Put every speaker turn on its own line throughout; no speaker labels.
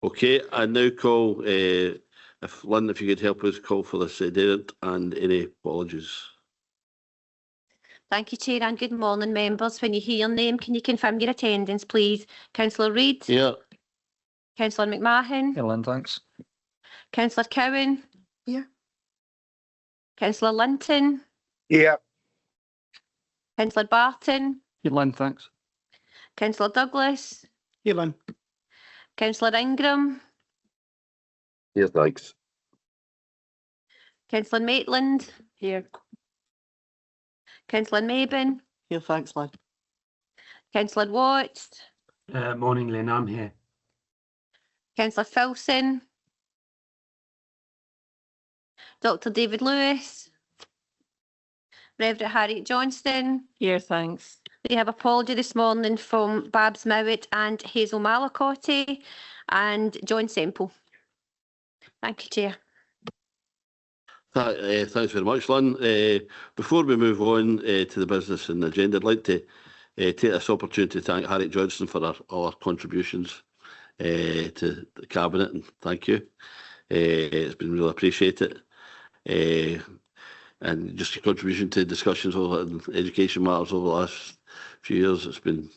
Okay, I now call, if Lynn, if you could help us call for this date and any apologies.
Thank you, Chair, and good morning, members. When you hear your name, can you confirm your attendance, please? Councillor Reid?
Here.
Councillor McMahon?
Here, Lynn, thanks.
Councillor Cowan?
Here.
Councillor Linton?
Here.
Councillor Barton?
Here, Lynn, thanks.
Councillor Douglas?
Here, Lynn.
Councillor Ingram?
Here, thanks.
Councillor Maitland?
Here.
Councillor Mabin?
Here, thanks, Lynn.
Councillor Watts?
Morning, Lynn, I'm here.
Councillor Filson? Dr David Lewis? Reverend Harriet Johnston?
Here, thanks.
We have apology this morning from Babs Mowat and Hazel Malacotti and John Semple. Thank you, Chair.
Thanks very much, Lynn. Before we move on to the business and the agenda, I'd like to take this opportunity to thank Harriet Johnston for all her contributions to the Cabinet, and thank you. It's been really appreciated. And just your contribution to discussions over education matters over the last few years. It's been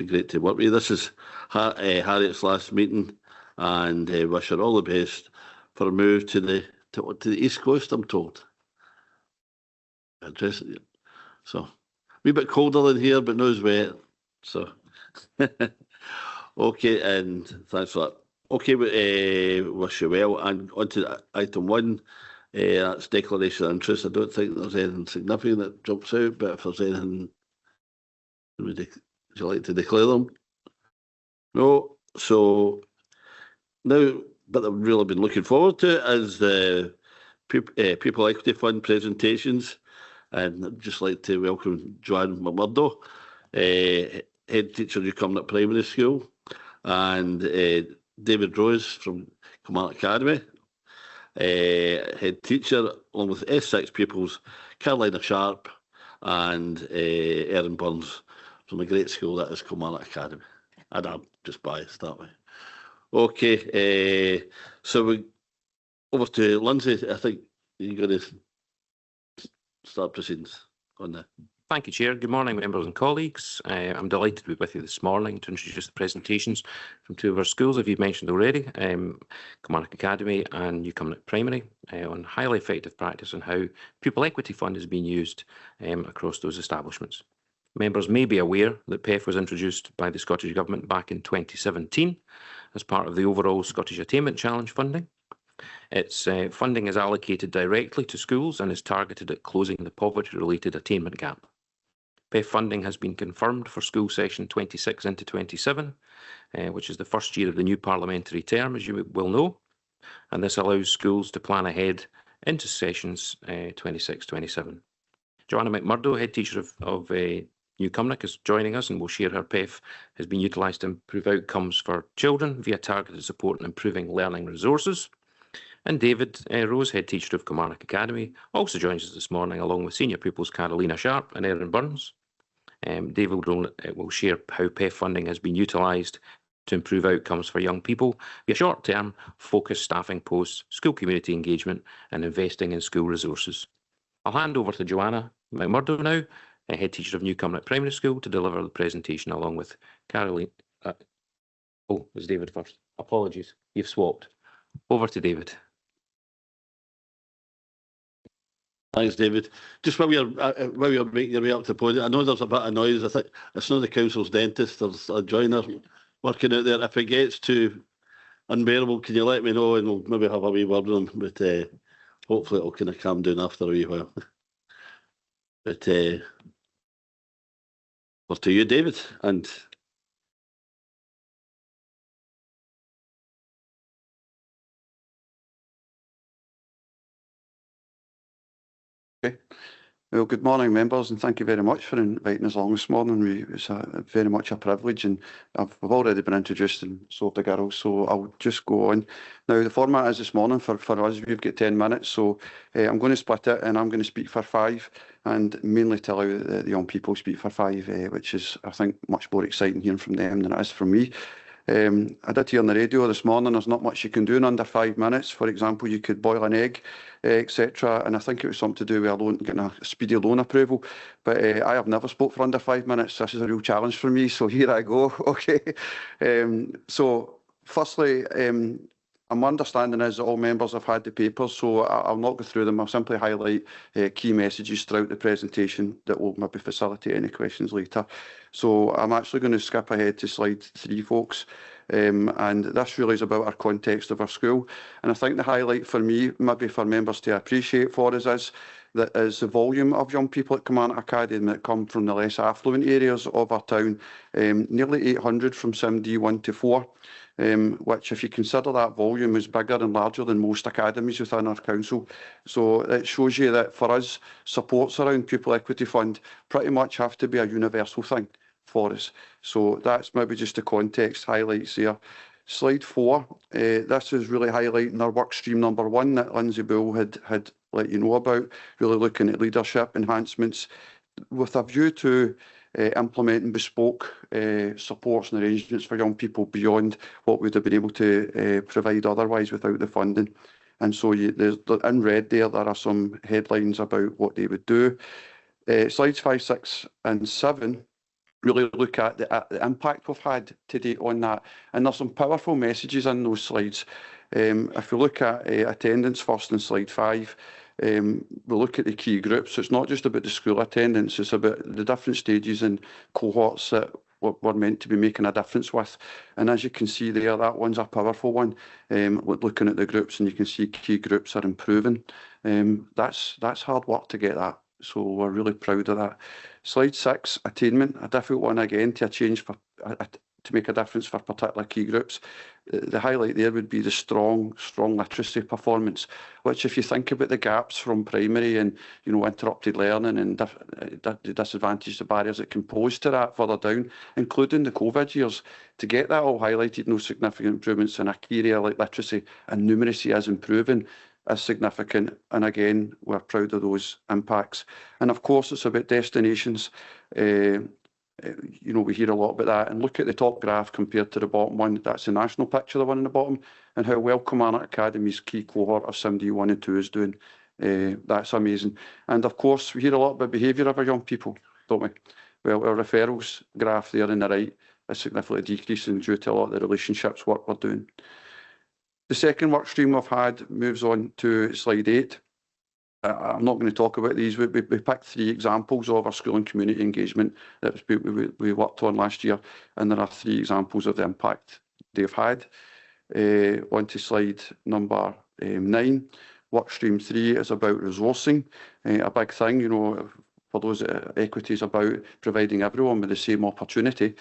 great to work with you. This is Harriet's last meeting, and wish her all the best for a move to the East Coast, I'm told. Interesting. So, a wee bit colder than here, but not as wet. So, okay, and thanks for that. Okay, wish you well. And on to item 1, that's declaration of interest. I don't think there's anything significant that jumps out, but if there's anything, would you like to declare them? No. So, now, but I've really been looking forward to is the People Equity Fund presentations, and I'd just like to welcome Joanne McMurdo, head teacher New Cumnock Primary School, and David Rose from Kilmarnock Academy, head teacher, along with S6 pupils, Carolina Sharp and Erin Burns from a great school that is Kilmarnock Academy. And I'm just biased that way. Okay, so we over to Lindsay. I think you're going to start proceedings on that.
Thank you, Chair. Good morning, members and colleagues. I'm delighted to be with you this morning to introduce the presentations from 2 of our schools, as you've mentioned already, Kilmarnock Academy and New Cumnock Primary, on highly effective practice on how Pupil Equity Fund is being used across those establishments. Members may be aware that PEF was introduced by the Scottish Government back in 2017 as part of the overall Scottish Attainment Challenge funding. Its funding is allocated directly to schools and is targeted at closing the poverty-related attainment gap. PEF funding has been confirmed for school session 26 into 27, which is the first year of the new parliamentary term, as you will know, and this allows schools to plan ahead into sessions 26-27. Joanna McMurdo, head teacher of New Cumnock, is joining us and will share how PEF has been utilised to improve outcomes for children via targeted support and improving learning resources. And David Rose, head teacher of Kilmarnock Academy, also joins us this morning, along with senior pupils Carolina Sharp and Erin Burns. David will share how PEF funding has been utilised to improve outcomes for young people via short-term focused staffing posts, school community engagement and investing in school resources. I'll hand over to Joanna McMurdo now, head teacher of New Cumnock Primary School, to deliver the presentation along with Caroline. It's David first. Apologies, you've swapped. Over to David.
Thanks, David. Just while you're making your way up to the podium, I know there's a bit of noise. I think it's not the council's dentist. There's a joiner working out there. If it gets too unbearable, can you let me know, and we'll maybe have a wee word with them. But hopefully it'll kind of calm down after a wee while. But over to you, David. And
okay. Well, good morning, members, and thank you very much for inviting us along this morning. It's very much a privilege, and we've already been introduced, and so have the girls, so I'll just go on. Now, the format is this morning for us, we've got 10 minutes, so I'm going to split it, and I'm going to speak for 5, and mainly to allow the young people speak for 5, which is, I think, much more exciting hearing from them than it is from me. I did hear on the radio this morning there's not much you can do in under 5 minutes. For example, you could boil an egg, etc. And I think it was something to do with a loan, getting a speedy loan approval. But I have never spoke for under 5 minutes. This is a real challenge for me. So here I go. Okay. So firstly, my understanding is that all members have had the papers, so I'll not go through them. I'll simply highlight key messages throughout the presentation that will maybe facilitate any questions later. So I'm actually going to skip ahead to slide 3, folks. And this really is about our context of our school. And I think the highlight for me, maybe for members to appreciate for us, is the volume of young people at Kilmarnock Academy that come from the less affluent areas of our town, nearly 800 from Sim D1 to 4. Which, if you consider that volume, is bigger and larger than most academies within our council. So it shows you that for us, supports around Pupil Equity Fund pretty much have to be a universal thing for us. So that's maybe just the context highlights there. Slide 4, this is really highlighting our work stream number 1 that Lindsay Bull had let you know about, really looking at leadership enhancements with a view to implementing bespoke supports and arrangements for young people beyond what we'd have been able to provide otherwise without the funding. And so there's in red there are some headlines about what they would do. Slides 5, 6 and 7 really look at the impact we've had to date on that. And there's some powerful messages in those slides. If we look at attendance first in slide 5, we look at the key groups. So it's not just about the school attendance, it's about the different stages and cohorts that we're meant to be making a difference with. And as you can see there, that one's a powerful one. Looking at the groups, and you can see key groups are improving. That's hard work to get that. So we're really proud of that. Slide 6, attainment, a difficult one again to change for to make a difference for particular key groups. The highlight there would be the strong literacy performance, which, if you think about the gaps from primary and interrupted learning and the disadvantage, the barriers that can pose to that further down, including the COVID years, to get that all highlighted, no significant improvements in a key area like literacy and numeracy is improving, is significant. And again, we're proud of those impacts. And of course, it's about destinations. We hear a lot about that, and look at the top graph compared to the bottom one. That's the national picture, the one in the bottom, and how well Kilmarnock Academy's key cohort of Sim D1 and 2 is doing. That's amazing. And of course, we hear a lot about behaviour of our young people, don't we? Well, our referrals graph there on the right is significantly decreasing due to a lot of the relationships work we're doing. The second work stream we've had moves on to slide 8. I'm not going to talk about these. We picked 3 examples of our school and community engagement that we worked on last year, and there are 3 examples of the impact they've had. On to slide number 9. Work stream 3 is about resourcing, a big thing, for those equity is about providing everyone with the same opportunity.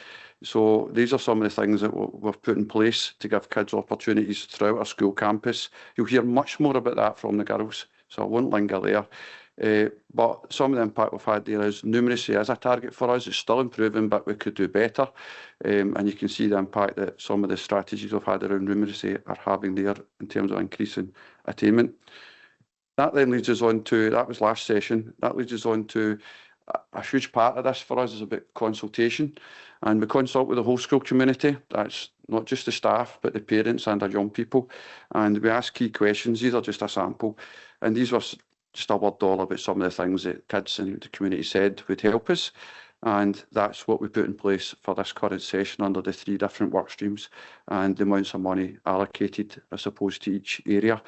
So these are some of the things that we've put in place to give kids opportunities throughout our school campus. You'll hear much more about that from the girls, so I won't linger there. But some of the impact we've had there is numeracy as a target for us. It's still improving, but we could do better. And you can see the impact that some of the strategies we've had around numeracy are having there in terms of increasing attainment. That then leads us on to, that was last session, that leads us on to a huge part of this for us is about consultation. And we consult with the whole school community. That's not just the staff, but the parents and our young people. And we ask key questions. These are just a sample. And these were just a word all about some of the things that kids in the community said would help us. And that's what we put in place for this current session under the 3 different work streams and the amounts of money allocated as opposed to each area.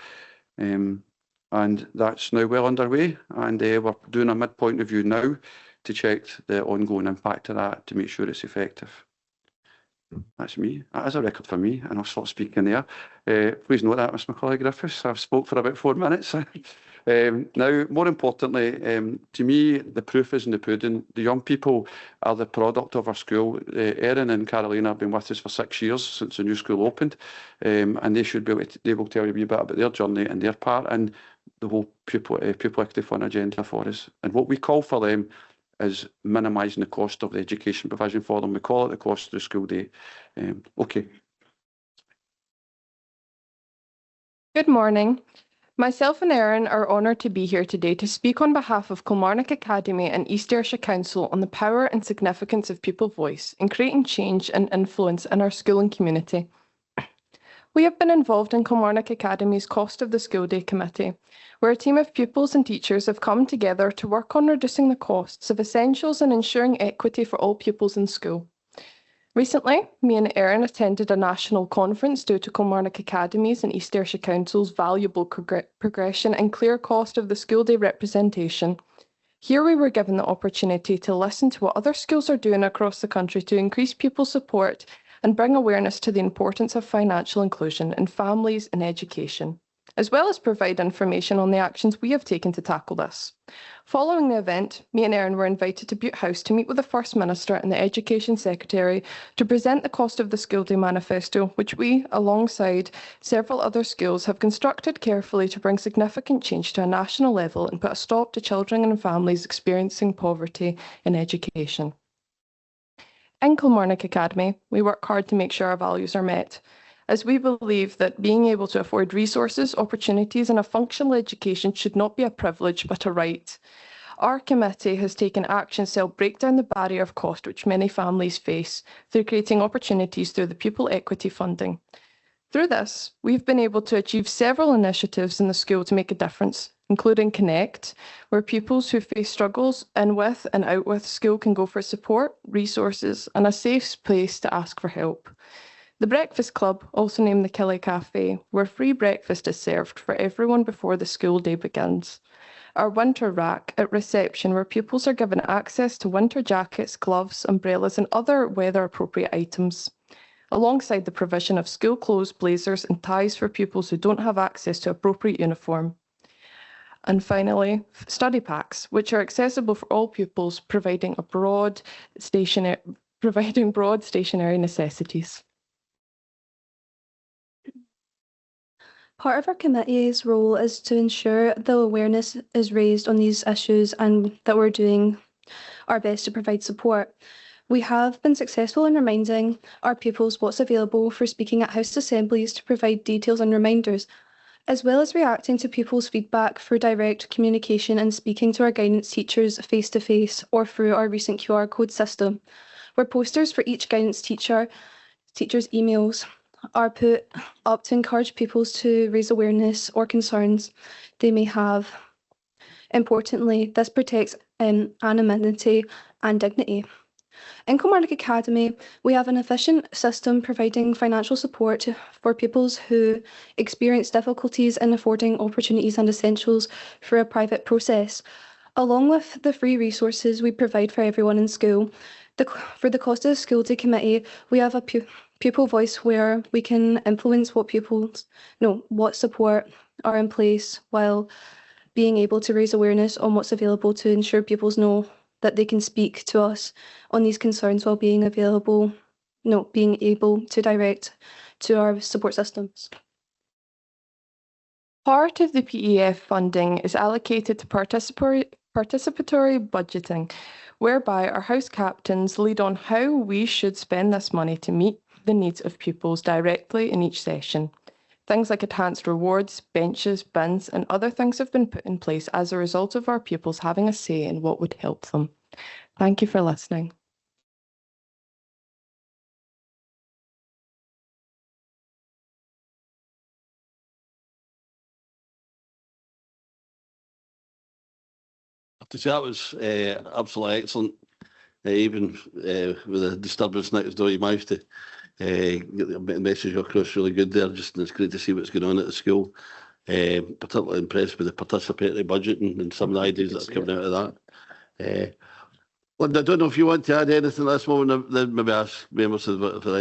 And that's now well underway, and we're doing a midpoint review now to check the ongoing impact of that to make sure it's effective. That's me. That is a record for me, and I'll stop speaking there. Please note that, Miss Macaulay Griffiths. I've spoke for about 4 minutes. Now, more importantly, to me, the proof is in the pudding. The young people are the product of our school. Erin and Carolina have been with us for 6 years since the new school opened, and they should be able to, they will tell you a wee bit about their journey and their part in the whole pupil equity fund agenda for us. And what we call for them is minimising the cost of the education provision for them. We call it the cost of the school day. Okay.
Good morning. Myself and Erin are honoured to be here today to speak on behalf of Kilmarnock Academy and East Ayrshire Council on the power and significance of pupil voice in creating change and influence in our school and community. We have been involved in Kilmarnock Academy's Cost of the School Day Committee, where a team of pupils and teachers have come together to work on reducing the costs of essentials and ensuring equity for all pupils in school. Recently, me and Erin attended a national conference due to Kilmarnock Academy's and East Ayrshire Council's valuable progression and clear cost of the school day representation. Here we were given the opportunity to listen to what other schools are doing across the country to increase pupil support and bring awareness to the importance of financial inclusion in families and education, as well as provide information on the actions we have taken to tackle this. Following the event, me and Erin were invited to Butte House to meet with the First Minister and the Education Secretary to present the Cost of the School Day Manifesto, which we, alongside several other schools, have constructed carefully to bring significant change to a national level and put a stop to children and families experiencing poverty in education. In Kilmarnock Academy, we work hard to make sure our values are met, as we believe that being able to afford resources, opportunities and a functional education should not be a privilege but a right. Our committee has taken actions to help break down the barrier of cost which many families face through creating opportunities through the pupil equity funding. Through this, we've been able to achieve several initiatives in the school to make a difference, including Connect, where pupils who face struggles in with and out with school can go for support, resources and a safe place to ask for help. The Breakfast Club, also named the Killie Cafe, where free breakfast is served for everyone before the school day begins. Our winter rack at reception, where pupils are given access to winter jackets, gloves, umbrellas and other weather-appropriate items, alongside the provision of school clothes, blazers and ties for pupils who don't have access to appropriate uniform. And finally, study packs, which are accessible for all pupils, providing broad stationery necessities.
Part of our committee's role is to ensure the awareness is raised on these issues and that we're doing our best to provide support. We have been successful in reminding our pupils what's available for speaking at House assemblies to provide details and reminders, as well as reacting to pupils' feedback through direct communication and speaking to our guidance teachers face-to-face or through our recent QR code system, where posters for each guidance teacher's emails are put up to encourage pupils to raise awareness or concerns they may have. Importantly, this protects anonymity and dignity. In Kilmarnock Academy, we have an efficient system providing financial support for pupils who experience difficulties in affording opportunities and essentials through a private process. Along with the free resources we provide for everyone in school, for the Cost of the School Day Committee, we have a pupil voice where we can influence what support are in place while being able to raise awareness on what's available to ensure pupils know that they can speak to us on these concerns while being able to direct to our support systems.
Part of the PEF funding is allocated to participatory budgeting, whereby our house captains lead on how we should spend this money to meet the needs of pupils directly in each session. Things like enhanced rewards, benches, bins and other things have been put in place as a result of our pupils having a say in what would help them. Thank you for listening.
I have to say that was absolutely excellent. Even with the disturbance next door, you managed to get the message across really good there. Just it's great to see what's going on at the school. Particularly impressed with the participatory budgeting and some of the ideas that's coming out of that. Linda, I don't know if you want to add anything at this moment. Then maybe ask members if there are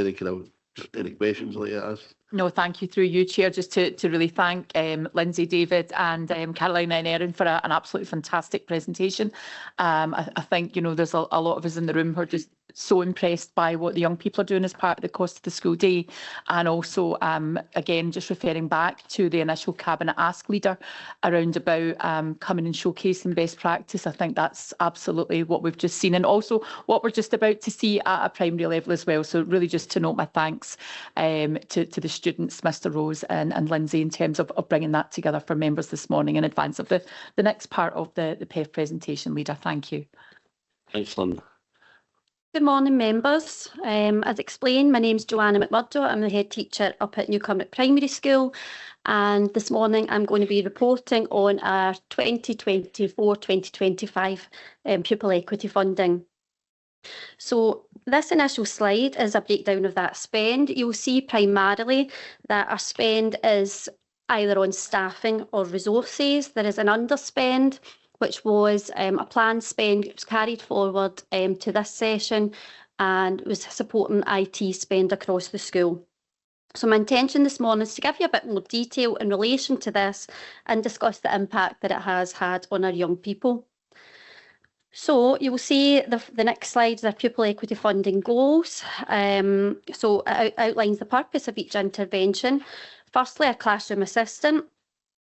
any questions like that. Ask.
No, thank you through you, Chair, just to really thank Lindsay, David and Caroline and Erin for an absolutely fantastic presentation. I think, there's a lot of us in the room who are just so impressed by what the young people are doing as part of the Cost of the School Day. And also, again, just referring back to the initial Cabinet Ask Leader around about coming and showcasing best practice. I think that's absolutely what we've just seen, and also what we're just about to see at a primary level as well. So really just to note my thanks to the students, Mr Rose and Lindsay, in terms of bringing that together for members this morning in advance of the next part of the PEF presentation. Leader, thank you.
Thanks, Lynn.
Good morning, members. As explained, my name's Joanna McMurdo. I'm the head teacher up at Newcombe Primary School, and this morning I'm going to be reporting on our 2024-2025 pupil equity funding. So this initial slide is a breakdown of that spend. You'll see primarily that our spend is either on staffing or resources. There is an underspend, which was a planned spend. It was carried forward to this session and was supporting IT spend across the school. So my intention this morning is to give you a bit more detail in relation to this and discuss the impact that it has had on our young people. So you will see the next slide is our pupil equity funding goals. So it outlines the purpose of each intervention. Firstly, a classroom assistant.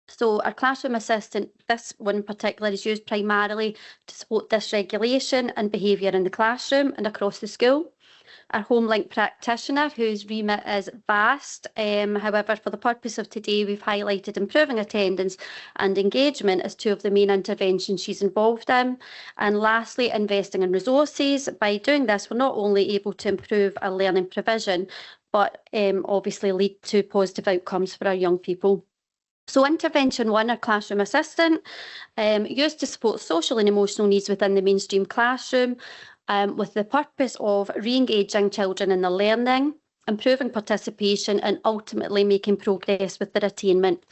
So our classroom assistant, this one in particular, is used primarily to support dysregulation and behaviour in the classroom and across the school. Our home link practitioner, whose remit is vast. However, for the purpose of today, we've highlighted improving attendance and engagement as two of the main interventions she's involved in. And lastly, investing in resources. By doing this, we're not only able to improve our learning provision, but obviously lead to positive outcomes for our young people. So intervention one, our classroom assistant, used to support social and emotional needs within the mainstream classroom, with the purpose of re-engaging children in their learning, improving participation and ultimately making progress with their attainment.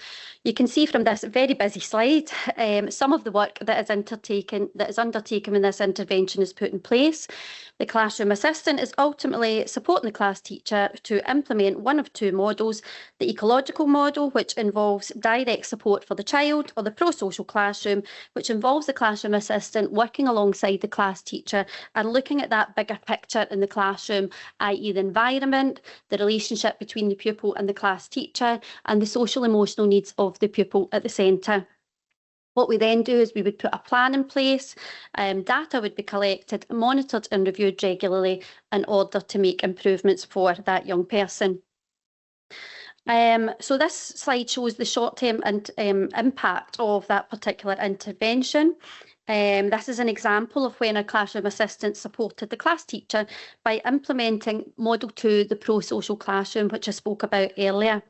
You can see from this very busy slide, some of the work that is undertaken when this intervention is put in place. The classroom assistant is ultimately supporting the class teacher to implement one of two models: the ecological model, which involves direct support for the child, or the pro-social classroom, which involves the classroom assistant working alongside the class teacher and looking at that bigger picture in the classroom, i.e. the environment, the relationship between the pupil and the class teacher, and the social emotional needs of the pupil at the centre. What we then do is we would put a plan in place, data would be collected, monitored and reviewed regularly in order to make improvements for that young person. So this slide shows the short-term impact of that particular intervention. This is an example of when a classroom assistant supported the class teacher by implementing Model 2, the pro-social classroom, which I spoke about earlier.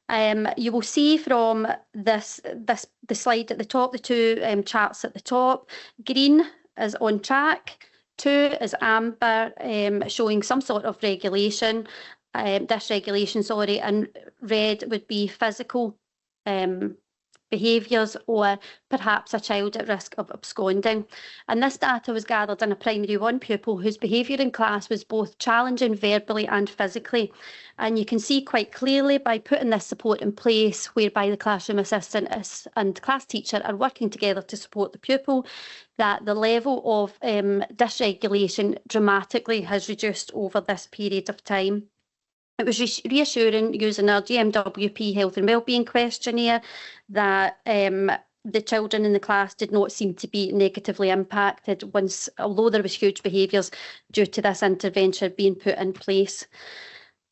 You will see from the slide at the top, the two charts at the top, green is on track, 2 is amber, showing some sort of regulation, dysregulation, sorry, and red would be physical behaviours or perhaps a child at risk of absconding. And this data was gathered in a primary 1 pupil whose behaviour in class was both challenging verbally and physically. And you can see quite clearly by putting this support in place, whereby the classroom assistant and class teacher are working together to support the pupil, that the level of dysregulation dramatically has reduced over this period of time. It was reassuring using our GMWP health and wellbeing questionnaire that the children in the class did not seem to be negatively impacted although there was huge behaviours due to this intervention being put in place.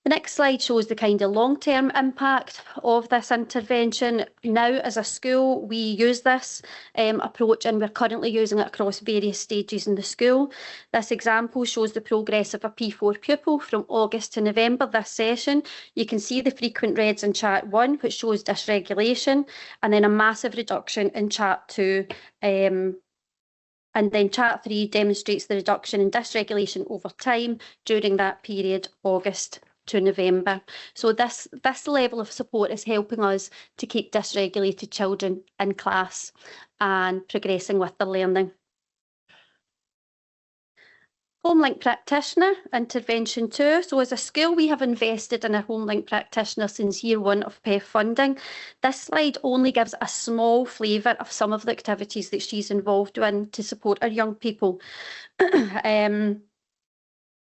The next slide shows the kind of long-term impact of this intervention. Now, as a school, we use this approach and we're currently using it across various stages in the school. This example shows the progress of a P4 pupil from August to November this session. You can see the frequent reds in chart 1, which shows dysregulation, and then a massive reduction in chart 2. And then chart 3 demonstrates the reduction in dysregulation over time during that period, August to November. So this level of support is helping us to keep dysregulated children in class and progressing with their learning. Home link practitioner, intervention 2. So as a school, we have invested in a home link practitioner since year 1 of PEF funding. This slide only gives a small flavour of some of the activities that she's involved in to support our young people.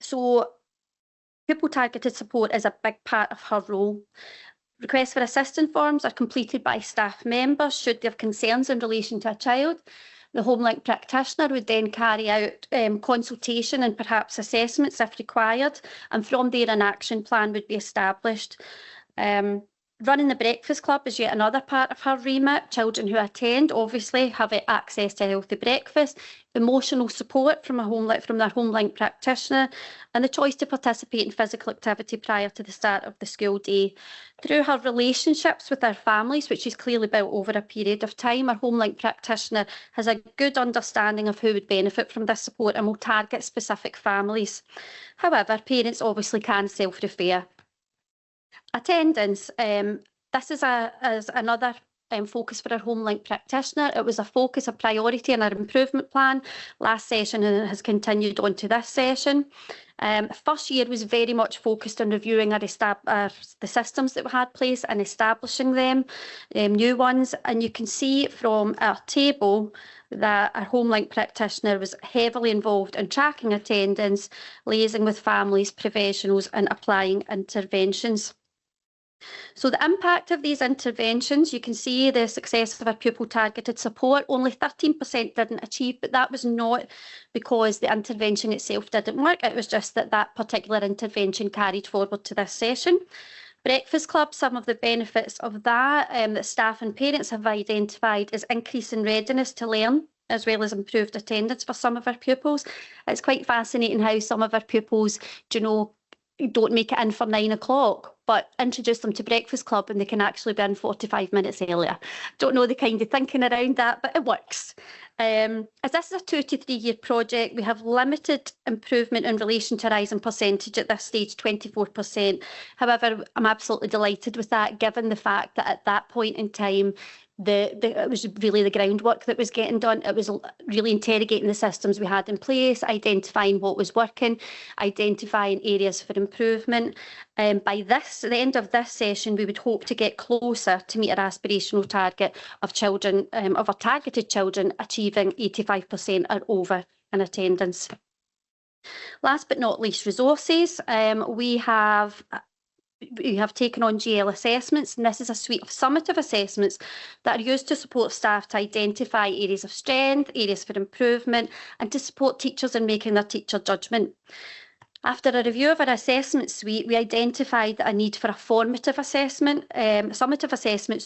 So pupil-targeted support is a big part of her role. Requests for assistance forms are completed by staff members should they have concerns in relation to a child. The home-link practitioner would then carry out consultation and perhaps assessments if required, and from there an action plan would be established. Running the breakfast club is yet another part of her remit. Children who attend obviously have access to a healthy breakfast, emotional support from their home-link practitioner, and the choice to participate in physical activity prior to the start of the school day. Through her relationships with their families, which is clearly built over a period of time, our home-link practitioner has a good understanding of who would benefit from this support and will target specific families. However, parents obviously can self-refer. Attendance. This is another focus for our home-link practitioner. It was a focus, a priority in our improvement plan last session, and it has continued on to this session. First year was very much focused on reviewing the systems that we had in place and establishing them, new ones. And you can see from our table that our home-link practitioner was heavily involved in tracking attendance, liaising with families, professionals, and applying interventions. So the impact of these interventions, you can see the success of our pupil-targeted support. Only 13% didn't achieve, but that was not because the intervention itself didn't work. It was just that that particular intervention carried forward to this session. Breakfast Club, some of the benefits of that that staff and parents have identified is increase in readiness to learn, as well as improved attendance for some of our pupils. It's quite fascinating how some of our pupils, don't make it in for 9 o'clock, but introduce them to Breakfast Club and they can actually be in 45 minutes earlier. Don't know the kind of thinking around that, but it works. As this is a 2 to 3 year project, we have limited improvement in relation to rising percentage at this stage, 24%. However, I'm absolutely delighted with that, given the fact that at that point in time, it was really the groundwork that was getting done. It was really interrogating the systems we had in place, identifying what was working, identifying areas for improvement. By the end of this session, we would hope to get closer to meet our aspirational target of children, of our targeted children achieving 85% or over in attendance. Last but not least, resources. We have taken on GL assessments, and this is a suite of summative assessments that are used to support staff to identify areas of strength, areas for improvement, and to support teachers in making their teacher judgment. After a review of our assessment suite, we identified a need for a formative assessment, summative assessment,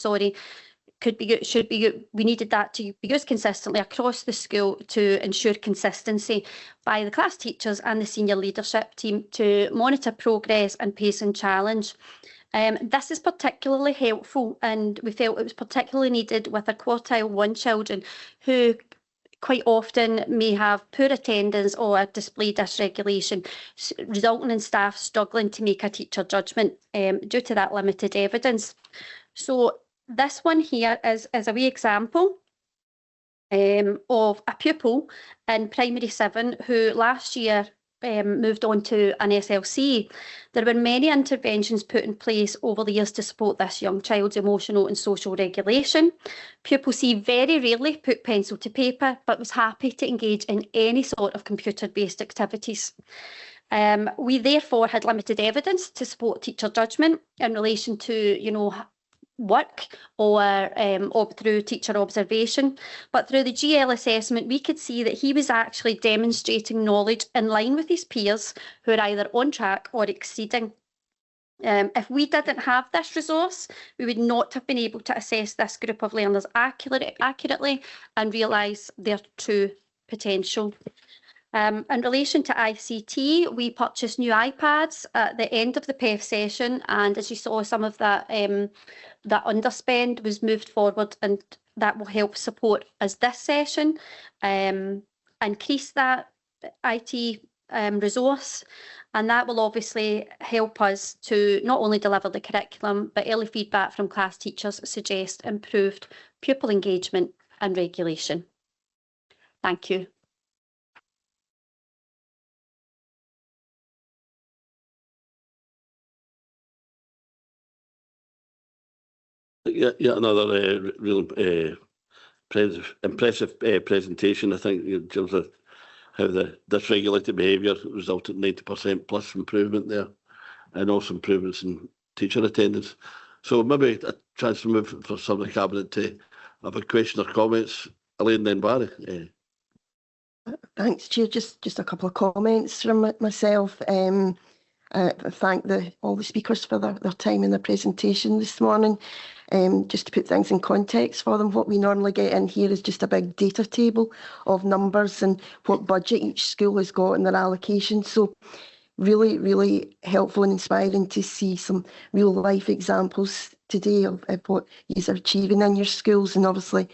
we needed that to be used consistently across the school to ensure consistency by the class teachers and the senior leadership team to monitor progress and pace and challenge. This is particularly helpful, and we felt it was particularly needed with our quartile 1 children who quite often may have poor attendance or display dysregulation, resulting in staff struggling to make a teacher judgment due to that limited evidence. So this one here is a wee example of a pupil in primary 7 who last year moved on to an SLC. There were many interventions put in place over the years to support this young child's emotional and social regulation. Pupil C very rarely put pencil to paper, but was happy to engage in any sort of computer-based activities. We therefore had limited evidence to support teacher judgment in relation to, work or through teacher observation. But through the GL assessment, we could see that he was actually demonstrating knowledge in line with his peers who are either on track or exceeding. If we didn't have this resource, we would not have been able to assess this group of learners accurately and realise their true potential. In relation to ICT, we purchased new iPads at the end of the PEF session, and as you saw, some of that underspend was moved forward, and that will help support us this session, increase that IT resource, and that will obviously help us to not only deliver the curriculum, but early feedback from class teachers suggest improved pupil engagement and regulation. Thank you.
Yeah, another real impressive presentation. I think in terms of how the dysregulated behaviour resulted in 90% plus improvement there, and also improvements in teacher attendance. So maybe a chance to move for some of the Cabinet to have a question or comments. Elaine, then Barry.
Thanks, Chair. Just a couple of comments from myself. Thank all the speakers for their time in their presentation this morning. Just to put things in context for them, what we normally get in here is just a big data table of numbers and what budget each school has got in their allocation. So really, really helpful and inspiring to see some real life examples today of what you are achieving in your schools. And obviously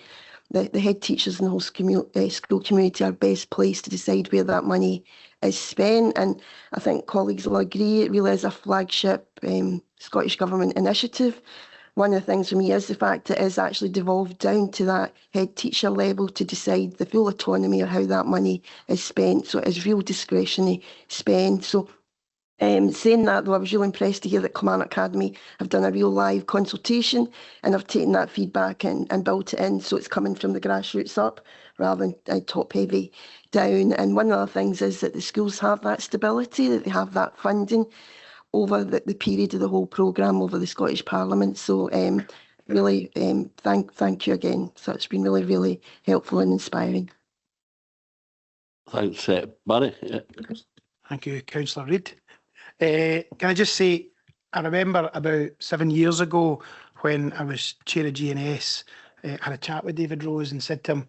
the head teachers and the whole school community are best placed to decide where that money is spent. And I think colleagues will agree it really is a flagship Scottish Government initiative. One of the things for me is the fact that it is actually devolved down to that head teacher level to decide the full autonomy of how that money is spent. So it is real discretionary spend. So saying that, though, I was really impressed to hear that Kilmarnock Academy have done a real live consultation and have taken that feedback and built it in, so it's coming from the grassroots up rather than top heavy down. And one of the things is that the schools have that stability, that they have that funding over the period of the whole programme over the Scottish Parliament. So really thank you again. So it's been really, really helpful and inspiring.
Thanks, Barry.
Thank you, Councillor Reid. Can I just say, I remember about 7 years ago when I was chair of GNS, had a chat with David Rose and said to him,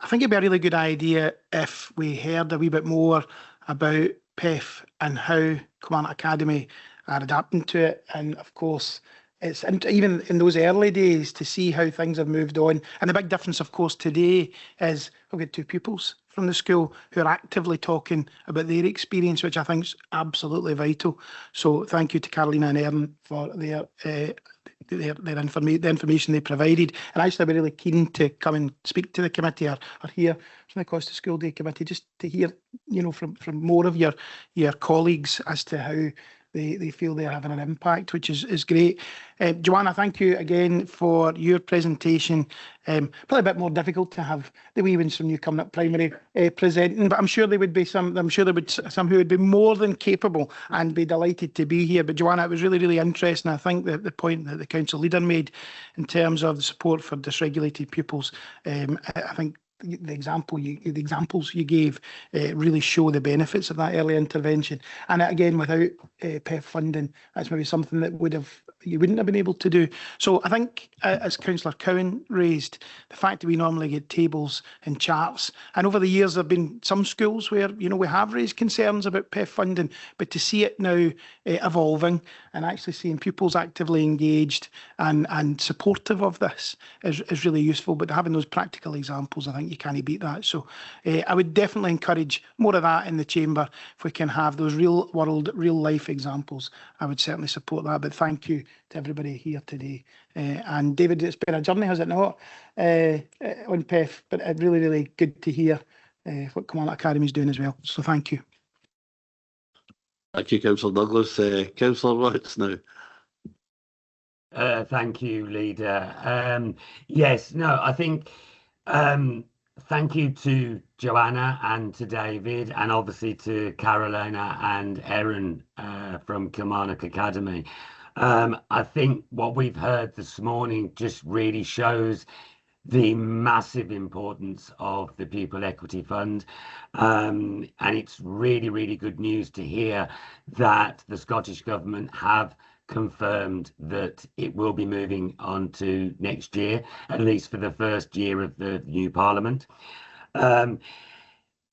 I think it'd be a really good idea if we heard a wee bit more about PEF and how Kilmarnock Academy are adapting to it. And of course, it's even in those early days to see how things have moved on. And the big difference, of course, today is we've got 2 pupils from the school who are actively talking about their experience, which I think is absolutely vital. So thank you to Carolina and Erin for the information they provided. And actually, I'd be really keen to come and speak to the committee or hear from the Cost of School Day Committee, just to hear, from more of your colleagues as to how they feel they're having an impact, which is great. Joanna, thank you again for your presentation. Probably a bit more difficult to have the wee ones from Newcomer Primary presenting, but I'm sure there would be some who would be more than capable and be delighted to be here. But Joanna, it was really, really interesting. I think that the point that the council leader made in terms of the support for dysregulated pupils, I think the examples you gave really show the benefits of that early intervention. And again, without PEF funding, that's maybe something that you wouldn't have been able to do. So I think, as Councillor Cowan raised, the fact that we normally get tables and charts, and over the years there have been some schools where we have raised concerns about PEF funding, but to see it now evolving and actually seeing pupils actively engaged and supportive of this is really useful. But having those practical examples, I think you can't beat that. So I would definitely encourage more of that in the chamber. If we can have those real world, real life examples, I would certainly support that. But thank you to everybody here today. And David, it's been a journey, has it not, on PEF, but it's really, really good to hear what Kilmarnock Academy is doing as well. So thank you.
Thank you, Councillor Douglas. Councillor Roberts now.
Thank you, Leader. Yes, no, I think thank you to Joanna and to David, and obviously to Carolina and Erin from Kilmarnock Academy. I think what we've heard this morning just really shows the massive importance of the Pupil Equity Fund. And it's really, really good news to hear that the Scottish Government have confirmed that it will be moving on to next year, at least for the first year of the new Parliament.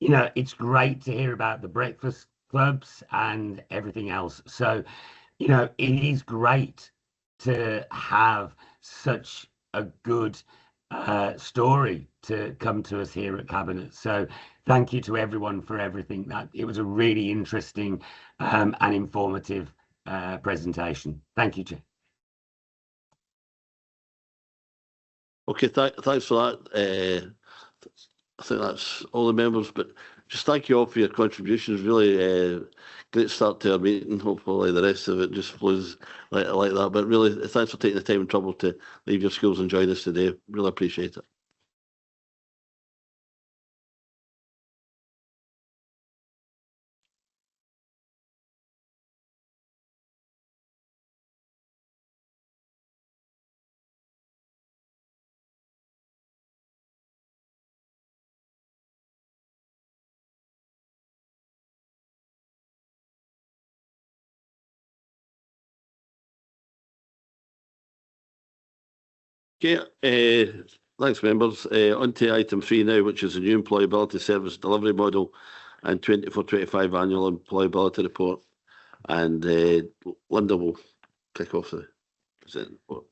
It's great to hear about the breakfast clubs and everything else. So, it is great to have such a good story to come to us here at Cabinet. So thank you to everyone for everything. It was a really interesting and informative presentation. Thank you, Chair.
Okay, thanks for that. I think that's all the members, but just thank you all for your contributions. Really great start to our meeting. Hopefully the rest of it just flows like that. But really, thanks for taking the time and trouble to leave your schools and join us today. Really appreciate it. Okay, thanks members. On to item 3 now, which is the new employability service delivery model and 24-25 annual employability report. And Linda will kick off the presenting report.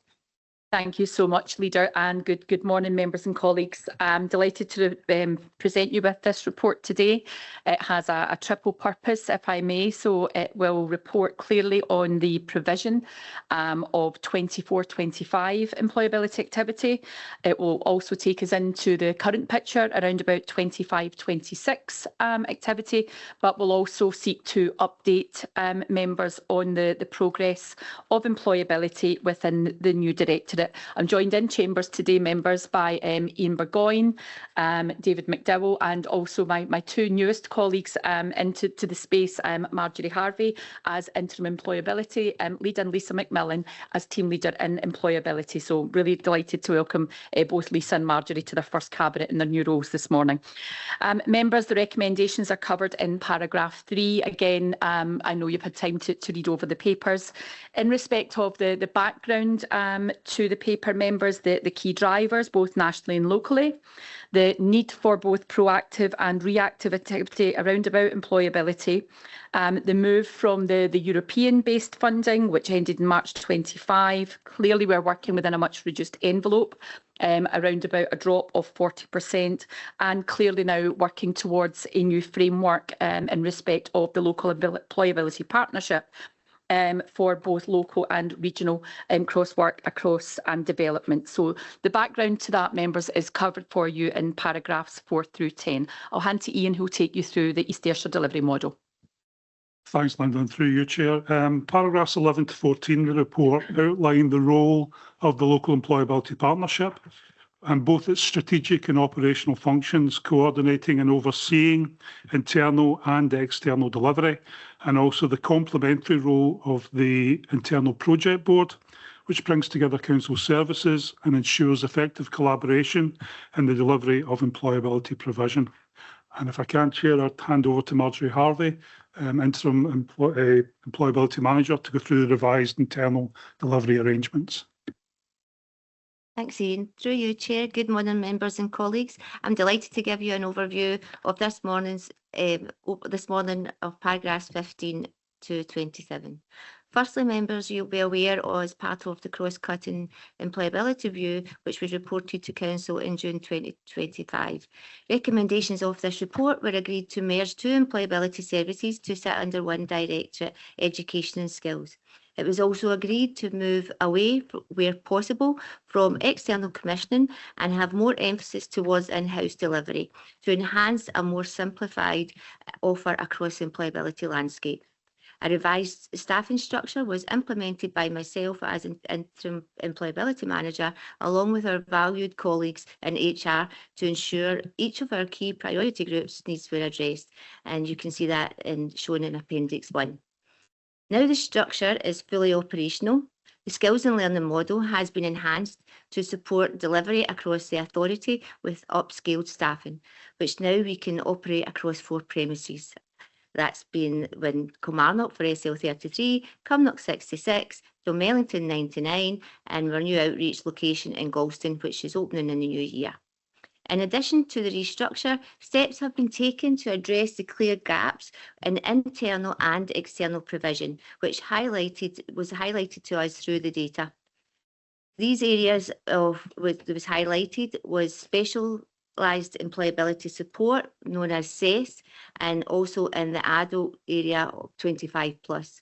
Thank you so much, Leader, and good morning, members and colleagues. I'm delighted to present you with this report today. It has a triple purpose, if I may. So it will report clearly on the provision of 24-25 employability activity. It will also take us into the current picture around about 25-26 activity, but will also seek to update members on the progress of employability within the new directorate. I'm joined in chambers today, members, by Ian Burgoyne, David McDowell, and also my two newest colleagues into the space, Marjorie Harvey as interim employability lead and Lisa McMillan as team leader in employability. So really delighted to welcome both Lisa and Marjorie to their first cabinet in their new roles this morning. Members, the recommendations are covered in paragraph 3. Again, I know you've had time to read over the papers. In respect of the background to the paper, members, the key drivers, both nationally and locally, the need for both proactive and reactive activity around about employability, the move from the European-based funding, which ended in March 25. Clearly, we're working within a much reduced envelope, around about a drop of 40%, and clearly now working towards a new framework in respect of the local employability partnership for both local and regional cross-work across and development. So the background to that, members, is covered for you in paragraphs 4 through 10. I'll hand to Ian, who will take you through the East Ayrshire delivery model.
Thanks, Linda, and through you, Chair. Paragraphs 11 to 14 of the report outline the role of the local employability partnership and both its strategic and operational functions, coordinating and overseeing internal and external delivery, and also the complementary role of the internal project board, which brings together council services and ensures effective collaboration in the delivery of employability provision. And if I can, Chair, I'd hand over to Marjorie Harvey, interim employability manager, to go through the revised internal delivery arrangements.
Thanks, Ian. Through you, Chair. Good morning, members and colleagues. I'm delighted to give you an overview of this morning of paragraphs 15 to 27. Firstly, members, you'll be aware as part of the cross-cutting employability review, which was reported to Council in June 2025. Recommendations of this report were agreed to merge 2 employability services to sit under one directorate, Education and Skills. It was also agreed to move away, where possible, from external commissioning and have more emphasis towards in-house delivery to enhance a more simplified offer across the employability landscape. A revised staffing structure was implemented by myself as an interim employability manager, along with our valued colleagues in HR, to ensure each of our key priority groups' needs were addressed. And you can see that shown in Appendix 1. Now the structure is fully operational. The skills and learning model has been enhanced to support delivery across the authority with upskilled staffing, which now we can operate across 4 premises. That's been when Kilmarnock for SL33, Cumnock 66, Dunmellington 99, and our new outreach location in Galston, which is opening in the new year. In addition to the restructure, steps have been taken to address the clear gaps in internal and external provision, which was highlighted to us through the data. These areas that was highlighted was specialised employability support, known as SES, and also in the adult area of 25+,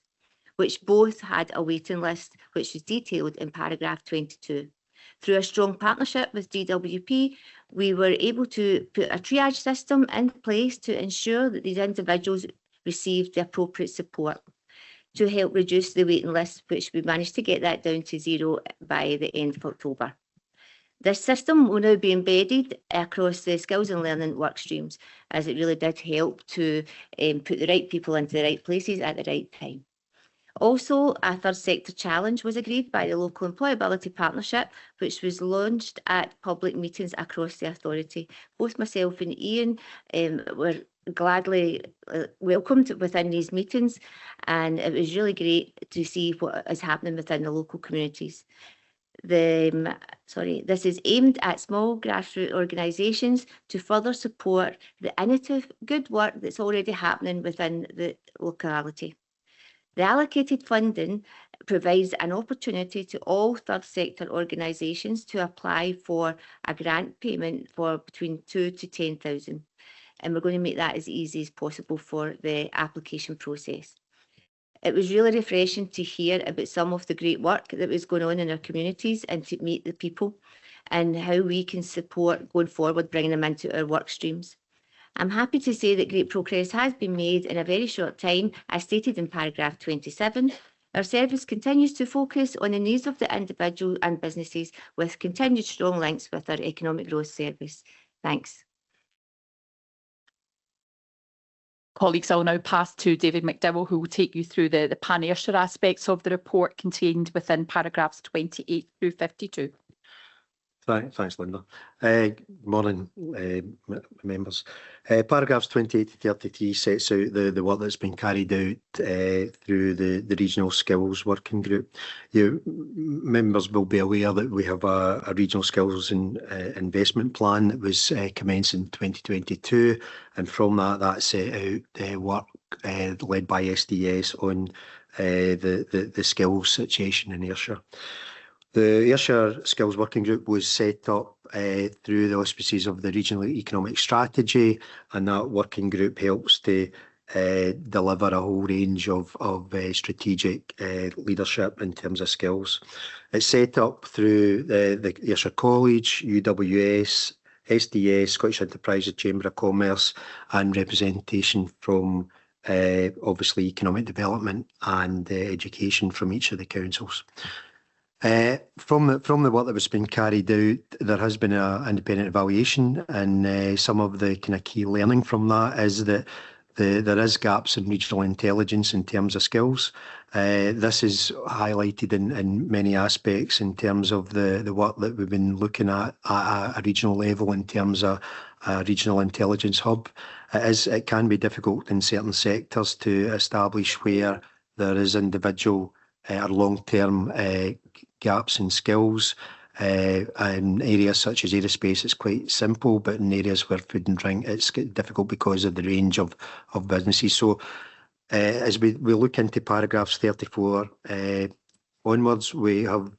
which both had a waiting list, which is detailed in paragraph 22. Through a strong partnership with DWP, we were able to put a triage system in place to ensure that these individuals received the appropriate support to help reduce the waiting list, which we managed to get that down to 0 by the end of October. This system will now be embedded across the skills and learning work streams, as it really did help to put the right people into the right places at the right time. Also, a third sector challenge was agreed by the local employability partnership, which was launched at public meetings across the authority. Both myself and Ian were gladly welcomed within these meetings, and it was really great to see what is happening within the local communities. This is aimed at small grassroots organisations to further support the innovative good work that's already happening within the locality. The allocated funding provides an opportunity to all third sector organisations to apply for a grant payment for between 2,000 to 10,000. And we're going to make that as easy as possible for the application process. It was really refreshing to hear about some of the great work that was going on in our communities and to meet the people and how we can support going forward, bringing them into our work streams. I'm happy to say that great progress has been made in a very short time, as stated in paragraph 27. Our service continues to focus on the needs of the individual and businesses with continued strong links with our economic growth service. Thanks.
Colleagues, I'll now pass to David McDowell, who will take you through the pan-Ayrshire aspects of the report contained within paragraphs 28 through 52.
Thanks, Linda. Good morning, members. Paragraphs 28 to 33 sets out the work that's been carried out through the Regional Skills Working Group. Members will be aware that we have a Regional Skills and Investment Plan that was commenced in 2022, and from that set out work led by SDS on the skills situation in Ayrshire. The Ayrshire Skills Working Group was set up through the auspices of the Regional Economic Strategy, and that working group helps to deliver a whole range of strategic leadership in terms of skills. It's set up through the Ayrshire College, UWS, SDS, Scottish Enterprises Chamber of Commerce, and representation from obviously economic development and education from each of the councils. From the work that was being carried out, there has been an independent evaluation, and some of the kind of key learning from that is that there is gaps in regional intelligence in terms of skills. This is highlighted in many aspects in terms of the work that we've been looking at a regional level in terms of a regional intelligence hub. It can be difficult in certain sectors to establish where there is individual or long-term gaps in skills. In areas such as aerospace, it's quite simple, but in areas where food and drink, it's difficult because of the range of businesses. So as we look into paragraphs 34 onwards, we have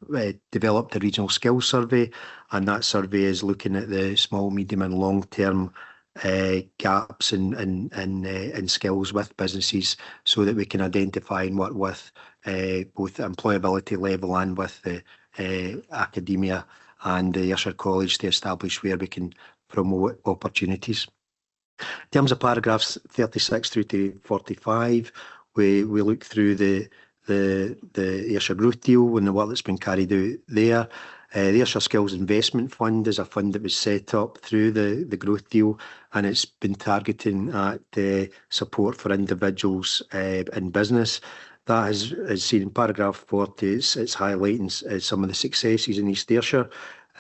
developed a regional skills survey, and that survey is looking at the small, medium and long-term gaps in skills with businesses, so that we can identify and work with both employability level and with the academia and the Ayrshire College to establish where we can promote opportunities. In terms of paragraphs 36 through to 45, we look through the Ayrshire Growth Deal and the work that's been carried out there. The Ayrshire Skills Investment Fund is a fund that was set up through the Growth Deal, and it's been targeting at support for individuals in business. That is seen in paragraph 40. It's highlighting some of the successes in East Ayrshire,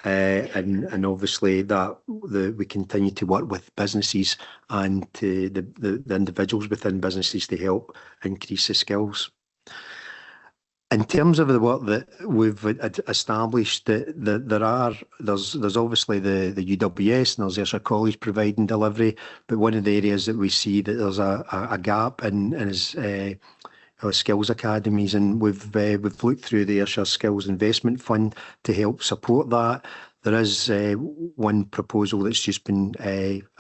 and obviously that we continue to work with businesses and to the individuals within businesses to help increase the skills. In terms of the work that we've established, there's obviously the UWS and there's Ayrshire College providing delivery, but one of the areas that we see that there's a gap in is skills academies, and we've looked through the Ayrshire Skills Investment Fund to help support that. There is one proposal that's just been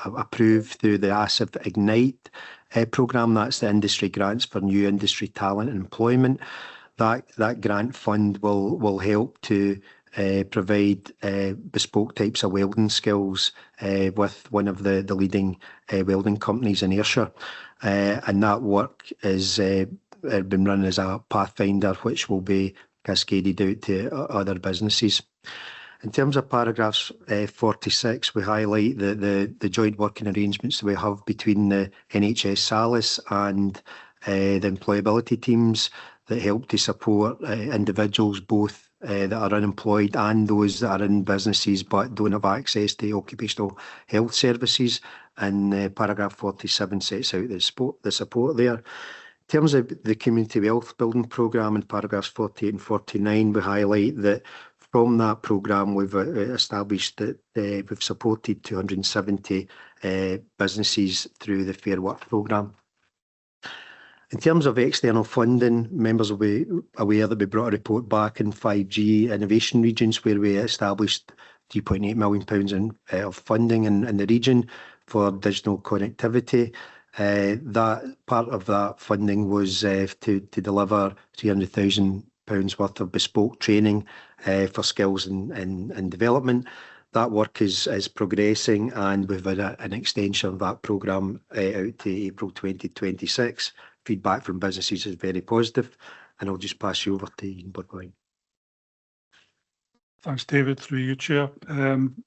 approved through the ASIF Ignite programme. That's the industry grants for new industry talent and employment. That grant fund will help to provide bespoke types of welding skills with one of the leading welding companies in Ayrshire, and that work is been run as a pathfinder, which will be cascaded out to other businesses. In terms of paragraphs 46, we highlight the joint working arrangements that we have between the NHS SALIS and the employability teams that help to support individuals, both that are unemployed and those that are in businesses but don't have access to occupational health services. And paragraph 47 sets out the support there. In terms of the community wealth building programme in paragraphs 48 and 49, we highlight that from that programme, we've established that we've supported 270 businesses through the Fair Work programme. In terms of external funding, members will be aware that we brought a report back in 5G innovation regions where we established £3.8 million of funding in the region for digital connectivity. That part of that funding was to deliver £300,000 worth of bespoke training for skills and development. That work is progressing, and we've had an extension of that programme out to April 2026. Feedback from businesses is very positive, and I'll just pass you over to Ian Burgoyne.
Thanks, David. Through you, Chair.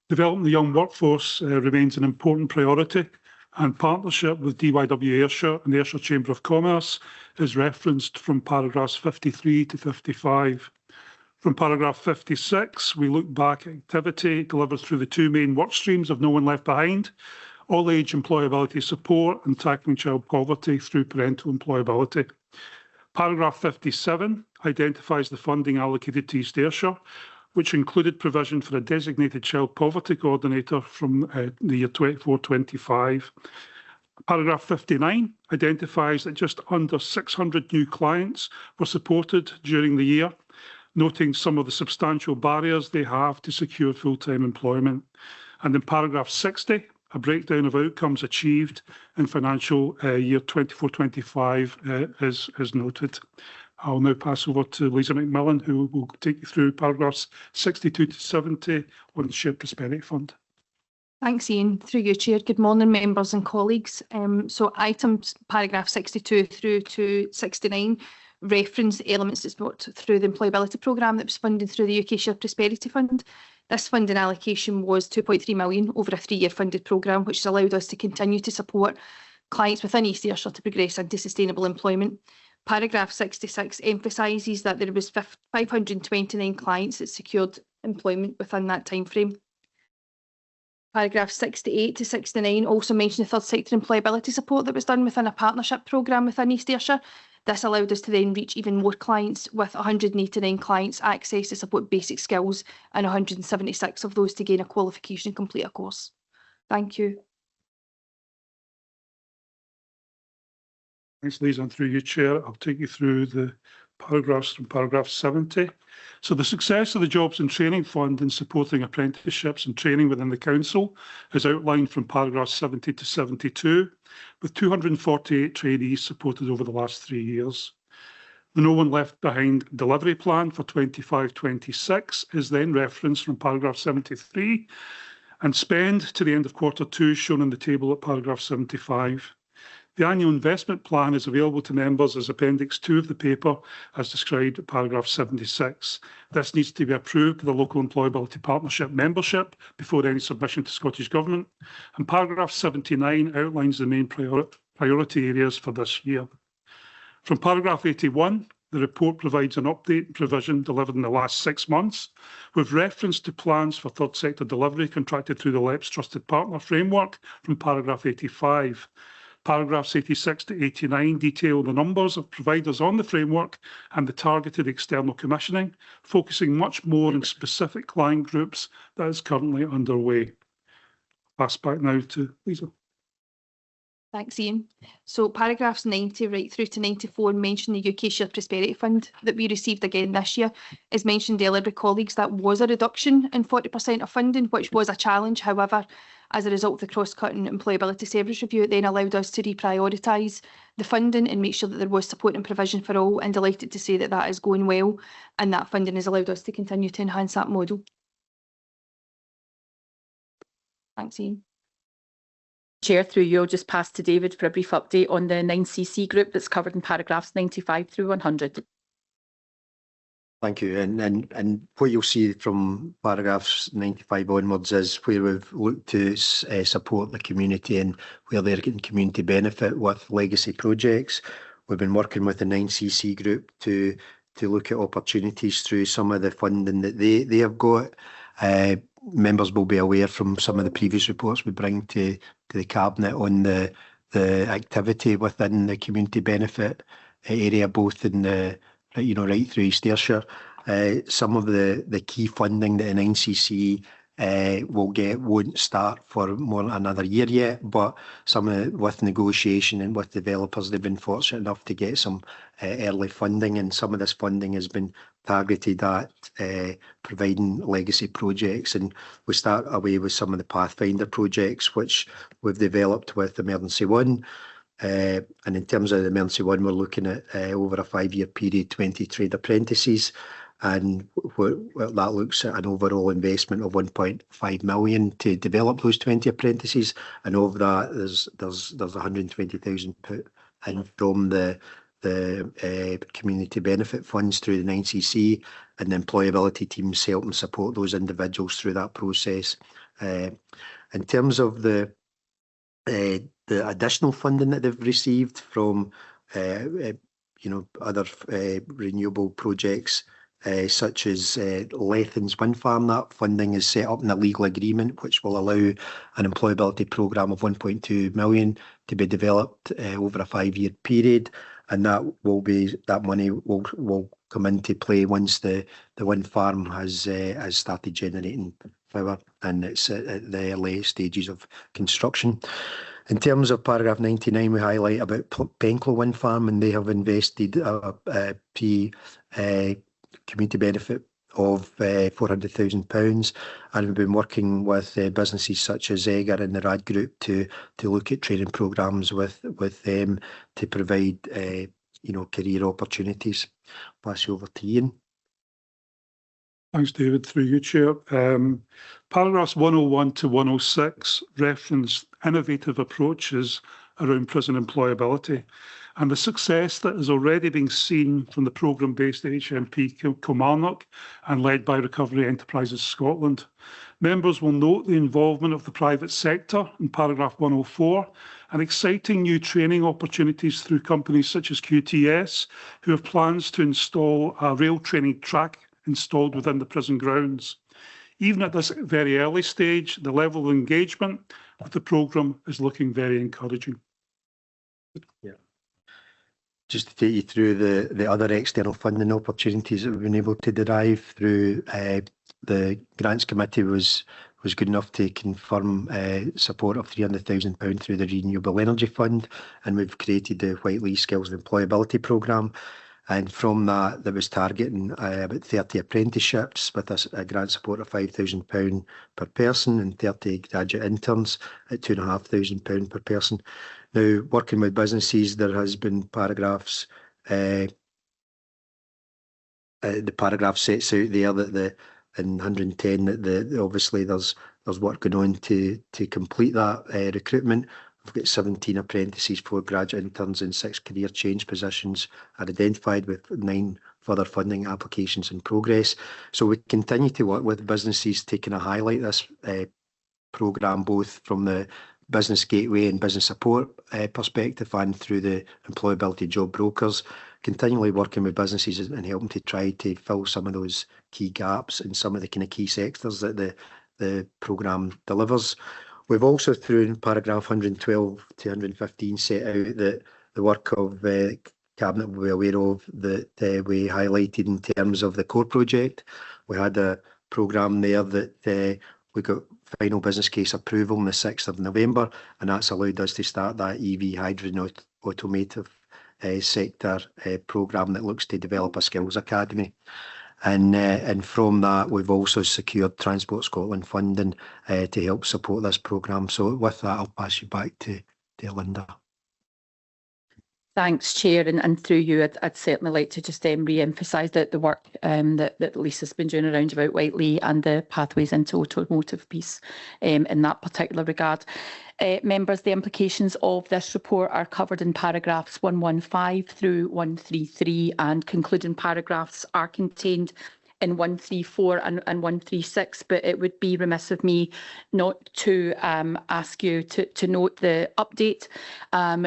Developing the young workforce remains an important priority, and partnership with DYW Ayrshire and the Ayrshire Chamber of Commerce is referenced from paragraphs 53 to 55. From paragraph 56, we look back at activity delivered through the two main work streams of No One Left Behind, all-age employability support and tackling child poverty through parental employability. Paragraph 57 identifies the funding allocated to East Ayrshire, which included provision for a designated child poverty coordinator from the year 24-25. Paragraph 59 identifies that just under 600 new clients were supported during the year, noting some of the substantial barriers they have to secure full-time employment. And in paragraph 60, a breakdown of outcomes achieved in financial year 24-25 is noted. I'll now pass over to Lisa McMillan, who will take you through paragraphs 62 to 70 on the Shared Prosperity Fund.
Thanks, Ian. Through you, Chair. Good morning, members and colleagues. So items paragraph 62 through to 69 reference elements that's brought through the employability programme that was funded through the UK Shared Prosperity Fund. This funding allocation was £2.3 million over a 3-year funded programme, which has allowed us to continue to support clients within East Ayrshire to progress into sustainable employment. Paragraph 66 emphasises that there was 529 clients that secured employment within that timeframe. Paragraph 68 to 69 also mention the third sector employability support that was done within a partnership programme within East Ayrshire. This allowed us to then reach even more clients, with 189 clients access to support basic skills and 176 of those to gain a qualification and complete a course. Thank you.
Thanks, Lisa. And through you, Chair, I'll take you through the paragraphs from paragraph 70. So the success of the Jobs and Training Fund in supporting apprenticeships and training within the Council is outlined from paragraphs 70 to 72, with 248 trainees supported over the last 3 years. The No One Left Behind delivery plan for 25-26 is then referenced from paragraph 73, and spend to the end of quarter 2 shown in the table at paragraph 75. The annual investment plan is available to members as Appendix 2 of the paper, as described at paragraph 76. This needs to be approved by the Local Employability Partnership membership before any submission to Scottish Government. And paragraph 79 outlines the main priority areas for this year. From paragraph 81, the report provides an update provision delivered in the last 6 months, with reference to plans for third sector delivery contracted through the LEPS Trusted Partner Framework from paragraph 85. Paragraphs 86 to 89 detail the numbers of providers on the framework and the targeted external commissioning, focusing much more on specific client groups that is currently underway. Pass back now to Lisa.
Thanks, Ian. So paragraphs 90 right through to 94 mention the UK Shared Prosperity Fund that we received again this year. As mentioned earlier by colleagues, that was a reduction in 40% of funding, which was a challenge. However, as a result of the cross-cutting employability service review, it then allowed us to reprioritise the funding and make sure that there was support and provision for all, and delighted to say that that is going well, and that funding has allowed us to continue to enhance that model. Thanks, Ian.
Chair, through you, I'll just pass to David for a brief update on the 9cc group that's covered in paragraphs 95 through 100.
Thank you. And what you'll see from paragraphs 95 onwards is where we've looked to support the community and where they're getting community benefit with legacy projects. We've been working with the 9cc group to look at opportunities through some of the funding that they have got. Members will be aware from some of the previous reports we bring to the Cabinet on the activity within the community benefit area, both in the right through East Ayrshire. Some of the key funding that an NCC will get won't start for more than another year yet, but with negotiation and with developers, they've been fortunate enough to get some early funding, and some of this funding has been targeted at providing legacy projects. And we start away with some of the Pathfinder projects, which we've developed with Emergency One. And in terms of the Emergency One, we're looking at over a 5-year period, 20 trade apprentices. And that looks at an overall investment of 1.5 million to develop those 20 apprentices. And of that, there's 120,000 put in from the community benefit funds through the 9CC, and the employability teams help and support those individuals through that process. In terms of the additional funding that they've received from other renewable projects, such as Lethen's wind farm, that funding is set up in a legal agreement which will allow an employability programme of 1.2 million to be developed over a 5-year period, and that money will come into play once the wind farm has started generating power and it's at the early stages of construction. In terms of paragraph 99, we highlight about Penklow wind farm, and they have invested a community benefit of £400,000, and we've been working with businesses such as Egger and the RAD Group to look at training programmes with them to provide career opportunities. Pass you over to Ian.
Thanks, David. Through you, Chair. Paragraphs 101 to 106 reference innovative approaches around prison employability, and the success that is already being seen from the programme-based HMP Kilmarnock and led by Recovery Enterprises Scotland. Members will note the involvement of the private sector in paragraph 104 and exciting new training opportunities through companies such as QTS, who have plans to install a rail training track installed within the prison grounds. Even at this very early stage, the level of engagement with the programme is looking very encouraging.
Yeah. Just to take you through the other external funding opportunities that we've been able to derive through, the Grants Committee was good enough to confirm support of £300,000 through the Renewable Energy Fund, and we've created the Whiteley Skills and Employability Programme. And from that was targeting about 30 apprenticeships with a grant support of £5,000 per person and 30 graduate interns at £2,500 per person. Now, working with businesses, there has been paragraphs, the paragraph sets out there that in 110 that obviously there's work going on to complete that recruitment. We've got 17 apprentices, 4 graduate interns and 6 career change positions are identified, with 9 further funding applications in progress. So we continue to work with businesses to kind of highlight this programme, both from the business gateway and business support perspective and through the employability job brokers, continually working with businesses and helping to try to fill some of those key gaps in some of the kind of key sectors that the programme delivers. We've also, through paragraph 112 to 115, set out that the work of Cabinet will be aware of that we highlighted in terms of the core project. We had a programme there that we got final business case approval on the 6th of November, and that's allowed us to start that EV hydrogen automotive sector programme that looks to develop a skills academy. And from that, we've also secured Transport Scotland funding to help support this programme. So with that, I'll pass you back to Linda.
Thanks, Chair, and through you, I'd certainly like to just re-emphasise that the work that Lisa's been doing around about Whiteley and the pathways into automotive piece in that particular regard. Members, the implications of this report are covered in paragraphs 115 through 133, and concluding paragraphs are contained in 134 and 136, but it would be remiss of me not to ask you to note the update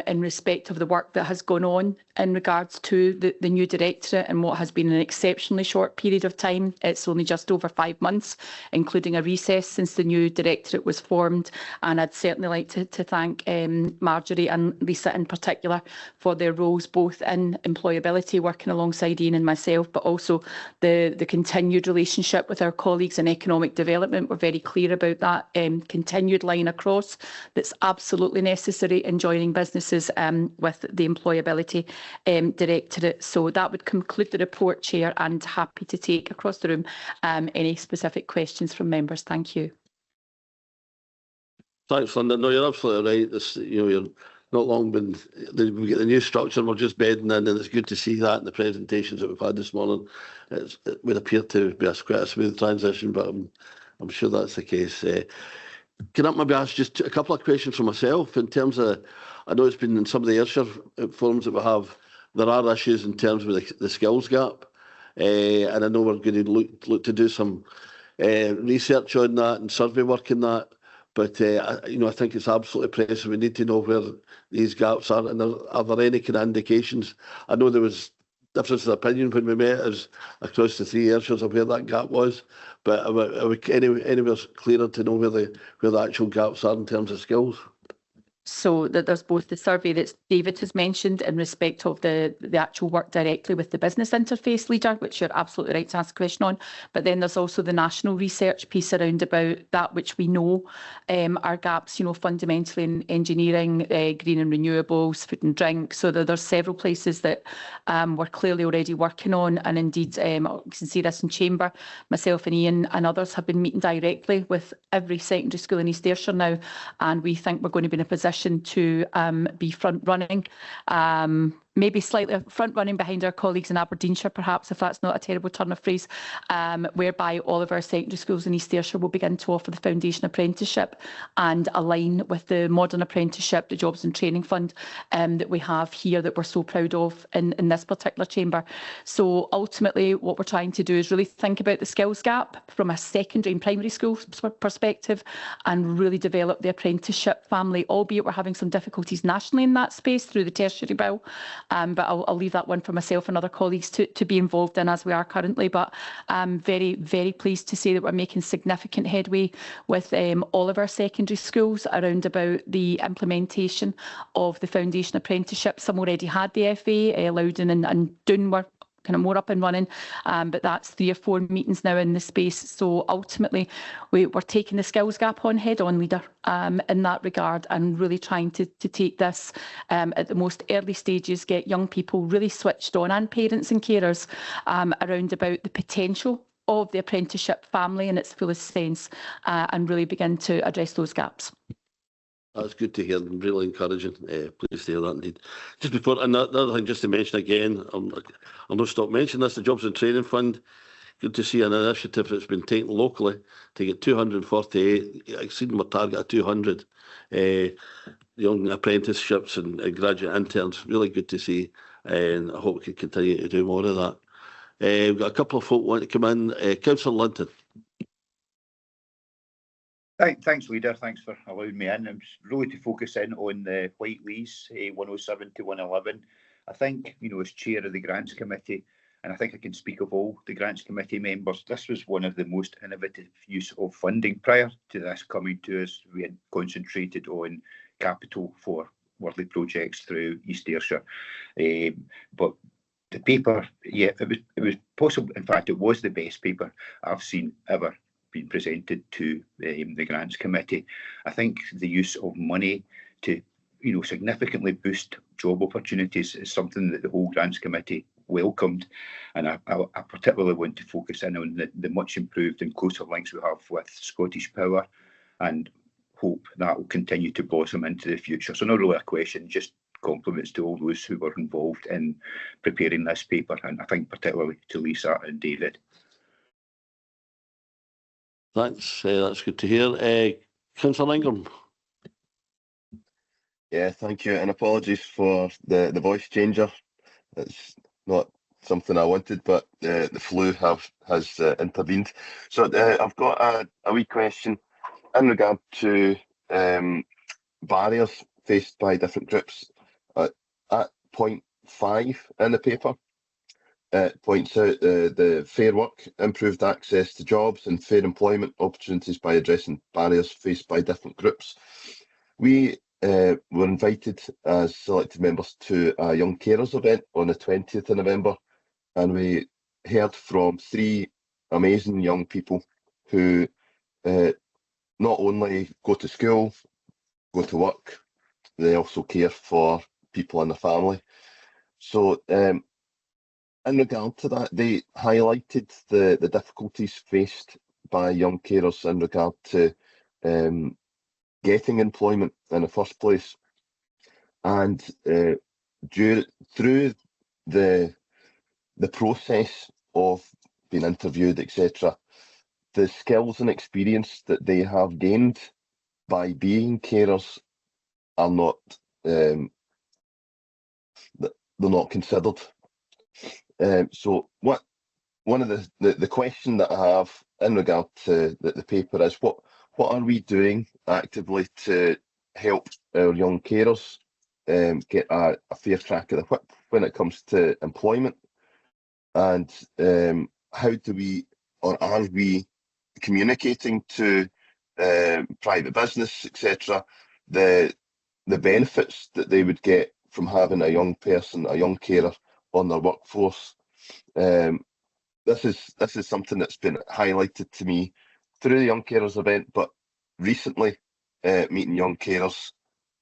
in respect of the work that has gone on in regards to the new directorate and what has been an exceptionally short period of time. It's only just over 5 months, including a recess since the new directorate was formed. And I'd certainly like to thank Marjorie and Lisa in particular for their roles both in employability, working alongside Ian and myself, but also the continued relationship with our colleagues in economic development. We're very clear about that continued line across that's absolutely necessary in joining businesses with the employability directorate. So that would conclude the report, Chair, and happy to take across the room any specific questions from members. Thank you.
Thanks, Linda. No, you're absolutely right. This, you're not long been, we get the new structure, we're just bedding in, and it's good to see that in the presentations that we've had this morning. It would appear to be quite a smooth transition, but I'm sure that's the case. Can I maybe ask just a couple of questions for myself in terms of, I know it's been in some of the Ayrshire forums that we have, there are issues in terms of the skills gap, and I know we're going to look to do some research on that and survey work on that. But I think it's absolutely pressing. We need to know where these gaps are, and are there any kind of indications? I know there was difference of opinion when we met as across the 3 Ayrshires of where that gap was, but are we anywhere clearer to know where the actual gaps are in terms of skills?
So that there's both the survey that David has mentioned in respect of the actual work directly with the business interface leader, which you're absolutely right to ask a question on. But then there's also the national research piece around about that which we know are gaps, fundamentally in engineering, green and renewables, food and drink. So there's several places that we're clearly already working on. And indeed, you can see this in Chamber. Myself and Ian and others have been meeting directly with every secondary school in East Ayrshire now. And we think we're going to be in a position to be front-running, maybe slightly front-running behind our colleagues in Aberdeenshire, perhaps, if that's not a terrible turn of phrase, whereby all of our secondary schools in East Ayrshire will begin to offer the foundation apprenticeship and align with the modern apprenticeship, the Jobs and Training Fund that we have here that we're so proud of in this particular chamber. So ultimately, what we're trying to do is really think about the skills gap from a secondary and primary school perspective and really develop the apprenticeship family, albeit we're having some difficulties nationally in that space through the tertiary bill. But I'll leave that one for myself and other colleagues to be involved in as we are currently. But I'm very, very pleased to say that we're making significant headway with all of our secondary schools around about the implementation of the foundation apprenticeship. Some already had the FA, Loudon and Doon were kind of more up and running, but that's 3 or 4 meetings now in the space. So ultimately, we're taking the skills gap on head on, leader, in that regard, and really trying to take this at the most early stages, get young people really switched on, and parents and carers around about the potential of the apprenticeship family in its fullest sense, and really begin to address those gaps.
That's good to hear and really encouraging. Pleased to hear that indeed. Just before, another thing just to mention again, I'll not stop mentioning this, the Jobs and Training Fund. Good to see an initiative that's been taken locally to get 248, exceeding our target of 200 young apprenticeships and graduate interns. Really good to see, and I hope we can continue to do more of that. We've got a couple of folk want to come in. Councillor Linton.
Thanks, Leader. Thanks for allowing me in. I'm really to focus in on the White Lease, 107 to 111. I think, as chair of the Grants Committee, and I think I can speak of all the Grants Committee members, this was one of the most innovative use of funding. Prior to this coming to us, we had concentrated on capital for worthy projects through East Ayrshire. But the paper, yeah, it was possible. In fact, it was the best paper I've seen ever been presented to the Grants Committee. I think the use of money to significantly boost job opportunities is something that the whole Grants Committee welcomed, and I particularly want to focus in on the much improved and closer links we have with Scottish Power, and hope that will continue to blossom into the future. So not really a question, just compliments to all those who were involved in preparing this paper, and I think particularly to Lisa and David.
Thanks, that's good to hear. Councillor Ingram.
Yeah, thank you, and apologies for the voice changer. It's not something I wanted, but the flu has intervened. So I've got a wee question in regard to barriers faced by different groups. At point 5 in the paper, it points out the fair work, improved access to jobs and fair employment opportunities by addressing barriers faced by different groups. We were invited as selected members to a Young Carers event on the 20th of November, and we heard from 3 amazing young people who not only go to school, go to work, they also care for people in the family. So in regard to that, they highlighted the difficulties faced by young carers in regard to getting employment in the first place. And through the process of being interviewed, etc., the skills and experience that they have gained by being carers are not they're not considered. So one of the question that I have in regard to the paper is what are we doing actively to help our young carers get a fair crack of the whip when it comes to employment, and how do we, or are we, communicating to private business, etc., the benefits that they would get from having a young person, a young carer on their workforce. This is something that's been highlighted to me through the Young Carers event, but recently meeting young carers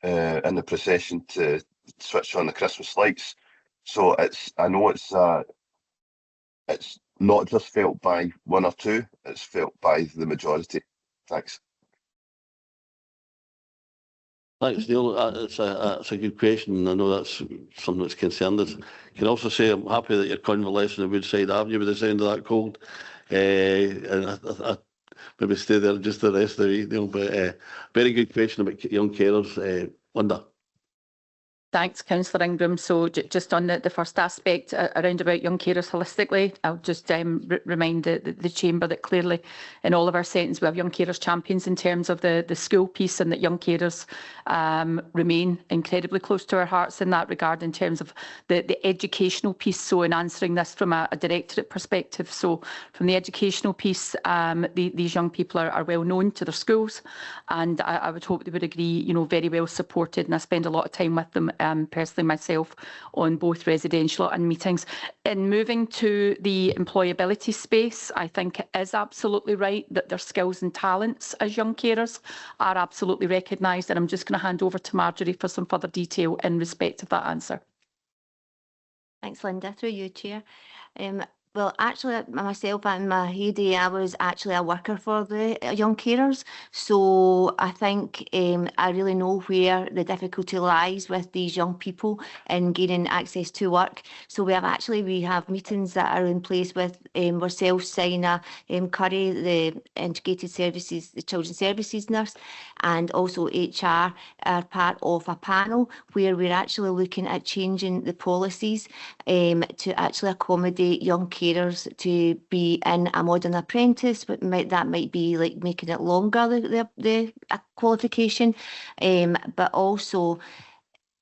in the procession to switch on the Christmas lights. So I know it's not just felt by 1 or 2, it's felt by the majority. Thanks.
Thanks, Neil. It's a good question. I know that's something that's concerned us. Can also say I'm happy that you're convalescing on Woodside Avenue with the sound of that cold. And I maybe stay there just the rest of the week, Neil. But very good question about young carers. Linda.
Thanks, Councillor Ingram. So just on the first aspect around about young carers holistically, I'll just remind the Chamber that clearly in all of our settings we have young carers champions in terms of the school piece, and that young carers remain incredibly close to our hearts in that regard in terms of the educational piece. So in answering this from a directorate perspective, so from the educational piece, these young people are well known to their schools, and I would hope they would agree, very well supported, and I spend a lot of time with them personally myself on both residential and meetings. In moving to the employability space, I think it is absolutely right that their skills and talents as young carers are absolutely recognised, and I'm just going to hand over to Marjorie for some further detail in respect of that answer.
Thanks, Linda. Through you, Chair. Well, actually, myself in my heyday, I was actually a worker for the young carers. So I think I really know where the difficulty lies with these young people in gaining access to work. So we have meetings that are in place with ourselves, Sina, Curry, the Integrated Services, the Children's Services nurse, and also HR are part of a panel where we're actually looking at changing the policies to actually accommodate young carers to be in a modern apprentice, but that might be like making it longer, the qualification, but also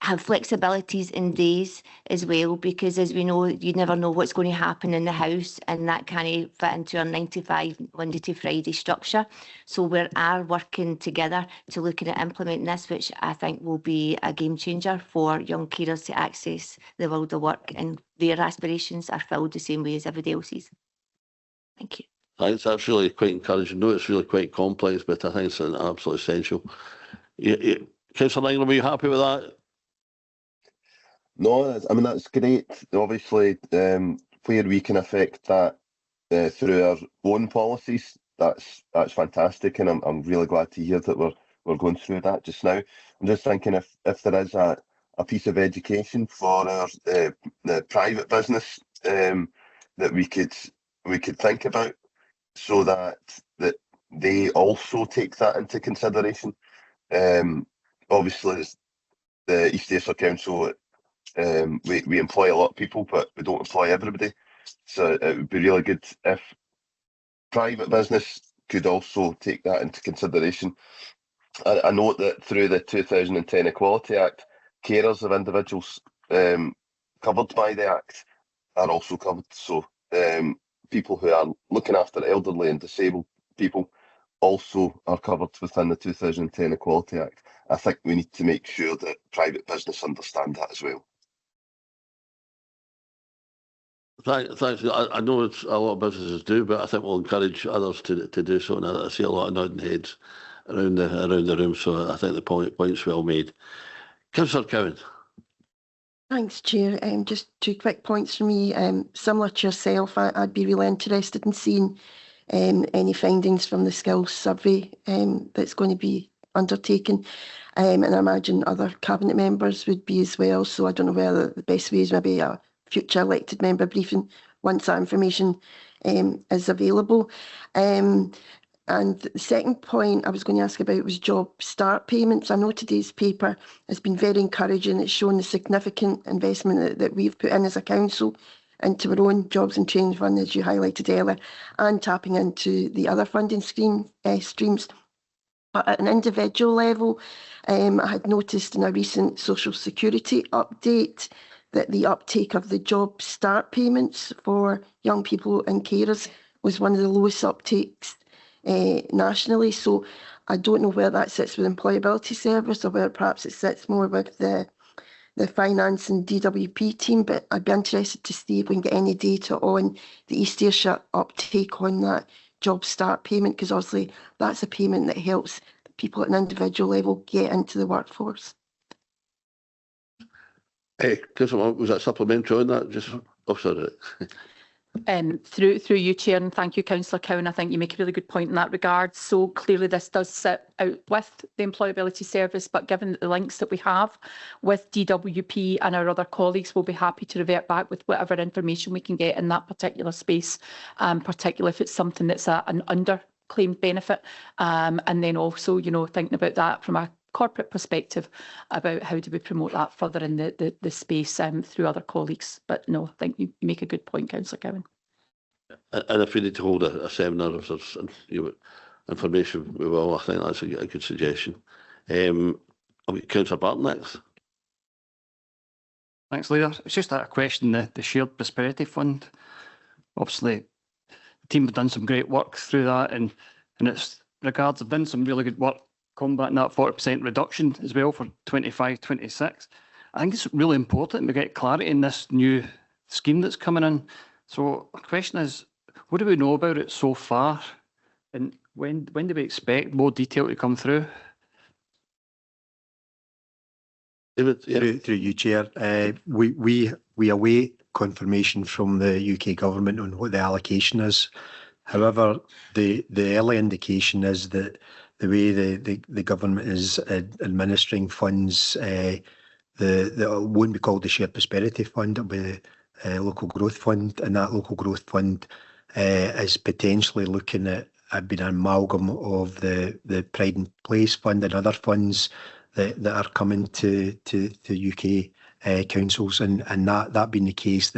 have flexibilities in days as well, because as we know, you never know what's going to happen in the house, and that can't fit into our 9 to 5 Monday to Friday structure. So we are working together to looking at implementing this, which I think will be a game changer for young carers to access the world of work, and their aspirations are filled the same way as everybody else's. Thank you.
Thanks. That's really quite encouraging. No, it's really quite complex, but I think it's an absolute essential. Councillor Ingram, are you happy with that?
No, I mean, that's great. Obviously, where we can affect that through our own policies, that's fantastic, and I'm really glad to hear that we're going through that just now. I'm just thinking if there is a piece of education for our the private business that we could think about, so that they also take that into consideration. Obviously, the East Ayrshire Council we employ a lot of people, but we don't employ everybody. So it would be really good if private business could also take that into consideration. I note that through the 2010 Equality Act, carers of individuals covered by the Act are also covered. So people who are looking after elderly and disabled people also are covered within the 2010 Equality Act. I think we need to make sure that private business understand that as well.
Thanks. I know it's a lot of businesses do, but I think we'll encourage others to do so. And I see a lot of nodding heads around the room, so I think the point's well made. Councillor Cowan.
Thanks, Chair. Just 2 quick points from me. Similar to yourself, I'd be really interested in seeing any findings from the skills survey that's going to be undertaken. And I imagine other cabinet members would be as well. So I don't know whether the best way is maybe a future elected member briefing once that information is available. And the second point I was going to ask about was job start payments. I know today's paper has been very encouraging. It's shown the significant investment that we've put in as a council into our own jobs and training fund, as you highlighted earlier, and tapping into the other funding streams. But at an individual level, I had noticed in a recent social security update that the uptake of the job start payments for young people and carers was one of the lowest uptakes nationally. So I don't know where that sits with Employability Service or whether perhaps it sits more with the finance and DWP team, but I'd be interested to see if we can get any data on the East Ayrshire uptake on that job start payment, because obviously that's a payment that helps people at an individual level get into the workforce.
Councillor, was that supplementary on that? Just, oh, sorry.
Through you, Chair, and thank you, Councillor Cowan. I think you make a really good point in that regard. So clearly this does sit out with the Employability Service, but given the links that we have with DWP and our other colleagues, we'll be happy to revert back with whatever information we can get in that particular space, particularly if it's something that's an underclaimed benefit. And then also, you know, thinking about that from a corporate perspective about how do we promote that further in the space through other colleagues. But no, I think you make a good point, Councillor Cowan.
And if we need to hold a seminar, if there's information, we will. I think that's a good suggestion. I'll get Councillor Barton next.
Thanks, Leader. It's just a question, the Shared Prosperity Fund. Obviously, the team have done some great work through that, and its regards have done some really good work combating that 40% reduction as well for 25-26. I think it's really important we get clarity in this new scheme that's coming in. So the question is, what do we know about it so far? And when do we expect more detail to come through?
David, yeah.
Through you, Chair. We await confirmation from the UK government on what the allocation is. However, the early indication is that the way the government is administering funds, it won't be called the Shared Prosperity Fund, it'll be the Local Growth Fund, and that Local Growth Fund is potentially looking at being an amalgam of the Pride and Place Fund and other funds that are coming to UK councils, and that being the case,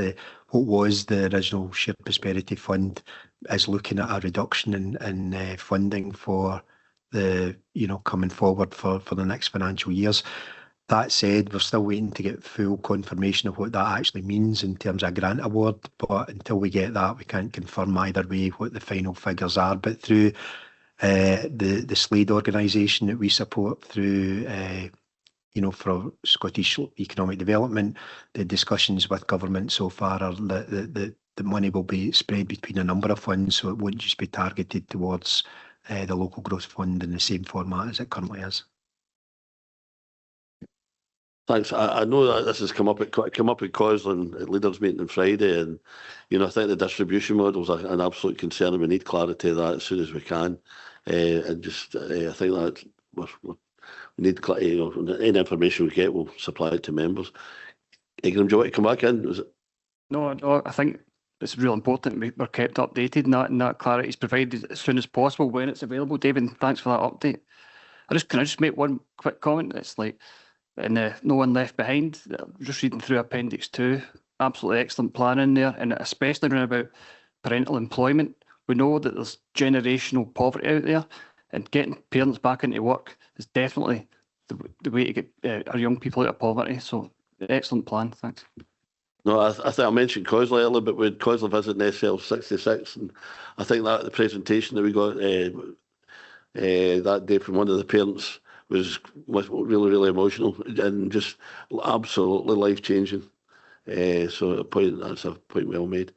what was the original Shared Prosperity Fund is looking at a reduction in funding for the coming forward for the next financial years. That said, we're still waiting to get full confirmation of what that actually means in terms of a grant award, but until we get that, we can't confirm either way what the final figures are. But through the Slade organisation that we support through for Scottish Economic Development, the discussions with government so far are that the money will be spread between a number of funds, so it won't just be targeted towards the Local Growth Fund in the same format as it currently is.
Thanks. I know that this has come up at Causland at Leaders Meeting on Friday, and I think the distribution models are an absolute concern, and we need clarity of that as soon as we can. And just I think that we need clarity. Any information we get, we'll supply it to members. Ingram, do you want to come back in?
No, I think it's real important we're kept updated and that clarity is provided as soon as possible when it's available. David, thanks for that update. Can I just make one quick comment? It's like, and No One Left Behind. Just reading through Appendix 2, absolutely excellent plan in there, and especially around about parental employment. We know that there's generational poverty out there, and getting parents back into work is definitely the way to get our young people out of poverty. So, excellent plan. Thanks.
No, I think I mentioned Cosley earlier, but with Cosley visiting SL66, and I think that the presentation that we got that day from one of the parents was really, really emotional and just absolutely life-changing. So that's a point well made.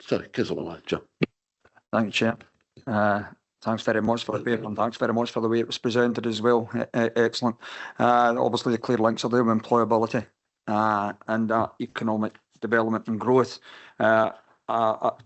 Sorry, Chair.
Thank you, Chair. Thanks very much for the paper, and thanks very much for the way it was presented as well. Excellent. Obviously, the clear links are there with employability and economic development and growth.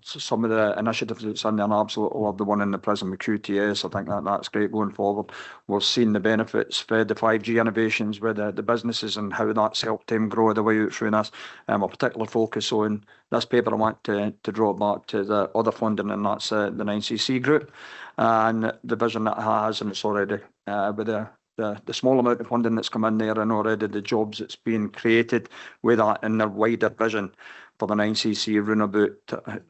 Some of the initiatives that's in there, and I absolutely love the one in the prison with QTS. I think that's great going forward. We've seen the benefits for the 5G innovations with the businesses and how that's helped them grow the way out through this. A particular focus on this paper, I want to draw back to the other funding, and that's the 9CC group and the vision that it has, and it's already with the small amount of funding that's come in there, and already the jobs that's being created with that in their wider vision for the 9CC around about,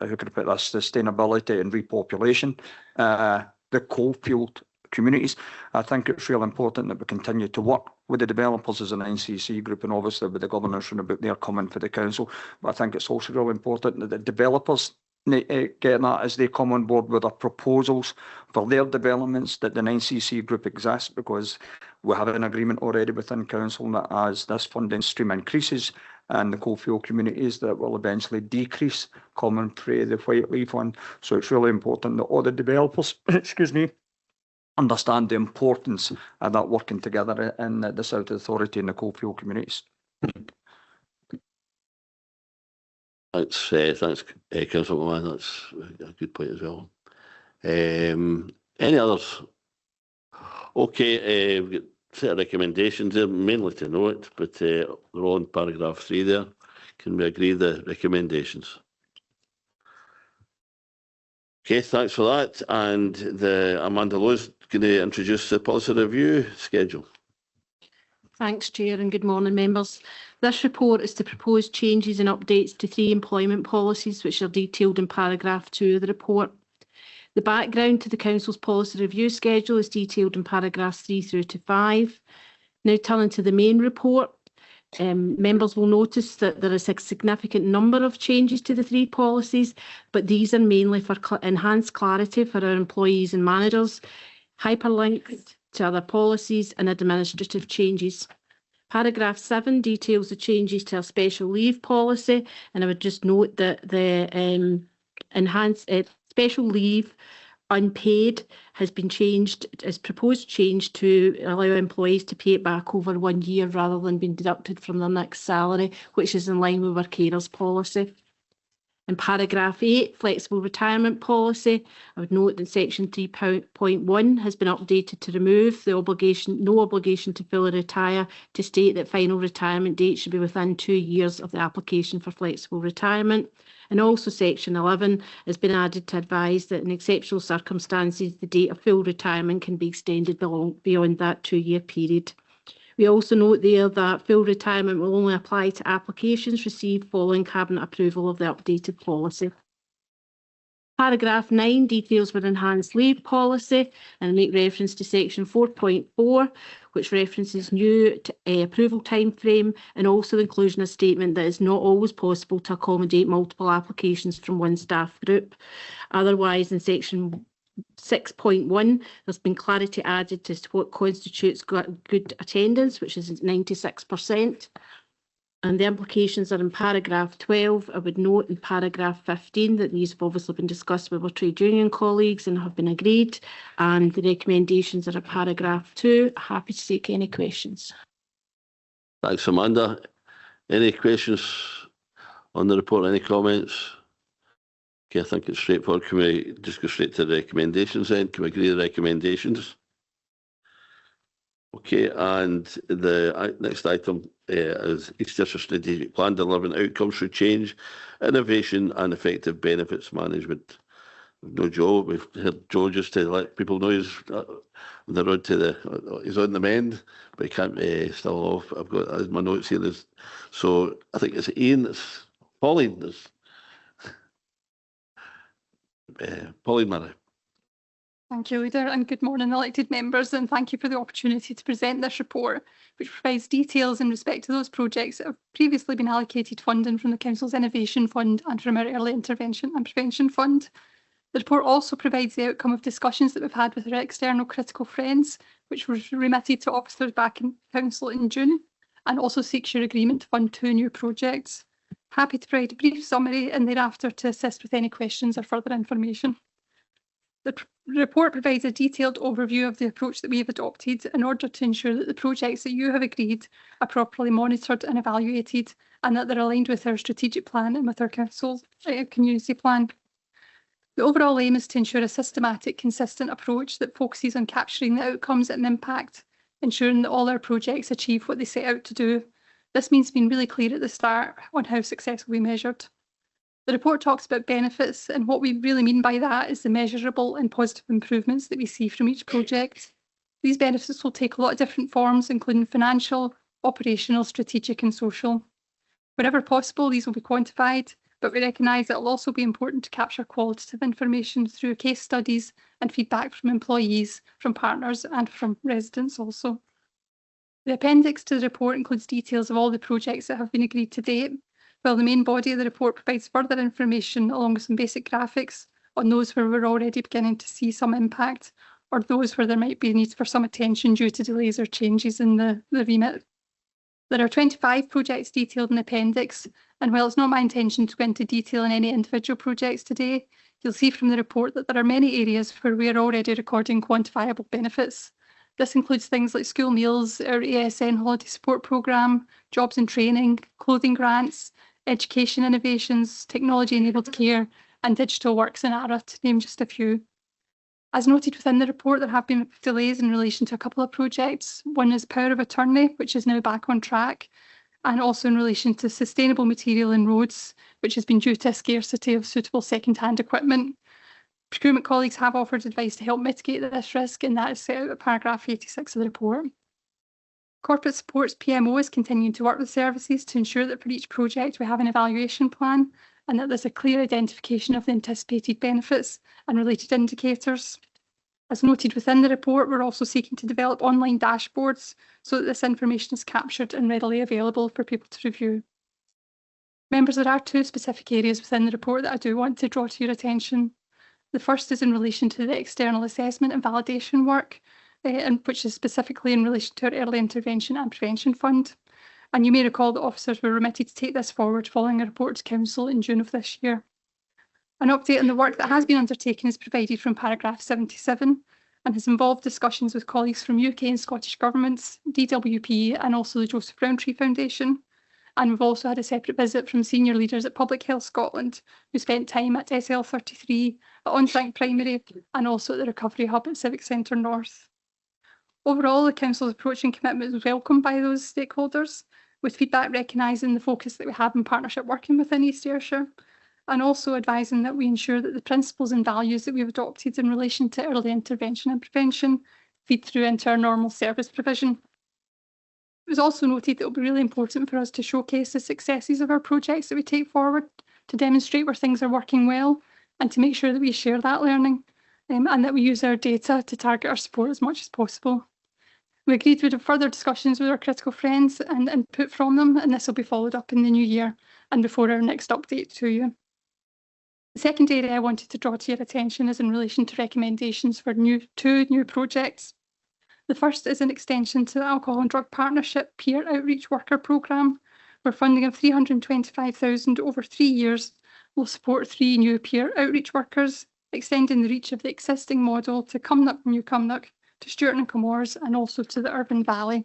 how could I put this, sustainability and repopulation, the coalfield communities. I think it's really important that we continue to work with the developers as an 9CC group, and obviously with the governors around about their coming for the council. But I think it's also really important that the developers get that as they come on board with their proposals for their developments, that the 9CC group exists, because we have an agreement already within council that as this funding stream increases and the coalfield communities, that will eventually decrease coming through the Whiteley Fund. So it's really important that all the developers, excuse me, understand the importance of that working together in the South Authority and the coalfield communities.
Thanks, Councillor McMahon. That's a good point as well. Any others? Okay, we've got a set of recommendations there, mainly to note, but they're all in paragraph 3 there. Can we agree the recommendations? Okay, thanks for that. And Amanda Lowe's going to introduce the policy review schedule.
Thanks, Chair, and good morning, members. This report is to propose changes and updates to 3 employment policies, which are detailed in paragraph 2 of the report. The background to the Council's policy review schedule is detailed in paragraphs 3 through to 5. Now turning to the main report, members will notice that there is a significant number of changes to the 3 policies, but these are mainly for enhanced clarity for our employees and managers, hyperlinked to other policies and administrative changes. Paragraph 7 details the changes to our special leave policy, and I would just note that the enhanced special leave unpaid has been changed, as proposed change to allow employees to pay it back over 1 year rather than being deducted from their next salary, which is in line with our carers policy. In paragraph 8, flexible retirement policy, I would note that section 3.1 has been updated to remove the no obligation to fully retire, to state that final retirement date should be within 2 years of the application for flexible retirement. And also section 11 has been added to advise that in exceptional circumstances, the date of full retirement can be extended beyond that 2-year period. We also note there that full retirement will only apply to applications received following Cabinet approval of the updated policy. Paragraph 9 details with enhanced leave policy and make reference to section 4.4, which references new approval time frame, and also the inclusion of a statement that it's not always possible to accommodate multiple applications from one staff group. Otherwise, in section 6.1, there's been clarity added to what constitutes good attendance, which is 96%. And the implications are in paragraph 12. I would note in paragraph 15 that these have obviously been discussed with our trade union colleagues and have been agreed. And the recommendations are in paragraph 2. Happy to take any questions.
Thanks, Amanda. Any questions on the report? Any comments? Okay, I think it's straightforward. Can we just go straight to the recommendations then? Can we agree the recommendations? Okay, and the next item is Ayrshire Strategic Plan delivering outcomes through change, innovation and effective benefits management. no Joe. We've heard Joe just to let people know he's on the road to he's on the mend, but he can't still off. I've got my notes here. So I think it's Ian, it's Pauline. There's Pauline Murray.
Thank you, Leader, and good morning, elected members, and thank you for the opportunity to present this report, which provides details in respect to those projects that have previously been allocated funding from the Council's Innovation Fund and from our Early Intervention and Prevention Fund. The report also provides the outcome of discussions that we've had with our external critical friends, which was remitted to officers back in Council in June, and also seeks your agreement to fund 2 new projects. Happy to provide a brief summary and thereafter to assist with any questions or further information. The report provides a detailed overview of the approach that we have adopted in order to ensure that the projects that you have agreed are properly monitored and evaluated, and that they're aligned with our strategic plan and with our council's community plan. The overall aim is to ensure a systematic, consistent approach that focuses on capturing the outcomes and impact, ensuring that all our projects achieve what they set out to do. This means being really clear at the start on how success will be measured. The report talks about benefits, and what we really mean by that is the measurable and positive improvements that we see from each project. These benefits will take a lot of different forms, including financial, operational, strategic and social. Wherever possible, these will be quantified, but we recognise that it will also be important to capture qualitative information through case studies and feedback from employees, from partners and from residents also. The appendix to the report includes details of all the projects that have been agreed to date, while the main body of the report provides further information along with some basic graphics on those where we're already beginning to see some impact, or those where there might be a need for some attention due to delays or changes in the remit. There are 25 projects detailed in the appendix, and while it's not my intention to go into detail in any individual projects today, you'll see from the report that there are many areas where we are already recording quantifiable benefits. This includes things like school meals, our ASN holiday support programme, jobs and training, clothing grants, education innovations, technology-enabled care, and digital works in ARA, to name just a few. As noted within the report, there have been delays in relation to a couple of projects. One is Power of Attorney, which is now back on track, and also in relation to sustainable material in roads, which has been due to a scarcity of suitable second-hand equipment. Procurement colleagues have offered advice to help mitigate this risk, and that is set out at paragraph 86 of the report. Corporate Support's PMO is continuing to work with services to ensure that for each project we have an evaluation plan and that there's a clear identification of the anticipated benefits and related indicators. As noted within the report, we're also seeking to develop online dashboards so that this information is captured and readily available for people to review. Members, there are 2 specific areas within the report that I do want to draw to your attention. The first is in relation to the external assessment and validation work, and which is specifically in relation to our Early Intervention and Prevention Fund. And you may recall that officers were remitted to take this forward following a report to Council in June of this year. An update on the work that has been undertaken is provided from paragraph 77 and has involved discussions with colleagues from UK and Scottish governments, DWP and also the Joseph Rowntree Foundation. And we've also had a separate visit from senior leaders at Public Health Scotland who spent time at SL33, at On-Site Primary and also at the Recovery Hub at Civic Centre North. Overall, the Council's approach and commitment was welcomed by those stakeholders, with feedback recognising the focus that we have in partnership working within East Ayrshire, and also advising that we ensure that the principles and values that we've adopted in relation to early intervention and prevention feed through into our normal service provision. It was also noted that it will be really important for us to showcase the successes of our projects that we take forward, to demonstrate where things are working well, and to make sure that we share that learning, and that we use our data to target our support as much as possible. We agreed we'd have further discussions with our critical friends and input from them, and this will be followed up in the new year and before our next update to you. The second area I wanted to draw to your attention is in relation to recommendations for 2 new projects. The first is an extension to the Alcohol and Drug Partnership Peer Outreach Worker Programme, where funding of £325,000 over 3 years will support 3 new peer outreach workers, extending the reach of the existing model to Cumnock and New Cumnock, to Stewart and Comores and also to the Urban Valley.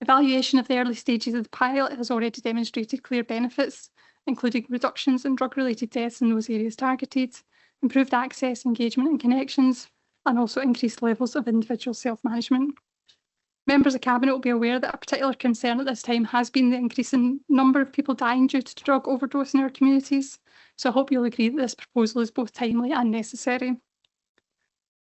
Evaluation of the early stages of the pilot has already demonstrated clear benefits, including reductions in drug-related deaths in those areas targeted, improved access, engagement and connections, and also increased levels of individual self-management. Members of Cabinet will be aware that a particular concern at this time has been the increasing number of people dying due to drug overdose in our communities. So I hope you'll agree that this proposal is both timely and necessary.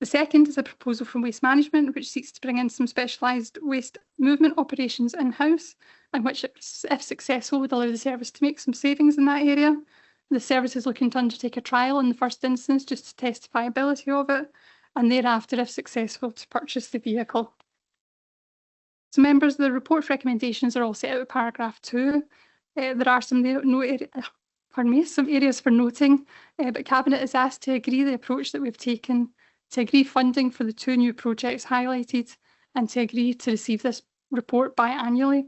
The second is a proposal from Waste Management, which seeks to bring in some specialised waste movement operations in-house, and which, if successful, would allow the service to make some savings in that area. The service is looking to undertake a trial in the first instance just to test the viability of it, and thereafter, if successful, to purchase the vehicle. So members, the report's recommendations are all set out in paragraph 2. There are some some areas for noting, but Cabinet is asked to agree the approach that we've taken, to agree funding for the 2 new projects highlighted, and to agree to receive this report biannually.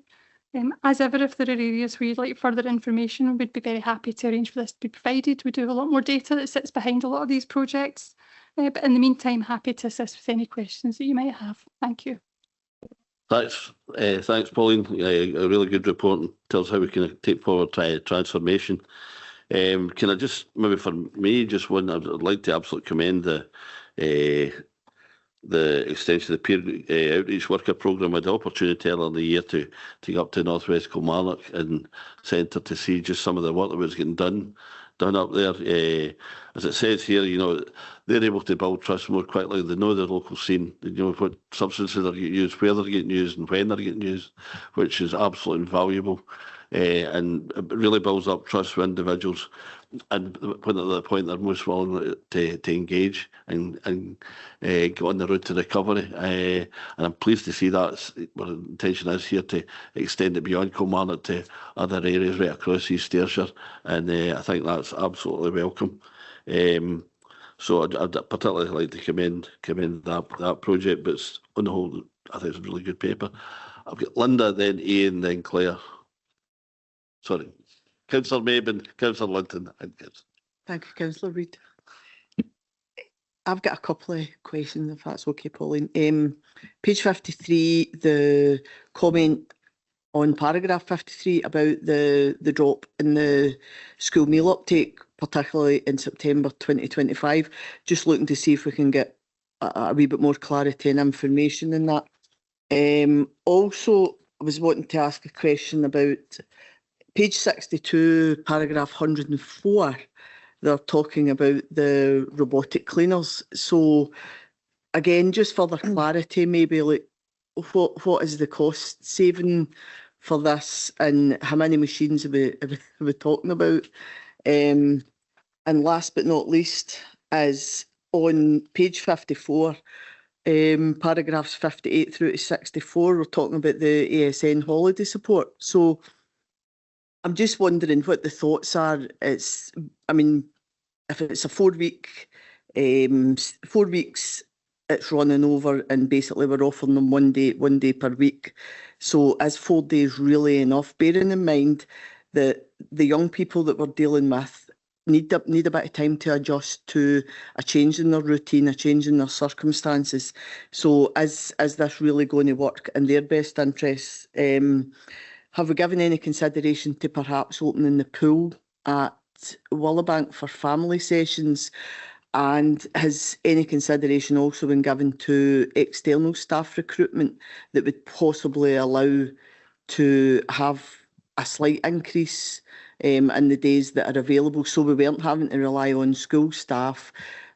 As ever, if there are areas where you'd like further information, we'd be very happy to arrange for this to be provided. We do have a lot more data that sits behind a lot of these projects, but in the meantime, happy to assist with any questions that you might have. Thank you.
Thanks, Pauline. A really good report and tells how we can take forward transformation. Can I just, maybe for me, just one, I'd like to absolutely commend the extension of the peer outreach worker programme. I had the opportunity earlier in the year to go up to North West Kilmarnock and Centre to see just some of the work that was getting done up there. As it says here, you know, they're able to build trust more quickly. They know their local scene, you know, what substances are getting used, where they're getting used and when they're getting used, which is absolutely invaluable. And it really builds up trust with individuals, and when at the point they're most willing to engage and go on the road to recovery. And I'm pleased to see that our intention is here to extend it beyond Kilmarnock to other areas right across East Ayrshire, and I think that's absolutely welcome. So I'd particularly like to commend that project, but on the whole, I think it's a really good paper. I've got Linda, then Ian, then Claire. Sorry, Councillor Mabin, Councillor Linton, and
Thank you, Councillor Reid. I've got a couple of questions, if that's okay, Pauline. Page 53, the comment on paragraph 53 about the drop in the school meal uptake, particularly in September 2025. Just looking to see if we can get a wee bit more clarity and information in that. Also, I was wanting to ask a question about page 62, paragraph 104. They're talking about the robotic cleaners. So again, just further clarity, maybe like what is the cost saving for this, and how many machines are we talking about? And last but not least is on page 54, paragraphs 58 through to 64, we're talking about the ASN holiday support. So I'm just wondering what the thoughts are. I mean, if it's a 4 week, 4 weeks, it's running over, and basically we're offering them one day per week. So is 4 days really enough? Bearing in mind that the young people that we're dealing with need a bit of time to adjust to a change in their routine, a change in their circumstances. So is this really going to work in their best interests? Have we given any consideration to perhaps opening the pool at Willowbank for family sessions? And has any consideration also been given to external staff recruitment that would possibly allow to have a slight increase in the days that are available, so we weren't having to rely on school staff,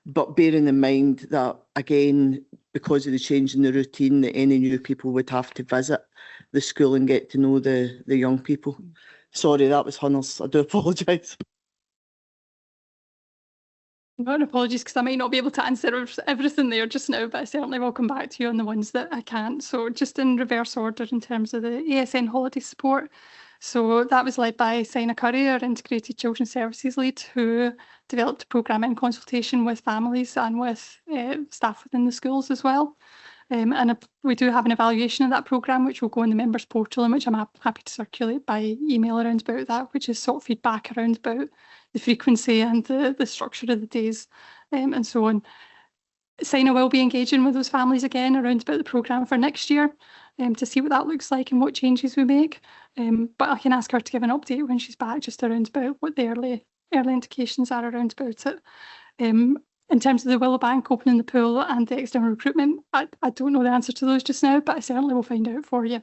but bearing in mind that, again, because of the change in the routine, that any new people would have to visit the school and get to know the young people. Sorry, that was Hunners. I do apologise.
Well, apologies, because I might not be able to answer everything there just now, but I certainly will come back to you on the ones that I can't. So just in reverse order in terms of the ASN holiday support. So that was led by Sina Curry, our Integrated Children's Services lead, who developed a programme in consultation with families and with staff within the schools as well. And we do have an evaluation of that programme, which will go in the members portal, and which I'm happy to circulate by email around about that, which is sort of feedback around about the frequency and the structure of the days and so on. Sina will be engaging with those families again around about the programme for next year to see what that looks like and what changes we make. But I can ask her to give an update when she's back, just around about what the early indications are around about it. In terms of the Willowbank opening the pool and the external recruitment, I don't know the answer to those just now, but I certainly will find out for you.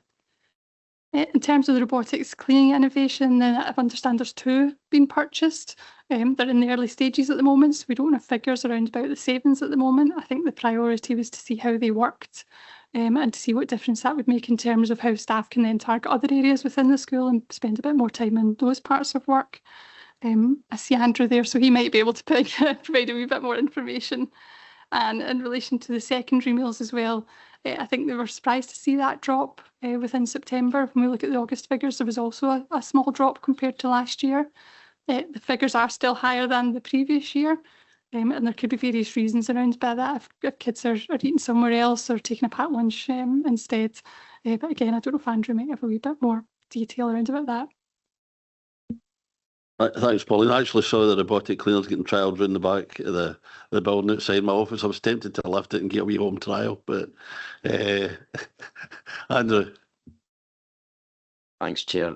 In terms of the robotics cleaning innovation, then I understand there's 2 being purchased. They're in the early stages at the moment, so we don't have figures around about the savings at the moment. I think the priority was to see how they worked and to see what difference that would make in terms of how staff can then target other areas within the school and spend a bit more time in those parts of work. I see Andrew there, so he might be able to provide a wee bit more information. And in relation to the secondary meals as well, I think they were surprised to see that drop within September. When we look at the August figures, there was also a small drop compared to last year. The figures are still higher than the previous year, and there could be various reasons around by that. If kids are eating somewhere else or taking a packed lunch instead. But again, I don't know if Andrew might have a wee bit more detail around about that.
Thanks, Pauline. I actually saw the robotic cleaners getting trialled around the back of the building outside my office. I was tempted to lift it and get a wee home trial, but Andrew.
Thanks, Chair.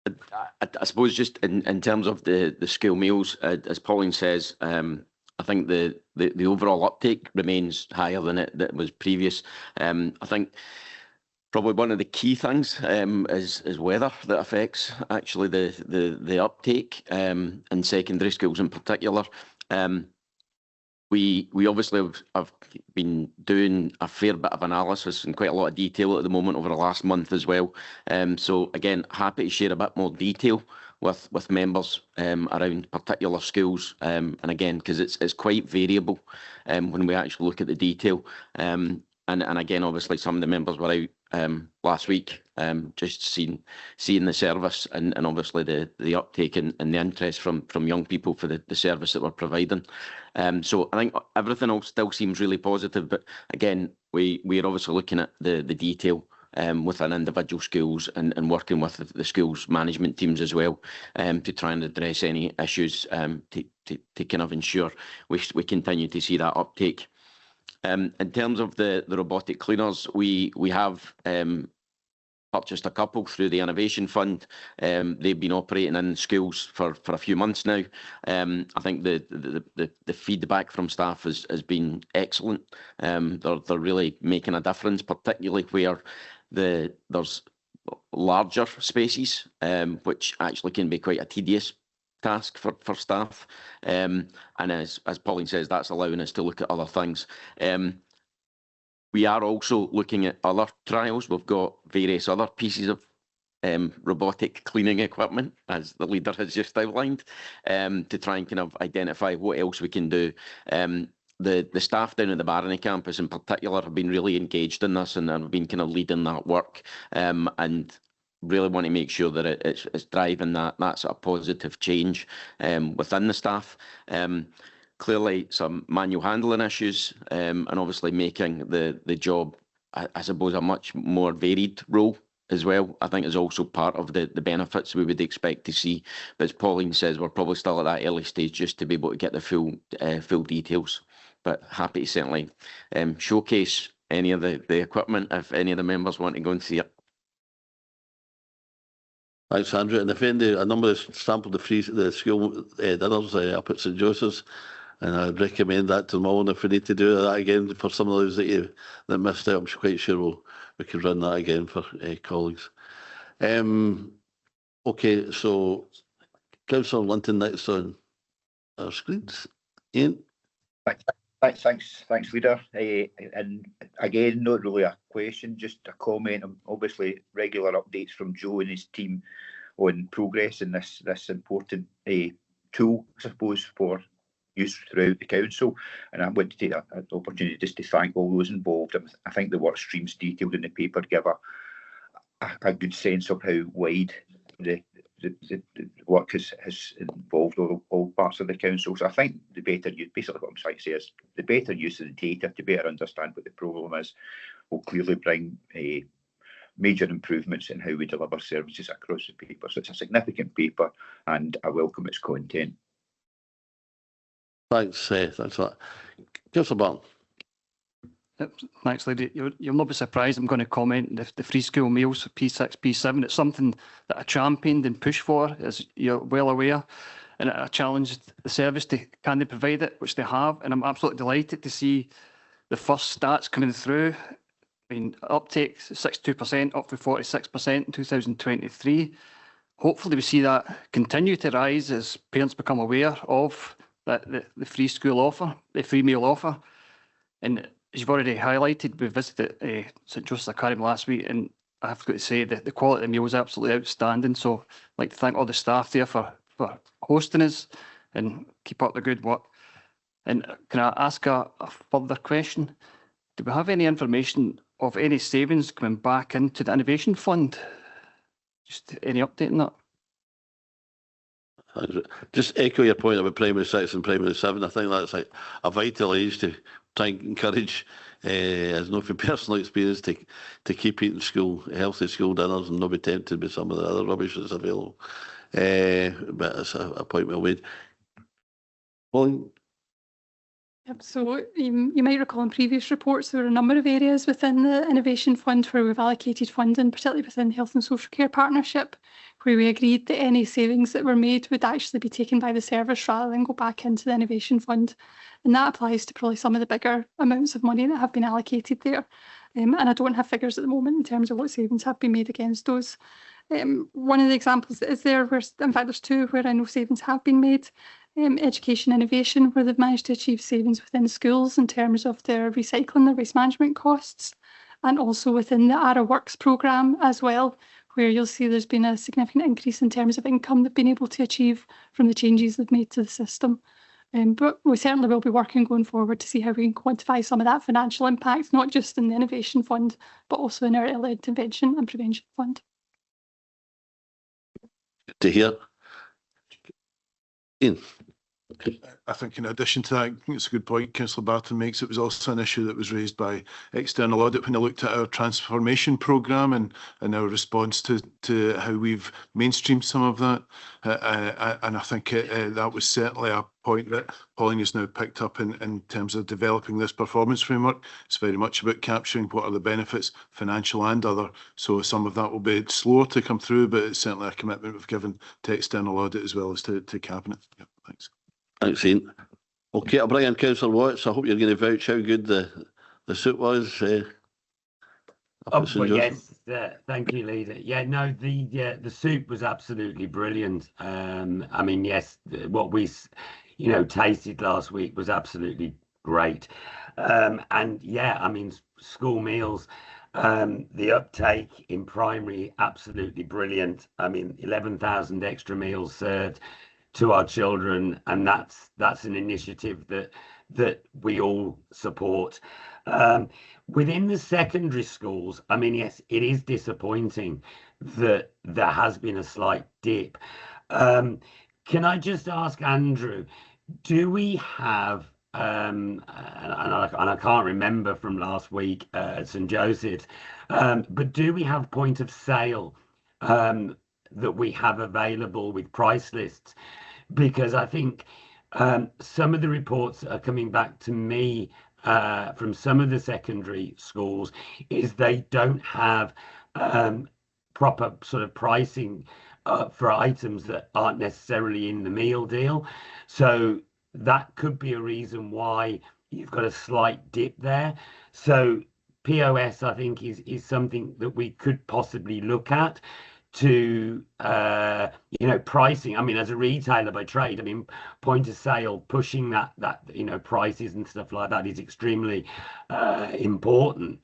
I suppose just in terms of the school meals, as Pauline says, I think the overall uptake remains higher than it was previous. I think probably one of the key things is weather that affects actually the uptake in secondary schools in particular. We obviously have been doing a fair bit of analysis and quite a lot of detail at the moment over the last month as well. So again, happy to share a bit more detail with members around particular schools. And again, because it's quite variable when we actually look at the detail. And again, obviously some of the members were out last week, just seeing the service and obviously the uptake and the interest from young people for the service that we're providing. So I think everything else still seems really positive, but again, we're obviously looking at the detail within individual schools and working with the schools management teams as well to try and address any issues to kind of ensure we continue to see that uptake. In terms of the robotic cleaners, we have purchased a couple through the Innovation Fund. They've been operating in schools for a few months now. I think the feedback from staff has been excellent. They're really making a difference, particularly where there's larger spaces, which actually can be quite a tedious task for staff. And as Pauline says, that's allowing us to look at other things. We are also looking at other trials. We've got various other pieces of robotic cleaning equipment, as the leader has just outlined, to try and kind of identify what else we can do. The staff down at the Barony campus in particular have been really engaged in this and have been kind of leading that work, and really want to make sure that it's driving that sort of positive change within the staff. Clearly some manual handling issues, and obviously making the job, I suppose, a much more varied role as well, I think is also part of the benefits we would expect to see. But as Pauline says, we're probably still at that early stage just to be able to get the full details. But happy to certainly showcase any of the equipment if any of the members want to go and see it.
Thanks, Andrew. And if a number of sampled the school dinners up at St Joseph's, and I'd recommend that to them all. And if we need to do that again for some of those that missed out, I'm quite sure we could run that again for colleagues. Okay, so Councillor Linton next on our screens. Ian?
Thanks, Leader. And again, not really a question, just a comment. Obviously, regular updates from Joe and his team on progress in this important tool, I suppose, for use throughout the council. And I want to take an opportunity just to thank all those involved. I think the work streams detailed in the paper give a good sense of how wide the work has involved all parts of the council. So I think the better use, basically what I'm trying to say is the better use of the data to better understand what the problem is will clearly bring major improvements in how we deliver services across the paper. So it's a significant paper and I welcome its content.
Thanks for that. Councillor Barton.
Thanks, Lady. You'll not be surprised I'm going to comment the free school meals, P6, P7. It's something that I championed and pushed for, as you're well aware. And I challenged the service to, can they provide it, which they have. And I'm absolutely delighted to see the first stats coming through. I mean, uptake 62% up from 46% in 2023. Hopefully we see that continue to rise as parents become aware of the free school offer, the free meal offer. And as you've already highlighted, we visited St Joseph's Academy last week, and I have got to say that the quality of the meal was absolutely outstanding. So I'd like to thank all the staff there for hosting us and keep up the good work. And can I ask a further question? Do we have any information of any savings coming back into the Innovation Fund? Just any update on that?
Just echo your point about primary 6 and primary 7. I think that's like a vital age to try and encourage, as not from personal experience, to keep eating healthy school dinners and not be tempted by some of the other rubbish that's available. But it's a point well made. Pauline?
Yep, so you might recall in previous reports there were a number of areas within the Innovation Fund where we've allocated funding, particularly within the Health and Social Care Partnership, where we agreed that any savings that were made would actually be taken by the service rather than go back into the Innovation Fund. And that applies to probably some of the bigger amounts of money that have been allocated there. And I don't have figures at the moment in terms of what savings have been made against those. One of the examples that is there, where, in fact there's two where I know savings have been made. Education innovation, where they've managed to achieve savings within schools in terms of their recycling, their waste management costs, and also within the ARA Works programme as well, where you'll see there's been a significant increase in terms of income they've been able to achieve from the changes they've made to the system. But we certainly will be working going forward to see how we can quantify some of that financial impact, not just in the Innovation Fund, but also in our early intervention and prevention fund.
Good to hear. Ian.
I think in addition to that, I think it's a good point Councillor Barton makes. It was also an issue that was raised by external audit when I looked at our transformation programme and our response to how we've mainstreamed some of that. And I think that was certainly a point that Pauline has now picked up in terms of developing this performance framework. It's very much about capturing what are the benefits, financial and other. So some of that will be slower to come through, but it's certainly a commitment we've given to external audit as well as to Cabinet. Yeah, thanks.
Thanks, Ian. Okay, I'll bring in Councillor Watts. I hope you're going to vouch how good the soup was.
Well, yes, thank you, Leader. Yeah, no, the soup was absolutely brilliant. I mean, yes, what we tasted last week was absolutely great. And yeah, I mean, school meals, the uptake in primary, absolutely brilliant. I mean, 11,000 extra meals served to our children, and that's an initiative that we all support. Within the secondary schools, I mean, yes, it is disappointing that there has been a slight dip. Can I just ask Andrew, do we have, and I can't remember from last week at St Joseph's, but do we have point of sale that we have available with price lists? Because I think some of the reports that are coming back to me from some of the secondary schools is they don't have proper sort of pricing for items that aren't necessarily in the meal deal. So that could be a reason why you've got a slight dip there. So POS, I think, is something that we could possibly look at to pricing. I mean, as a retailer by trade, I mean, point of sale, pushing that prices and stuff like that is extremely important.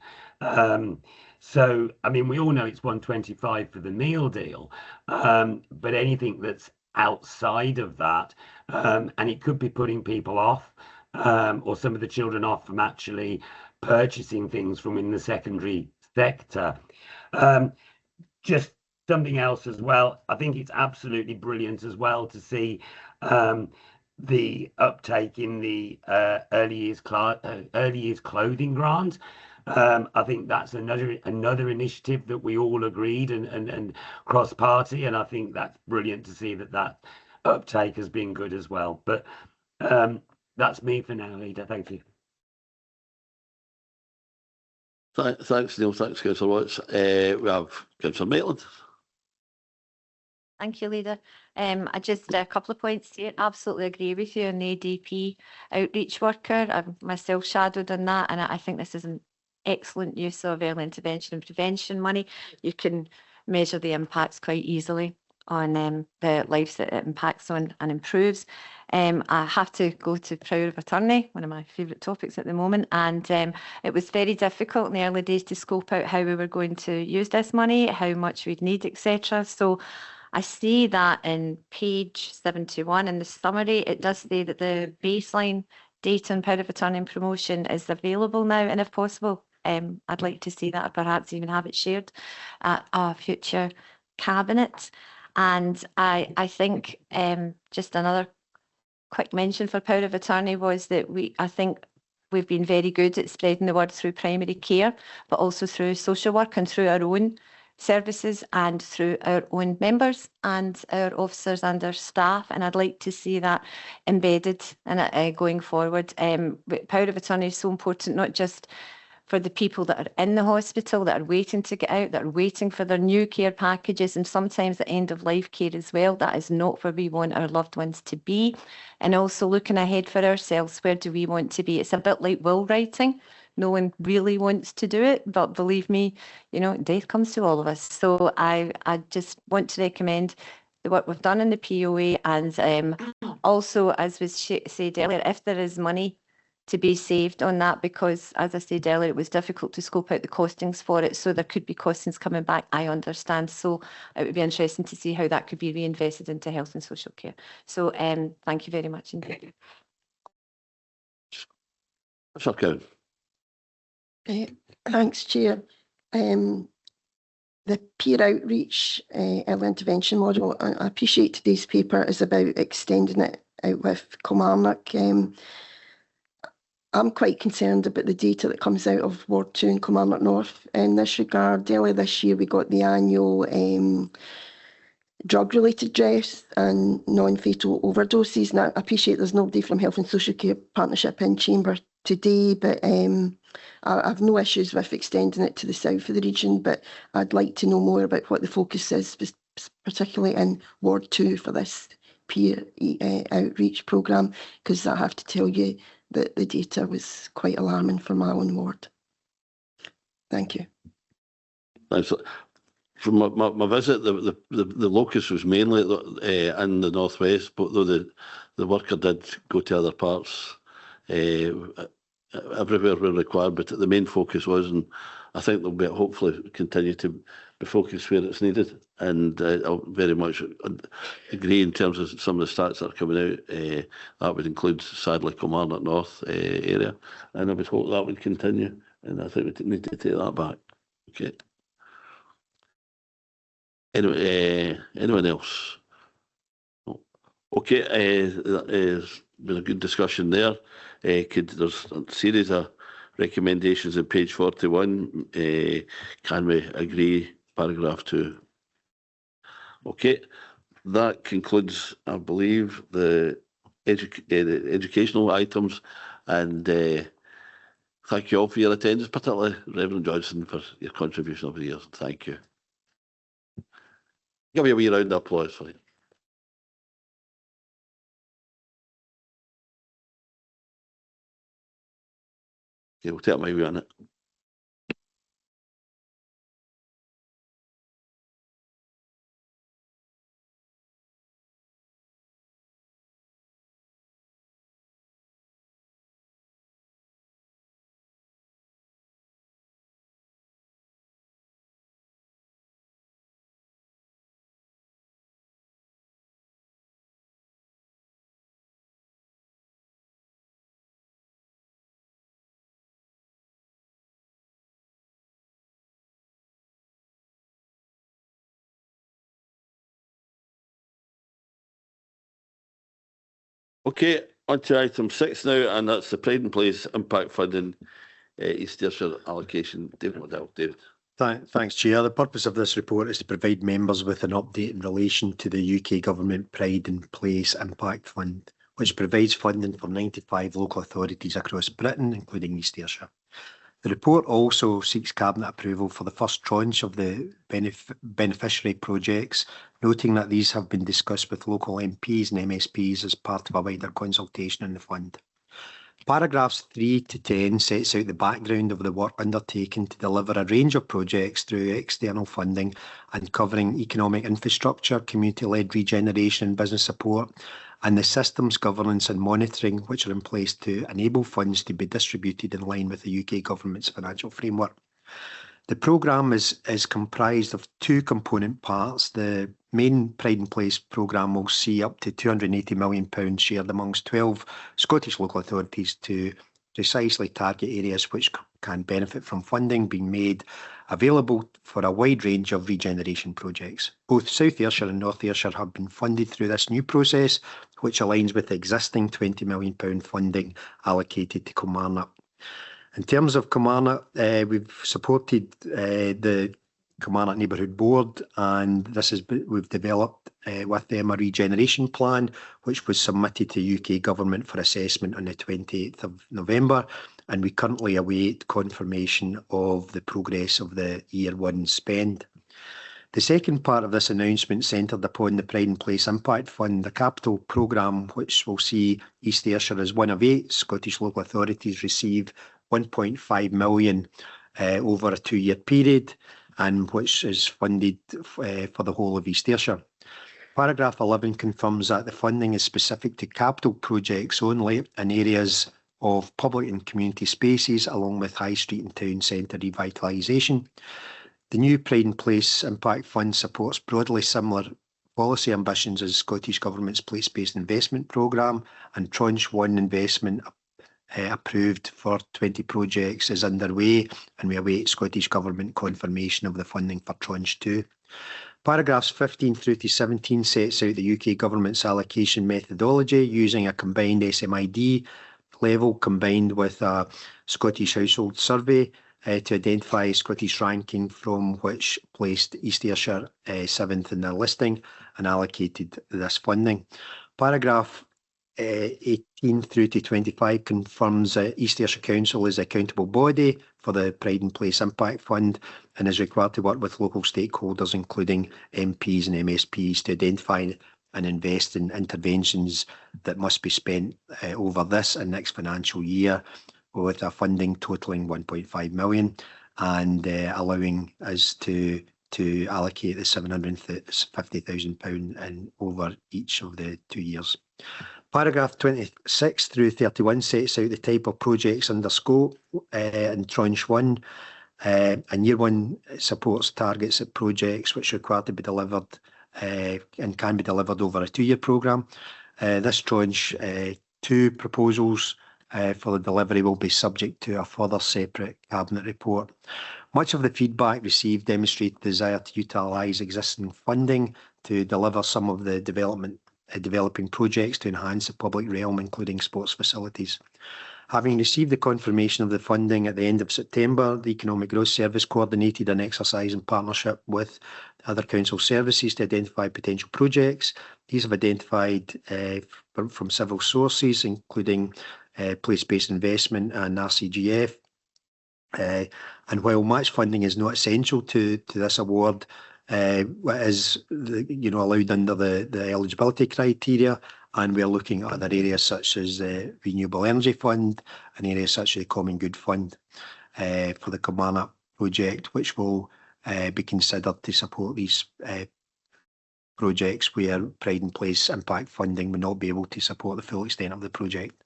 So I mean, we all know it's 125 for the meal deal, but anything that's outside of that, and it could be putting people off, or some of the children off from actually purchasing things from in the secondary sector. Just something else as well, I think it's absolutely brilliant as well to see the uptake in the early years clothing grant. I think that's another initiative that we all agreed and cross party, and I think that's brilliant to see that uptake has been good as well. But that's me for now, Leader. Thank you.
Thanks, Neil. Thanks, Councillor Watts. We have Councillor Maitland.
Thank you, Leader. I just a couple of points here. Absolutely agree with you on the ADP outreach worker. I've myself shadowed on that, and I think this is
excellent use of early intervention and prevention money. You can measure the impacts quite easily on the lives that it impacts on and improves. I have to go to power of attorney, one of my favourite topics at the moment, and it was very difficult in the early days to scope out how we were going to use this money, how much we'd need, etc. So I see that in page 71 in the summary, it does say that the baseline data on power of attorney and promotion is available now, and if possible, I'd like to see that, or perhaps even have it shared at a future cabinet. And I think just another quick mention for power of attorney was that I think we've been very good at spreading the word through primary care, but also through social work and through our own services and through our own members and our officers and our staff. And I'd like to see that embedded in it going forward. Power of attorney is so important, not just for the people that are in the hospital, that are waiting to get out, that are waiting for their new care packages, and sometimes the end of life care as well. That is not where we want our loved ones to be. And also looking ahead for ourselves, where do we want to be? It's a bit like will writing. No one really wants to do it, but believe me, you know, death comes to all of us. So I just want to recommend the work we've done in the POA, and also, as was said earlier, if there is money to be saved on that, because as I said earlier, it was difficult to scope out the costings for it, so there could be costings coming back, I understand. So it would be interesting to see how that could be reinvested into health and social care. So thank you very much indeed.
Thanks, Chair. The peer outreach early intervention model, I appreciate today's paper is about extending it out with Kilmarnock. I'm quite concerned about the data that comes out of Ward 2 in Kilmarnock North in this regard. Earlier this year, we got the annual drug-related deaths and non-fatal overdoses. Now, I appreciate there's nobody from Health and Social Care Partnership in chamber today, but I've no issues with extending it to the south of the region, but I'd like to know more about what the focus is, particularly in Ward 2 for this peer outreach programme, because I have to tell you that the data was quite alarming for my own ward. Thank you.
Thanks. From my visit, the locus was mainly in the northwest, but though the worker did go to other parts everywhere where required, but the main focus was, and I think there'll be hopefully continue to be focused where it's needed. And I very much agree in terms of some of the stats that are coming out. That would include, sadly, Kilmarnock North area, and I would hope that would continue. And I think we need to take that back. Okay. Anyway, anyone else? Okay, there's been a good discussion there. There's a series of recommendations on page 41. Can we agree paragraph 2? Okay, that concludes, I believe, the educational items, and thank you all for your attendance, particularly Reverend Johnson for your contribution over the years. Thank you. Give me a wee round of applause for you. Okay, we'll take my wee on it. Okay, on to item 6 now, and that's the Pride and Place Impact Funding East Ayrshire allocation. David Waddell. David.
Thanks, Chair. The purpose of this report is to provide members with an update in relation to the UK Government Pride and Place Impact Fund, which provides funding for 95 local authorities across Britain, including East Ayrshire. The report also seeks Cabinet approval for the first tranche of the beneficiary projects, noting that these have been discussed with local MPs and MSPs as part of a wider consultation on the fund. Paragraphs 3 to 10 sets out the background of the work undertaken to deliver a range of projects through external funding and covering economic infrastructure, community-led regeneration and business support, and the systems, governance and monitoring which are in place to enable funds to be distributed in line with the UK Government's financial framework. The programme is comprised of two component parts. The main Pride in Place programme will see up to £280 million shared amongst 12 Scottish local authorities to precisely target areas which can benefit from funding being made available for a wide range of regeneration projects. Both South Ayrshire and North Ayrshire have been funded through this new process, which aligns with the existing £20 million funding allocated to Kilmarnock. In terms of Kilmarnock, we've supported the Kilmarnock Neighbourhood Board, and we've developed with them a regeneration plan, which was submitted to UK Government for assessment on the 28th of November, and we currently await confirmation of the progress of the year one spend. The second part of this announcement centred upon the Pride in Place Impact Fund, a capital programme which will see East Ayrshire as one of 8 Scottish local authorities receive £1.5 million over a 2-year period, and which is funded for the whole of East Ayrshire. Paragraph 11 confirms that the funding is specific to capital projects only in areas of public and community spaces, along with High Street and Town Centre revitalisation. The new Pride in Place Impact Fund supports broadly similar policy ambitions as Scottish Government's Place-Based Investment Programme, and Tranche 1 investment approved for 20 projects is underway, and we await Scottish Government confirmation of the funding for Tranche 2. Paragraphs 15 through to 17 sets out the UK Government's allocation methodology using a combined SMID level combined with a Scottish Household Survey to identify Scottish ranking, from which placed East Ayrshire 7th in their listing and allocated this funding. Paragraph 18 through to 25 confirms that East Ayrshire Council is the accountable body for the Pride in Place Impact Fund and is required to work with local stakeholders, including MPs and MSPs, to identify and invest in interventions that must be spent over this and next financial year, with a funding totalling £1.5 million and allowing us to allocate the £750,000 in over each of the 2 years. Paragraph 26 through 31 sets out the type of projects under scope in Tranche 1. And Year 1 supports targets at projects which are required to be delivered and can be delivered over a 2-year programme. This Tranche 2 proposals for the delivery will be subject to a further separate Cabinet report. Much of the feedback received demonstrated the desire to utilise existing funding to deliver some of the developing projects to enhance the public realm, including sports facilities. Having received the confirmation of the funding at the end of September, the Economic Growth Service coordinated an exercise in partnership with other council services to identify potential projects. These have identified from several sources, including place-based investment and RCGF. And while match funding is not essential to this award, it is allowed under the eligibility criteria, and we are looking at other areas such as the Renewable Energy Fund and areas such as the Common Good Fund for the Kilmarnock project, which will be considered to support these projects where Pride in Place impact funding will not be able to support the full extent of the project.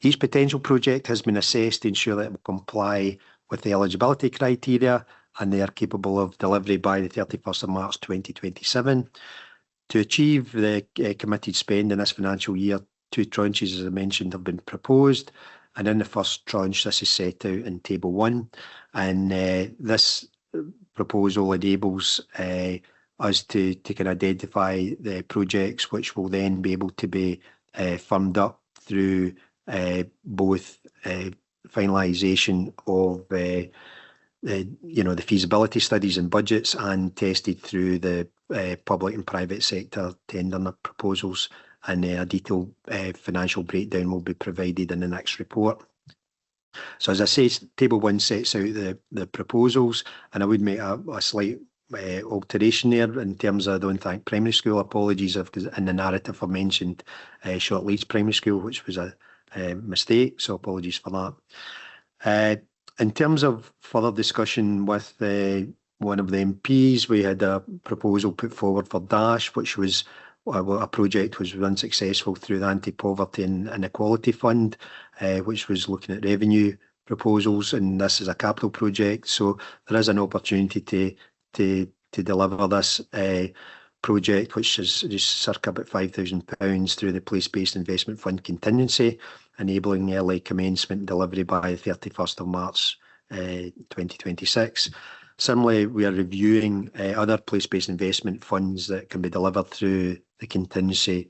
Each potential project has been assessed to ensure that it will comply with the eligibility criteria and they are capable of delivery by the 31st of March 2027. To achieve the committed spend in this financial year, 2 tranches, as I mentioned, have been proposed. And in the first tranche, this is set out in Table 1. And this proposal enables us to can identify the projects which will then be able to be firmed up through both finalisation of the feasibility studies and budgets, and tested through the public and private sector tender proposals, and a detailed financial breakdown will be provided in the next report. So as I say, Table 1 sets out the proposals, and I would make a slight alteration there in terms of Don't Thank Primary School. Apologies if in the narrative I mentioned Short Leeds Primary School, which was a mistake, so apologies for that. In terms of further discussion with one of the MPs, we had a proposal put forward for DASH, which was a project which was unsuccessful through the Anti-Poverty and Inequality Fund, which was looking at revenue proposals, and this is a capital project, so there is an opportunity to deliver this project, which is just circa about £5,000 through the Place-Based Investment Fund contingency, enabling early commencement and delivery by 31st of March 2026. Similarly, we are reviewing other place-based investment funds that can be delivered through the contingency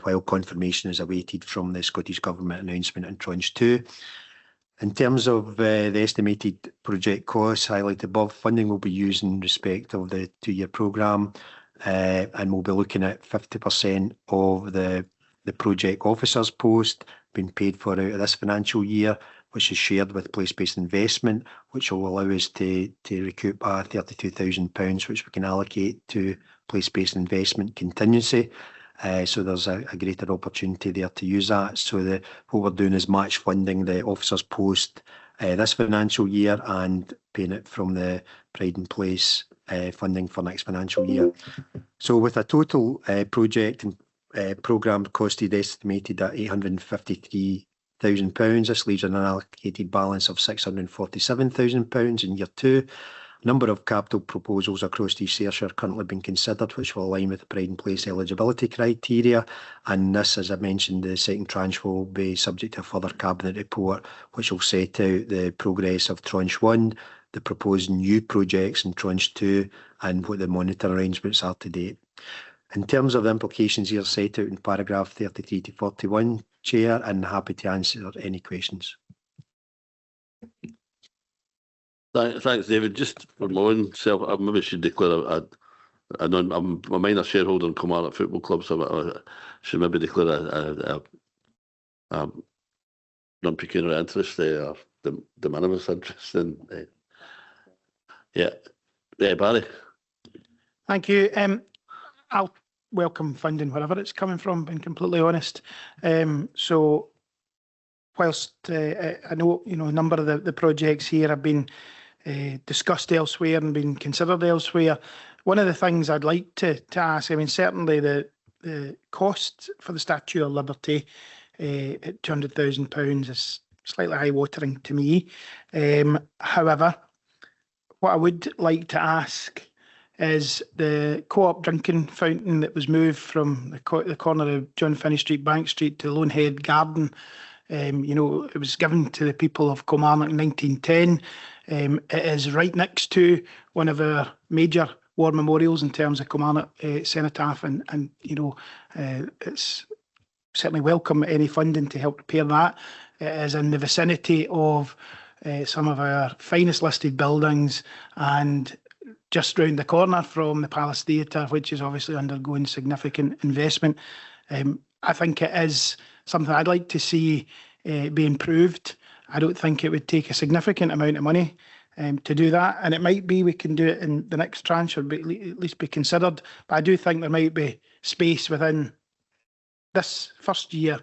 while confirmation is awaited from the Scottish Government announcement in Tranche 2. In terms of the estimated project costs highlighted above, funding will be used in respect of the 2-year programme, and we'll be looking at 50% of the project officers post being paid for out of this financial year, which is shared with place-based investment, which will allow us to recoup £32,000, which we can allocate to place-based investment contingency. So there's a greater opportunity there to use that. So what we're doing is match funding the officers post this financial year and paying it from the Pride and Place funding for next financial year. So with a total project and programme costed estimated at £853,000, this leaves an allocated balance of £647,000 in year 2. A number of capital proposals across East Ayrshire are currently being considered, which will align with the Pride and Place eligibility criteria. And this, as I mentioned, the second tranche will be subject to a further Cabinet report, which will set out the progress of Tranche 1, the proposed new projects in Tranche 2, and what the monitoring arrangements are to date. In terms of the implications here set out in paragraph 33 to 41, Chair, and happy to answer any questions.
Thanks, David. Just for my own self, I maybe should declare I'm a minor shareholder in Kilmarnock Football Club, so I should maybe declare a non-pecuniary interest or de minimis interest in. Barry.
Thank you. I'll welcome funding wherever it's coming from, being completely honest. So whilst I know a number of the projects here have been discussed elsewhere and been considered elsewhere, one of the things I'd like to ask, I mean, certainly the cost for the Statue of Liberty at £200,000 is slightly eye-watering to me. However, what I would like to ask is the co-op drinking fountain that was moved from the corner of John Finney Street, Bank Street to Lonehead Garden. It was given to the people of Kilmarnock in 1910. It is right next to one of our major war memorials in terms of Kilmarnock Cenotaph, and it's certainly welcome any funding to help repair that. It is in the vicinity of some of our finest listed buildings and just round the corner from the Palace Theatre, which is obviously undergoing significant investment. I think it is something I'd like to see be improved. I don't think it would take a significant amount of money to do that, and it might be we can do it in the next tranche, or at least be considered. But I do think there might be space within this first year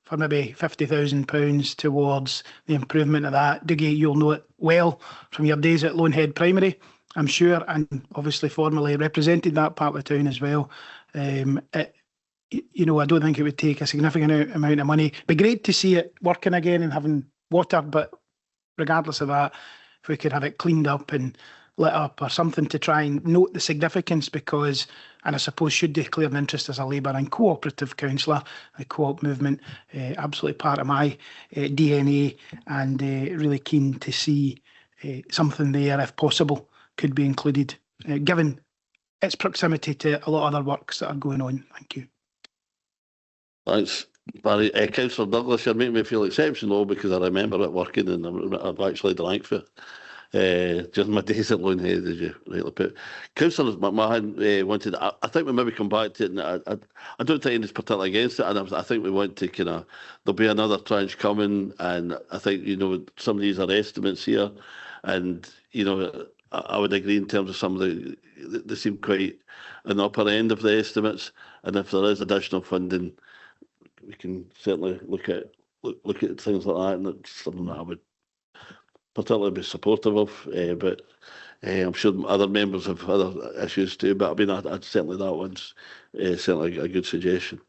for maybe £50,000 towards the improvement of that. Dougie, you'll know it well from your days at Lonehead Primary, I'm sure, and obviously formerly represented that part of the town as well. I don't think it would take a significant amount of money. It'd be great to see it working again and having water, but regardless of that, if we could have it cleaned up and lit up or something to try and note the significance, because, and I suppose should declare an interest as a Labour and cooperative councillor, the co-op movement, absolutely part of my DNA, and really keen to see something there, if possible, could be included, given its proximity to a lot of other works that are going on. Thank you.
Thanks, Barry. Councillor Douglas, you're making me feel exceptional because I remember it working and I've actually drank for it during my days at Lonehead, as you rightly put. Councillor McMahon wanted, I think we maybe come back to it, and I don't think anything's particularly against it, and I think we want to there'll be another tranche coming, and I think, some of these are estimates here, and, I would agree in terms of some of they seem quite an upper end of the estimates, and if there is additional funding, we can certainly look at look at things like that, and it's something that I would particularly be supportive of. But I'm sure other members have other issues too. But I mean, I'd certainly that one's certainly a good suggestion.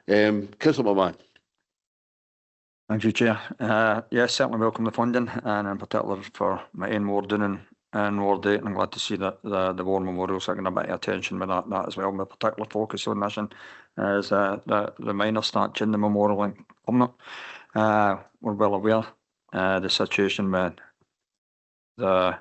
Councillor McMahon.
Thank you, Chair. Yes, certainly welcome the funding, and in particular for my own ward Doonan and Ward 8. I'm glad to see that the War Memorial's getting a bit of attention with that as well. My particular focus on this is the minor statue in the memorial in Cumnock. We're well aware the situation with the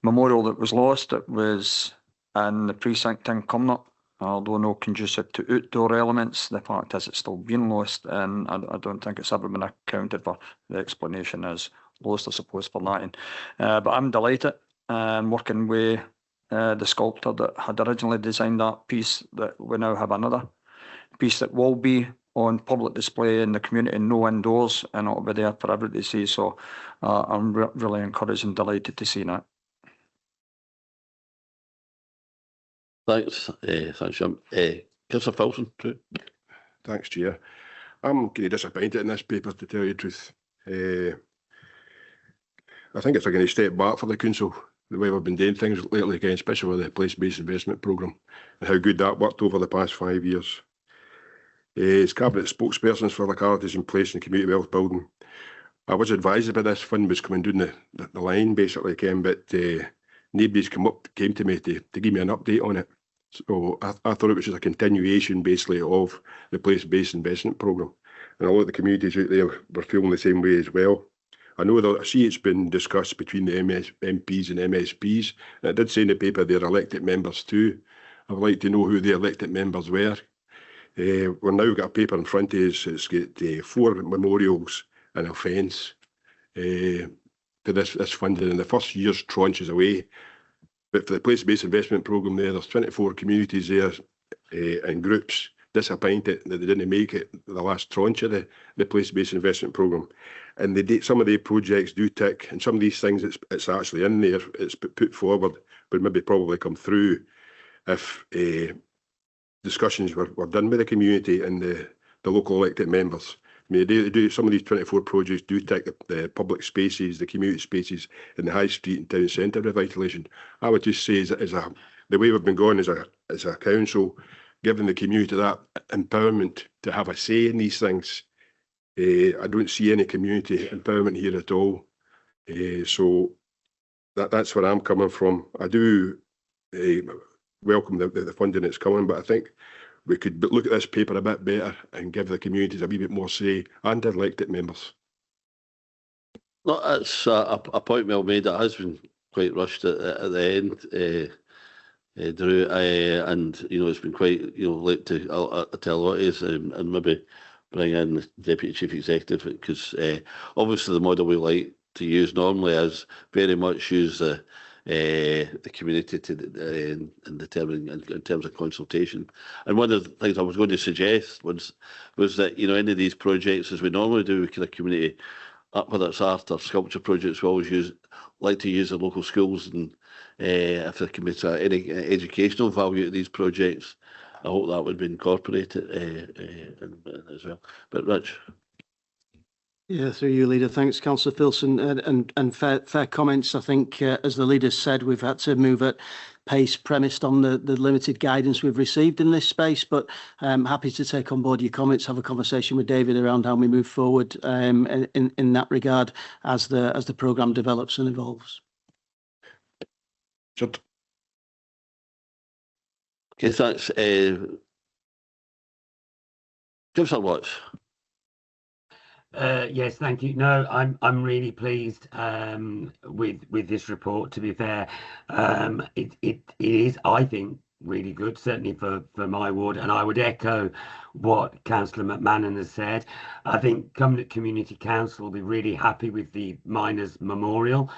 memorial that was lost. It was in the precinct in Cumnock. Although no conducive to outdoor elements, the fact is it's still been lost, and I don't think it's ever been accounted for. The explanation is lost, I suppose, for that. But I'm delighted working with the sculptor that had originally designed that piece, that we now have another piece that will be on public display in the community, no indoors, and it'll be there for everybody to see. So I'm really encouraged and delighted to see that.
Thanks, Jim. Councillor Filson, too.
Thanks, Chair. I'm kind of disappointed in this paper, to tell you the truth. I think it's a kind of step back for the council, the way we've been doing things lately, again, especially with the place-based investment programme and how good that worked over the past 5 years. As Cabinet spokespersons for localities in place in community wealth building, I was advised about this fund was coming down the line, basically, Ken, but nobody's came to me to give me an update on it. So I thought it was just a continuation, basically, of the place-based investment programme. And a lot of the communities out there were feeling the same way as well. I know that I see it's been discussed between the MPs and MSPs. And it did say in the paper they're elected members too. I would like to know who the elected members were. We've now got a paper in front of us. It's got 4 memorials and a fence to this funding, and the first year's tranche is away. But for the place-based investment programme there's 24 communities there and groups disappointed that they didn't make it the last tranche of the place-based investment programme. And some of the projects do tick, and some of these things it's actually in there, it's put forward, but maybe probably come through if discussions were done with the community and the local elected members. I mean, they do, some of these 24 projects do tick the public spaces, the community spaces in the high street and town centre revitalisation. I would just say, the way we've been going as a council, giving the community that empowerment to have a say in these things. I don't see any community empowerment here at all. So that's where I'm coming from. I do welcome the funding that's coming, but I think we could look at this paper a bit better and give the communities a wee bit more say, and elected members.
No, that's a point well made. It has been quite rushed at the end, Drew, and it's been quite late to a lot of us, and maybe bring in the Deputy Chief Executive, because obviously the model we like to use normally is very much use the community to in determining in terms of consultation. And one of the things I was going to suggest was that any of these projects, as we normally do, we kind of community, whether it's art or sculpture projects, we always like to use the local schools, and if there can be any educational value to these projects, I hope that would be incorporated as well. But Rich.
Yeah, through you, Leader. Thanks, Councillor Filson. And fair comments. I think, as the Leader said, we've had to move at pace premised on the limited guidance we've received in this space, but I'm happy to take on board your comments, have a conversation with David around how we move forward in that regard as the programme develops and evolves.
Sure. Okay, thanks. Councillor Watts.
Yes, thank you. No, I'm really pleased with this report. To be fair, it is, I think, really good, certainly for my ward, and I would echo what Councillor McMahon has said. I think Cumnock Community Council will be really happy with the Miners Memorial.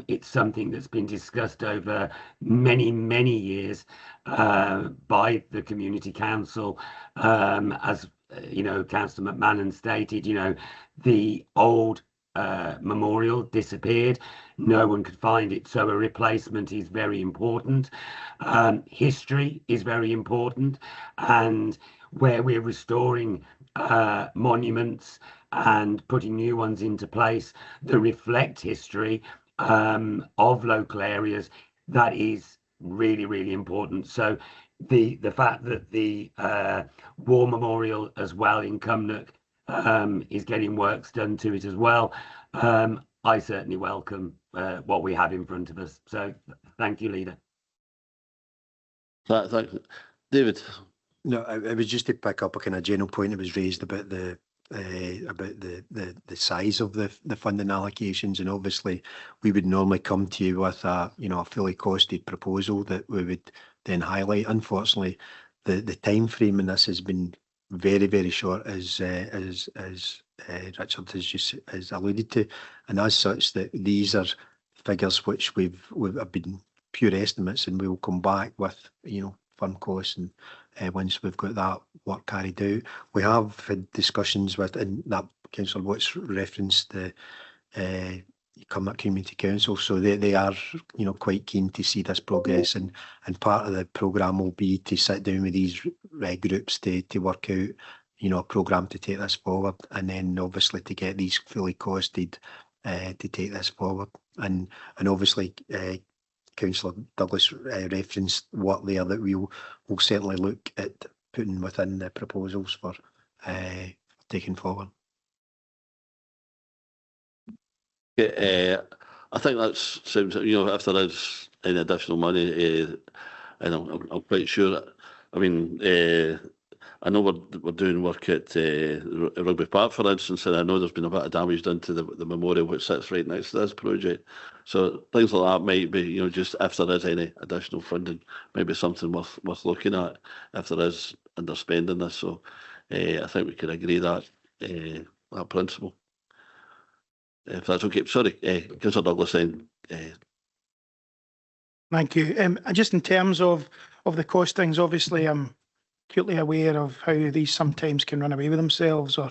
It's something that's been discussed over many years by the Community Council, as Councillor McMahon stated, the old memorial disappeared. No one could find it, so a replacement is very important. History is very important, and where we're restoring monuments and putting new ones into place that reflect history of local areas, that is really, really important. So the fact that the War Memorial as well in Cumnock is getting works done to it as well, I certainly welcome what we have in front of us. So thank you, Leader.
Thanks. David.
No, it was just to pick up a kind of general point that was raised about the size of the funding allocations, and obviously we would normally come to you with a fully costed proposal that we would then highlight. Unfortunately, the time frame in this has been very, very short, as Richard has alluded to, and as such that these are figures which we've have been pure estimates, and we will come back with firm costs and once we've got that work carried out. We have had discussions with, and that Councillor Watts referenced the Cumnock Community Council, so they are quite keen to see this progress, and part of the programme will be to sit down with these groups to work out a programme to take this forward, and then obviously to get these fully costed to take this forward, and obviously Councillor Douglas referenced what there that we'll certainly look at putting within the proposals for taking forward.
I think that sounds, if there is any additional money, and I'm quite sure. I mean, I know we're doing work at Rugby Park, for instance, and I know there's been a bit of damage done to the memorial which sits right next to this project. So things like that might be, just if there is any additional funding, maybe something worth looking at if there is underspending this. So I think we could agree that principle. If that's okay. Sorry, Councillor Douglas then.
Thank you. Just in terms of the costings, obviously I'm acutely aware of how these sometimes can run away with themselves, or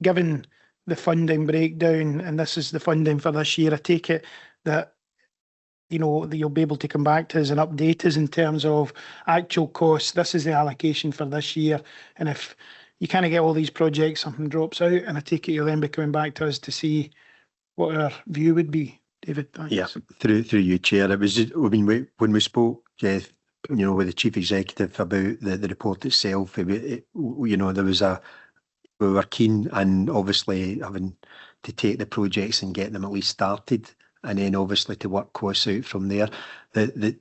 given the funding breakdown, and this is the funding for this year, I take it that that you'll be able to come back to us and update us in terms of actual costs. This is the allocation for this year, and if you kind of get all these projects, something drops out, and I take it you'll then be coming back to us to see what our view would be. David, thanks.
Yeah, through you, Chair. It was just, when we spoke, with the Chief Executive about the report itself, there was we were keen, and obviously having to take the projects and get them at least started, and then obviously to work costs out from there.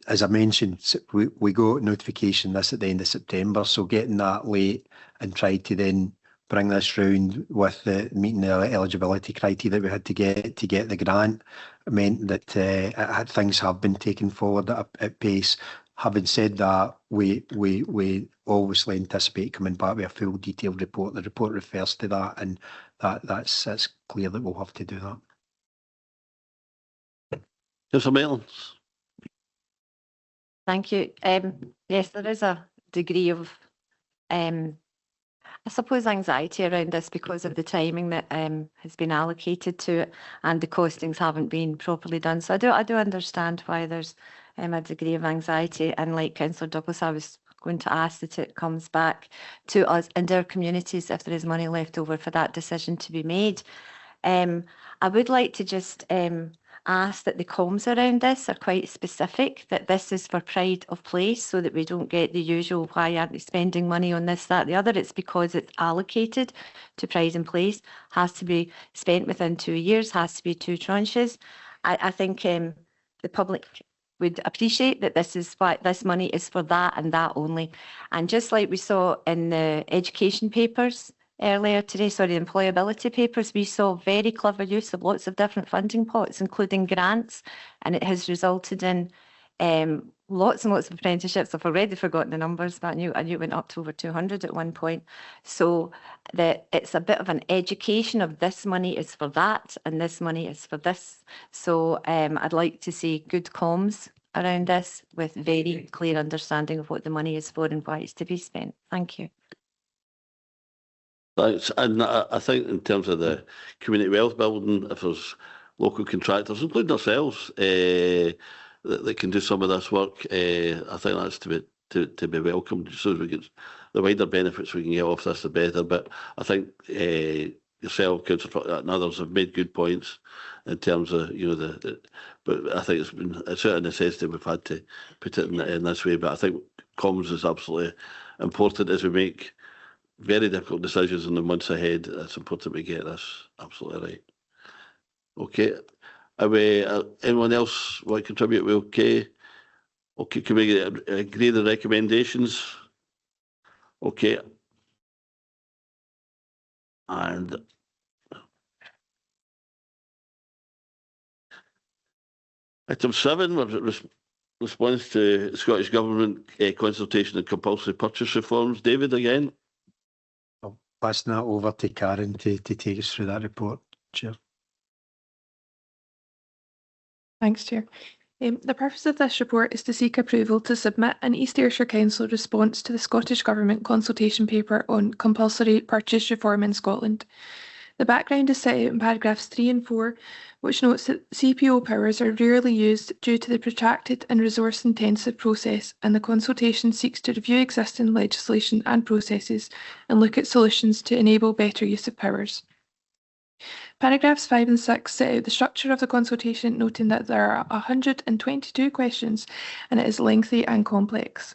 As I mentioned, we got notification this at the end of September, so getting that late and tried to then bring this round with meeting the eligibility criteria that we had to get the grant meant that things have been taken forward at pace. Having said that, we obviously anticipate coming back with a full detailed report. The report refers to that, and that's clear that we'll have to do that.
Councillor Maitlands.
Thank you. Yes, there is a degree of, I suppose, anxiety around this because of the timing that has been allocated to it, and the costings haven't been properly done. So I do understand why there's a degree of anxiety, and like Councillor Douglas, I was going to ask that it comes back to us and our communities if there is money left over for that decision to be made. I would like to just ask that the comms around this are quite specific, that this is for pride of place, so that we don't get the usual why aren't we spending money on this, that, the other. It's because it's allocated to pride and place, has to be spent within 2 years, has to be 2 tranches. I think the public would appreciate that this is why this money is for that and that only. And just like we saw in the education papers earlier today, the employability papers, we saw very clever use of lots of different funding pots, including grants, and it has resulted in lots and lots of apprenticeships. I've already forgotten the numbers, but I knew it went up to over 200 at one point. So that it's a bit of an education of this money is for that and this money is for this. So I'd like to see good comms around this with very clear understanding of what the money is for and why it's to be spent. Thank you.
Thanks. And I think in terms of the community wealth building, if there's local contractors, including ourselves, that can do some of this work, I think that's to to be welcomed. So as we get the wider benefits we can get off this, the better. But I think yourself, Councillor, and others have made good points in terms of but I think it's out of necessity we've had to put it in this way. But I think comms is absolutely important as we make very difficult decisions in the months ahead. It's important we get this absolutely right. Okay. Anyone else want to contribute? We okay? Okay, can we agree the recommendations? Okay. And item 7 was response to Scottish Government consultation and compulsory purchase reforms. David, again.
I'll pass that over to Karen to take us through that report, Chair.
Thanks, Chair. The purpose of this report is to seek approval to submit an East Ayrshire Council response to the Scottish Government consultation paper on compulsory purchase reform in Scotland. The background is set out in paragraphs 3 and 4, which notes that CPO powers are rarely used due to the protracted and resource-intensive process, and the consultation seeks to review existing legislation and processes and look at solutions to enable better use of powers. Paragraphs 5 and 6 set out the structure of the consultation, noting that there are 122 questions and it is lengthy and complex.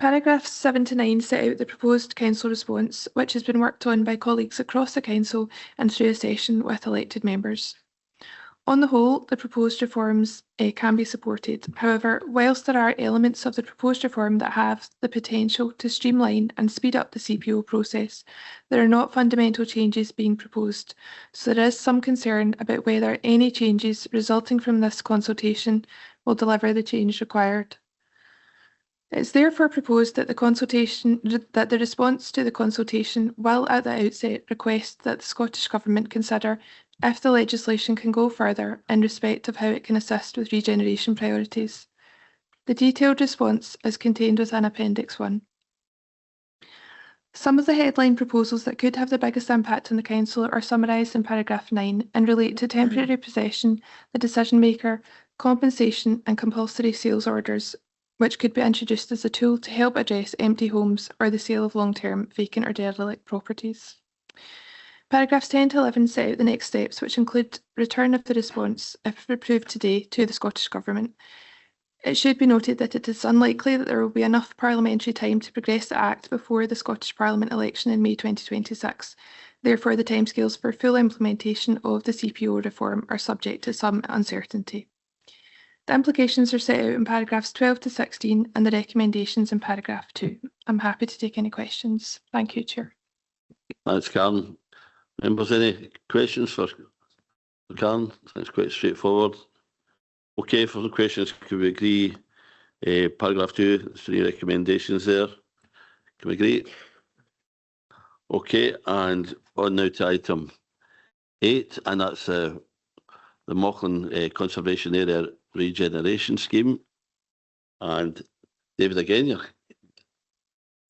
Paragraphs 7 to 9 set out the proposed council response, which has been worked on by colleagues across the council and through a session with elected members. On the whole, the proposed reforms can be supported. However, whilst there are elements of the proposed reform that have the potential to streamline and speed up the CPO process, there are not fundamental changes being proposed, so there is some concern about whether any changes resulting from this consultation will deliver the change required. It is therefore proposed that the response to the consultation will at the outset request that the Scottish Government consider if the legislation can go further in respect of how it can assist with regeneration priorities. The detailed response is contained within Appendix 1. Some of the headline proposals that could have the biggest impact on the Council are summarised in paragraph 9 and relate to temporary possession, the decision maker, compensation and compulsory sales orders, which could be introduced as a tool to help address empty homes or the sale of long-term vacant or derelict properties. Paragraphs 10 to 11 set out the next steps, which include return of the response, if approved today, to the Scottish Government. It should be noted that it is unlikely that there will be enough parliamentary time to progress the Act before the Scottish Parliament election in May 2026. Therefore, the timescales for full implementation of the CPO reform are subject to some uncertainty. The implications are set out in paragraphs 12 to 16 and the recommendations in paragraph 2. I'm happy to take any questions. Thank you, Chair.
Thanks, Karen. Members, any questions for Karen? That's quite straightforward. Okay, for the questions, can we agree paragraph 2, 3 recommendations there? Can we agree? Okay, and on now to item 8, and that's the Mauchline Conservation Area Regeneration Scheme. And David, again,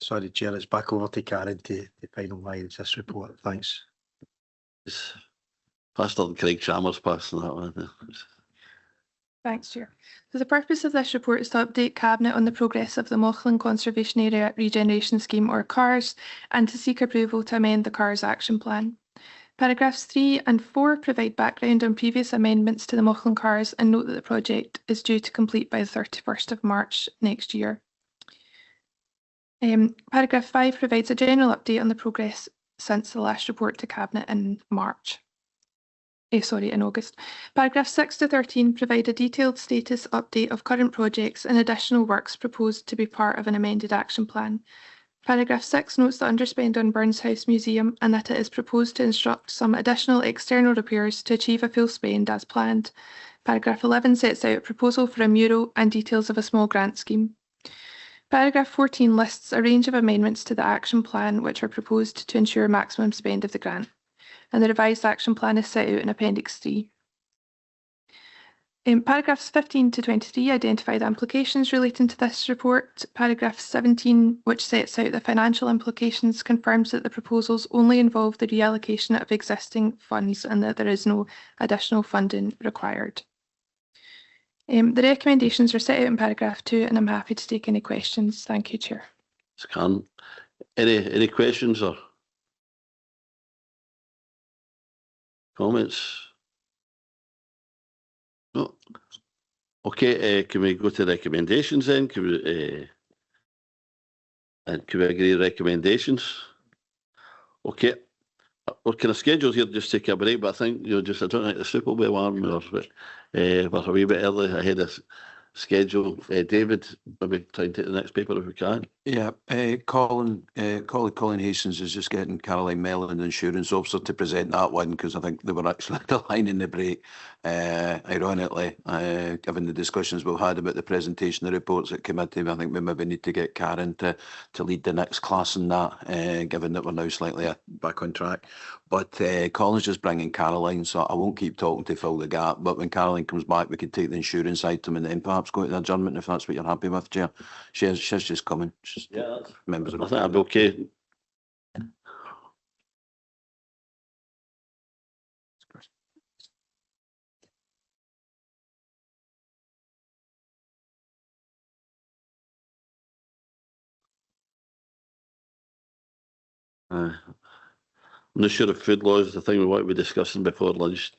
Sorry, Chair, it's back over to Karen to finalise this report. Thanks.
It's faster than Craig Chalmers passing that one.
Thanks, Chair. So the purpose of this report is to update Cabinet on the progress of the Mauchline Conservation Area Regeneration Scheme, or CARS, and to seek approval to amend the CARS Action Plan. Paragraphs 3 and 4 provide background on previous amendments to the Mauchline CARS and note that the project is due to complete by the 31st of March next year. Paragraph 5 provides a general update on the progress since the last report to Cabinet in in August. Paragraphs 6 to 13 provide a detailed status update of current projects and additional works proposed to be part of an amended action plan. Paragraph 6 notes the underspend on Burns House Museum and that it is proposed to instruct some additional external repairs to achieve a full spend as planned. Paragraph 11 sets out a proposal for a mural and details of a small grant scheme. Paragraph 14 lists a range of amendments to the action plan which are proposed to ensure maximum spend of the grant, and the revised action plan is set out in Appendix 3. Paragraphs 15 to 23 identify the implications relating to this report. Paragraph 17, which sets out the financial implications, confirms that the proposals only involve the reallocation of existing funds and that there is no additional funding required. The recommendations are set out in paragraph 2 and I'm happy to take any questions. Thank you, Chair.
Karen, any questions or comments? No. Okay, can we go to recommendations then? Can we, and can we agree recommendations? Okay. We're kind of scheduled here just to take a break, but I think, I don't think the soup will be warm, but we're a wee bit early ahead of schedule. David, maybe try and take the next paper if we can.
Yeah, Colin Hastings is just getting Caroline Mellon, the insurance officer, to present that one because I think they were actually the line in the break. Ironically, given the discussions we've had about the presentation of the reports at committee, I think we maybe need to get Karen to lead the next class in that, given that we're now slightly back on track. But Colin's just bringing Caroline, so I won't keep talking to fill the gap. But when Caroline comes back, we could take the insurance item and then perhaps go to the adjournment if that's what you're happy with, Chair. She's just coming.
Yeah,
Members of
I think I'll be okay. I'm not sure if food law is the thing we want to be discussing before lunch.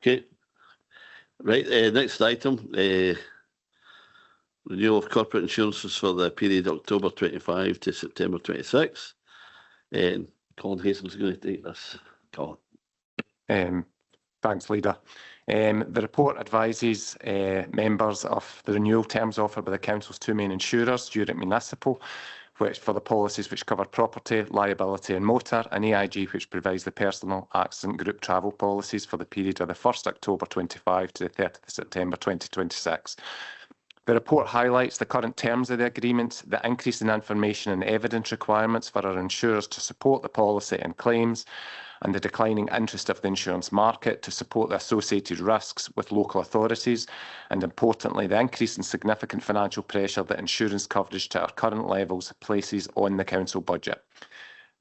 Okay. Right, next item, renewal of corporate insurances for the period October 25 to September 26. Colin Hastings is going to take this. Colin.
Thanks, Leader. The report advises members of the renewal terms offered by the Council's two main insurers, Zurich Municipal, which for the policies which cover property, liability and motor, and AIG, which provides the personal accident group travel policies for the period of the 1st October 25 to the 30th September 2026. The report highlights the current terms of the agreement, the increase in information and evidence requirements for our insurers to support the policy and claims, and the declining interest of the insurance market to support the associated risks with local authorities, and importantly, the increase in significant financial pressure that insurance coverage to our current levels places on the council budget.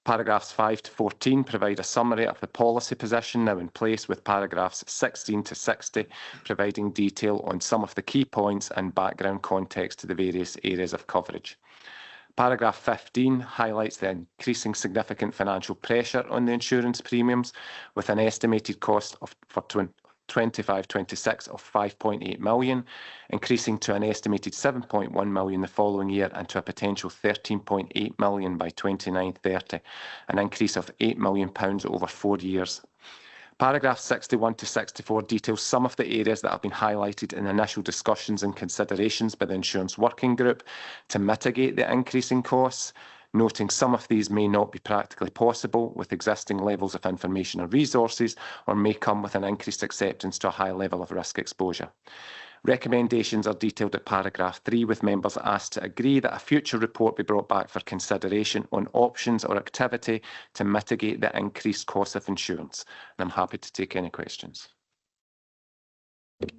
Paragraphs 5 to 14 provide a summary of the policy position now in place, with paragraphs 16 to 60 providing detail on some of the key points and background context to the various areas of coverage. Paragraph 15 highlights the increasing significant financial pressure on the insurance premiums, with an estimated cost for 25-26 of 5.8 million, increasing to an estimated 7.1 million the following year and to a potential 13.8 million by 29-30, an increase of £8 million over 4 years. Paragraphs 61 to 64 detail some of the areas that have been highlighted in initial discussions and considerations by the Insurance Working Group to mitigate the increasing costs, noting some of these may not be practically possible with existing levels of information or resources, or may come with an increased acceptance to a high level of risk exposure. Recommendations are detailed at paragraph 3, with members asked to agree that a future report be brought back for consideration on options or activity to mitigate the increased cost of insurance. And I'm happy to take any questions.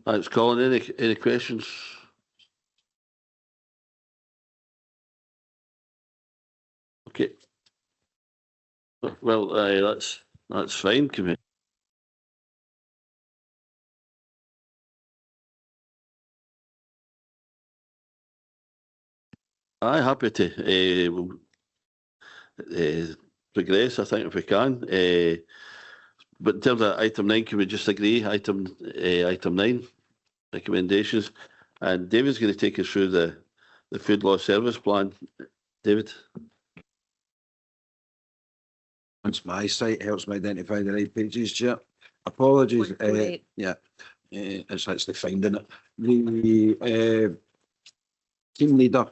Thanks, Colin. Any questions? Okay. Well, that's fine. Can we? I'm happy to progress, I think, if we can. But in terms of item 9, can we just agree? Item 9, recommendations. And David's going to take us through the food law service plan. David.
Once my site helps me identify the right pages, Chair. Apologies. Yeah, it's actually finding it. The team leader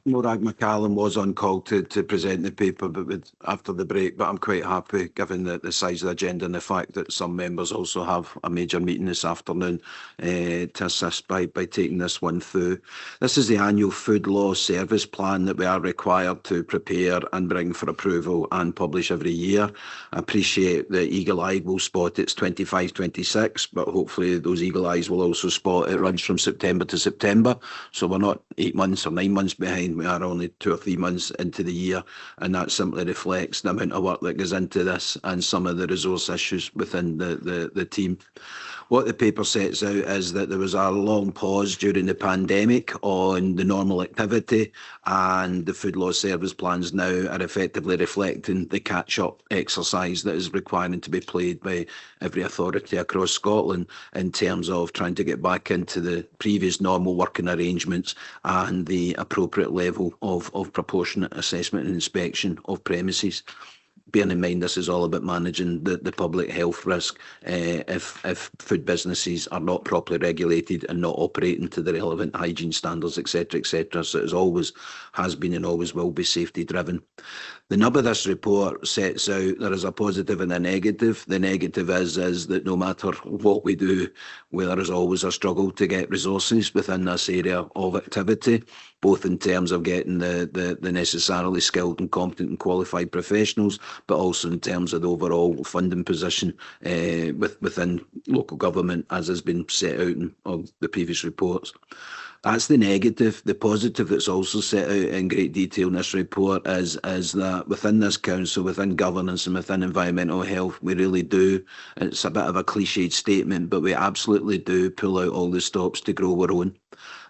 Morag McCallum was on call to present the paper, but after the break. But I'm quite happy, given the size of the agenda and the fact that some members also have a major meeting this afternoon to assist by taking this one through. This is the annual Food Law Service Plan that we are required to prepare and bring for approval and publish every year. I appreciate the eagle eye will spot it's 25-26, but hopefully those eagle eyes will also spot it runs from September to September. So we're not 8 months or 9 months behind. We are only 2 or 3 months into the year, and that simply reflects the amount of work that goes into this and some of the resource issues within the team. What the paper sets out is that there was a long pause during the pandemic on the normal activity, and the Food Law Service Plans now are effectively reflecting the catch-up exercise that is requiring to be played by every authority across Scotland in terms of trying to get back into the previous normal working arrangements and the appropriate level of proportionate assessment and inspection of premises. Bearing in mind this is all about managing the public health risk if food businesses are not properly regulated and not operating to the relevant hygiene standards, etc., etc. So it always has been and always will be safety driven. The nub of this report sets out there is a positive and a negative. The negative is that no matter what we do, there is always a struggle to get resources within this area of activity, both in terms of getting the necessarily skilled and competent and qualified professionals, but also in terms of the overall funding position within local government, as has been set out in all the previous reports. That's the negative. The positive that's also set out in great detail in this report is that within this council, within governance and within environmental health, we really do, it's a bit of a cliched statement, but we absolutely do pull out all the stops to grow our own.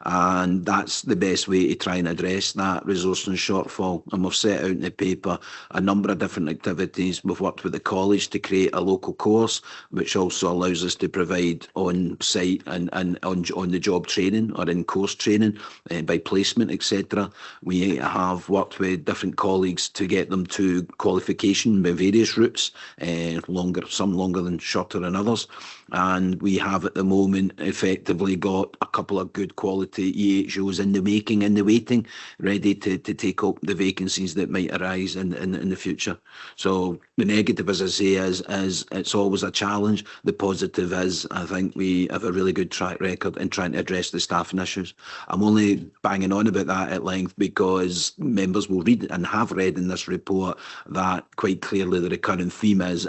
And that's the best way to try and address that resourcing shortfall. And we've set out in the paper a number of different activities. We've worked with the college to create a local course, which also allows us to provide on-site and on-the-job training or in-course training by placement, etc. We have worked with different colleagues to get them to qualification by various routes, some longer than shorter than others. And we have at the moment effectively got a couple of good quality EHOs in the making, in the waiting, ready to take up the vacancies that might arise in the future. So the negative, as I say, is it's always a challenge. The positive is I think we have a really good track record in trying to address the staffing issues. I'm only banging on about that at length because members will read and have read in this report that quite clearly the recurring theme is,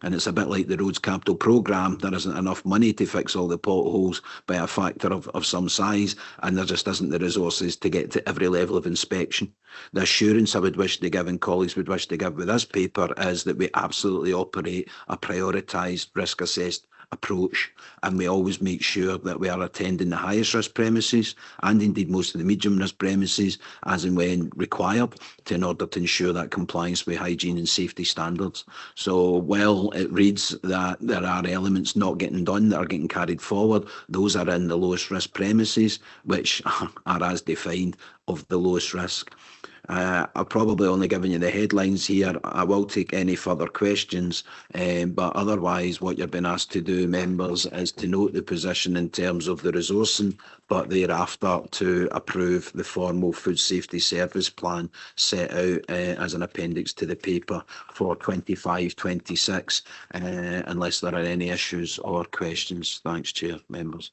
and it's a bit like the Roads Capital Programme, there isn't enough money to fix all the potholes by a factor of some size, and there just isn't the resources to get to every level of inspection. The assurance I would wish to give and colleagues would wish to give with this paper is that we absolutely operate a prioritised, risk-assessed approach, and we always make sure that we are attending the highest risk premises and indeed most of the medium risk premises as and when required in order to ensure that compliance with hygiene and safety standards. So while it reads that there are elements not getting done that are getting carried forward, those are in the lowest risk premises, which are as defined of the lowest risk. I've probably only given you the headlines here. I will take any further questions, but otherwise what you're being asked to do, members, is to note the position in terms of the resourcing, but thereafter to approve the formal food safety service plan set out as an appendix to the paper for 25-26, unless there are any issues or questions. Thanks, Chair, members.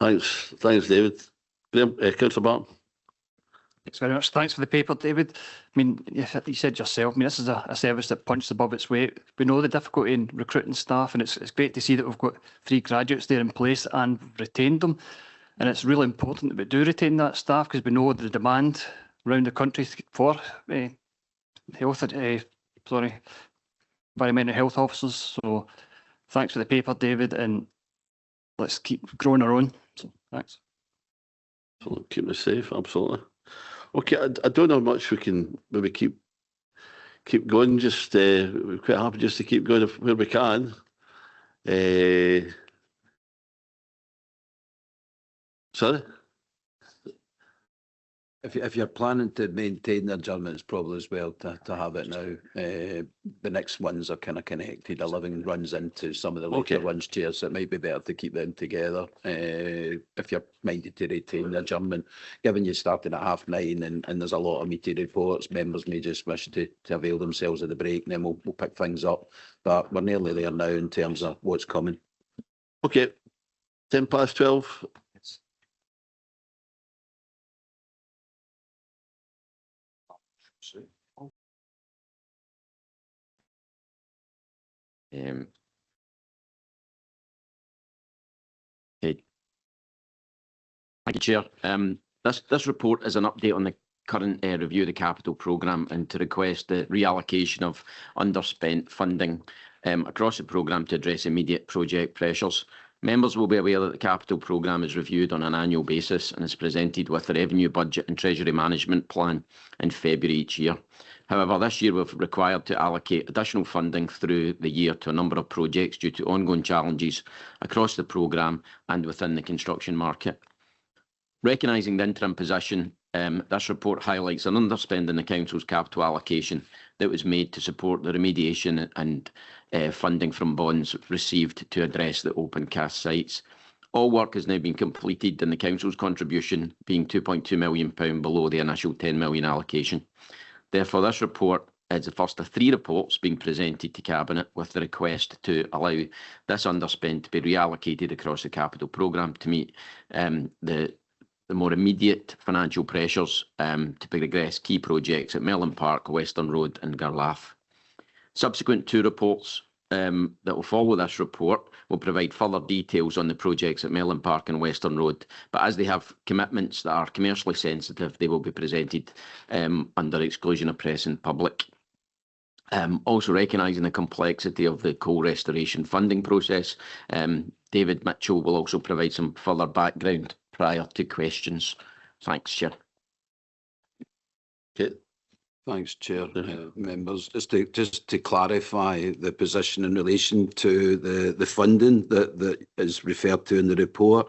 Thanks, David. Councillor Barton.
Thanks very much. Thanks for the paper, David. I mean, you said yourself, I mean, this is a service that punches above its weight. We know the difficulty in recruiting staff, and it's great to see that we've got 3 graduates there in place and retained them. And it's really important that we do retain that staff because we know the demand around the country for environmental health officers. So thanks for the paper, David, and let's keep growing our own. So thanks.
So keep us safe, absolutely. Okay, I don't know much we can maybe keep going. Just we're quite happy just to keep going where we can. Sorry.
If you're planning to maintain the adjournment, it's probably as well to have it now. The next ones are kind of connected. 11 runs into some of the later
Okay.
ones, Chair, so it might be better to keep them together. If you're minded to retain the adjournment, given you started at 9:30 and there's a lot of meaty reports, members may just wish to avail themselves of the break, and then we'll pick things up. But we're nearly there now in terms of what's coming.
Okay, 12:10.
Okay. Thank you, Chair. This report is an update on the current review of the capital programme and to request the reallocation of underspent funding across the programme to address immediate project pressures. Members will be aware that the capital programme is reviewed on an annual basis and is presented with the revenue budget and treasury management plan in February each year. However, this year we've required to allocate additional funding through the year to a number of projects due to ongoing challenges across the programme and within the construction market. Recognising the interim position, this report highlights an underspend in the Council's capital allocation that was made to support the remediation and funding from bonds received to address the open cast sites. All work has now been completed and the Council's contribution being £2.2 million below the initial £10 million allocation. Therefore, this report is the first of 3 reports being presented to Cabinet with the request to allow this underspend to be reallocated across the capital programme to meet the more immediate financial pressures to progress key projects at Mellon Park, Western Road and Garlath. Subsequent 2 reports that will follow this report will provide further details on the projects at Mellon Park and Western Road, but as they have commitments that are commercially sensitive, they will be presented under exclusion of press and public. Also recognising the complexity of the coal restoration funding process, David Mitchell will also provide some further background prior to questions. Thanks, Chair.
Okay.
Thanks, Chair. Members, just to clarify the position in relation to the funding that is referred to in the report.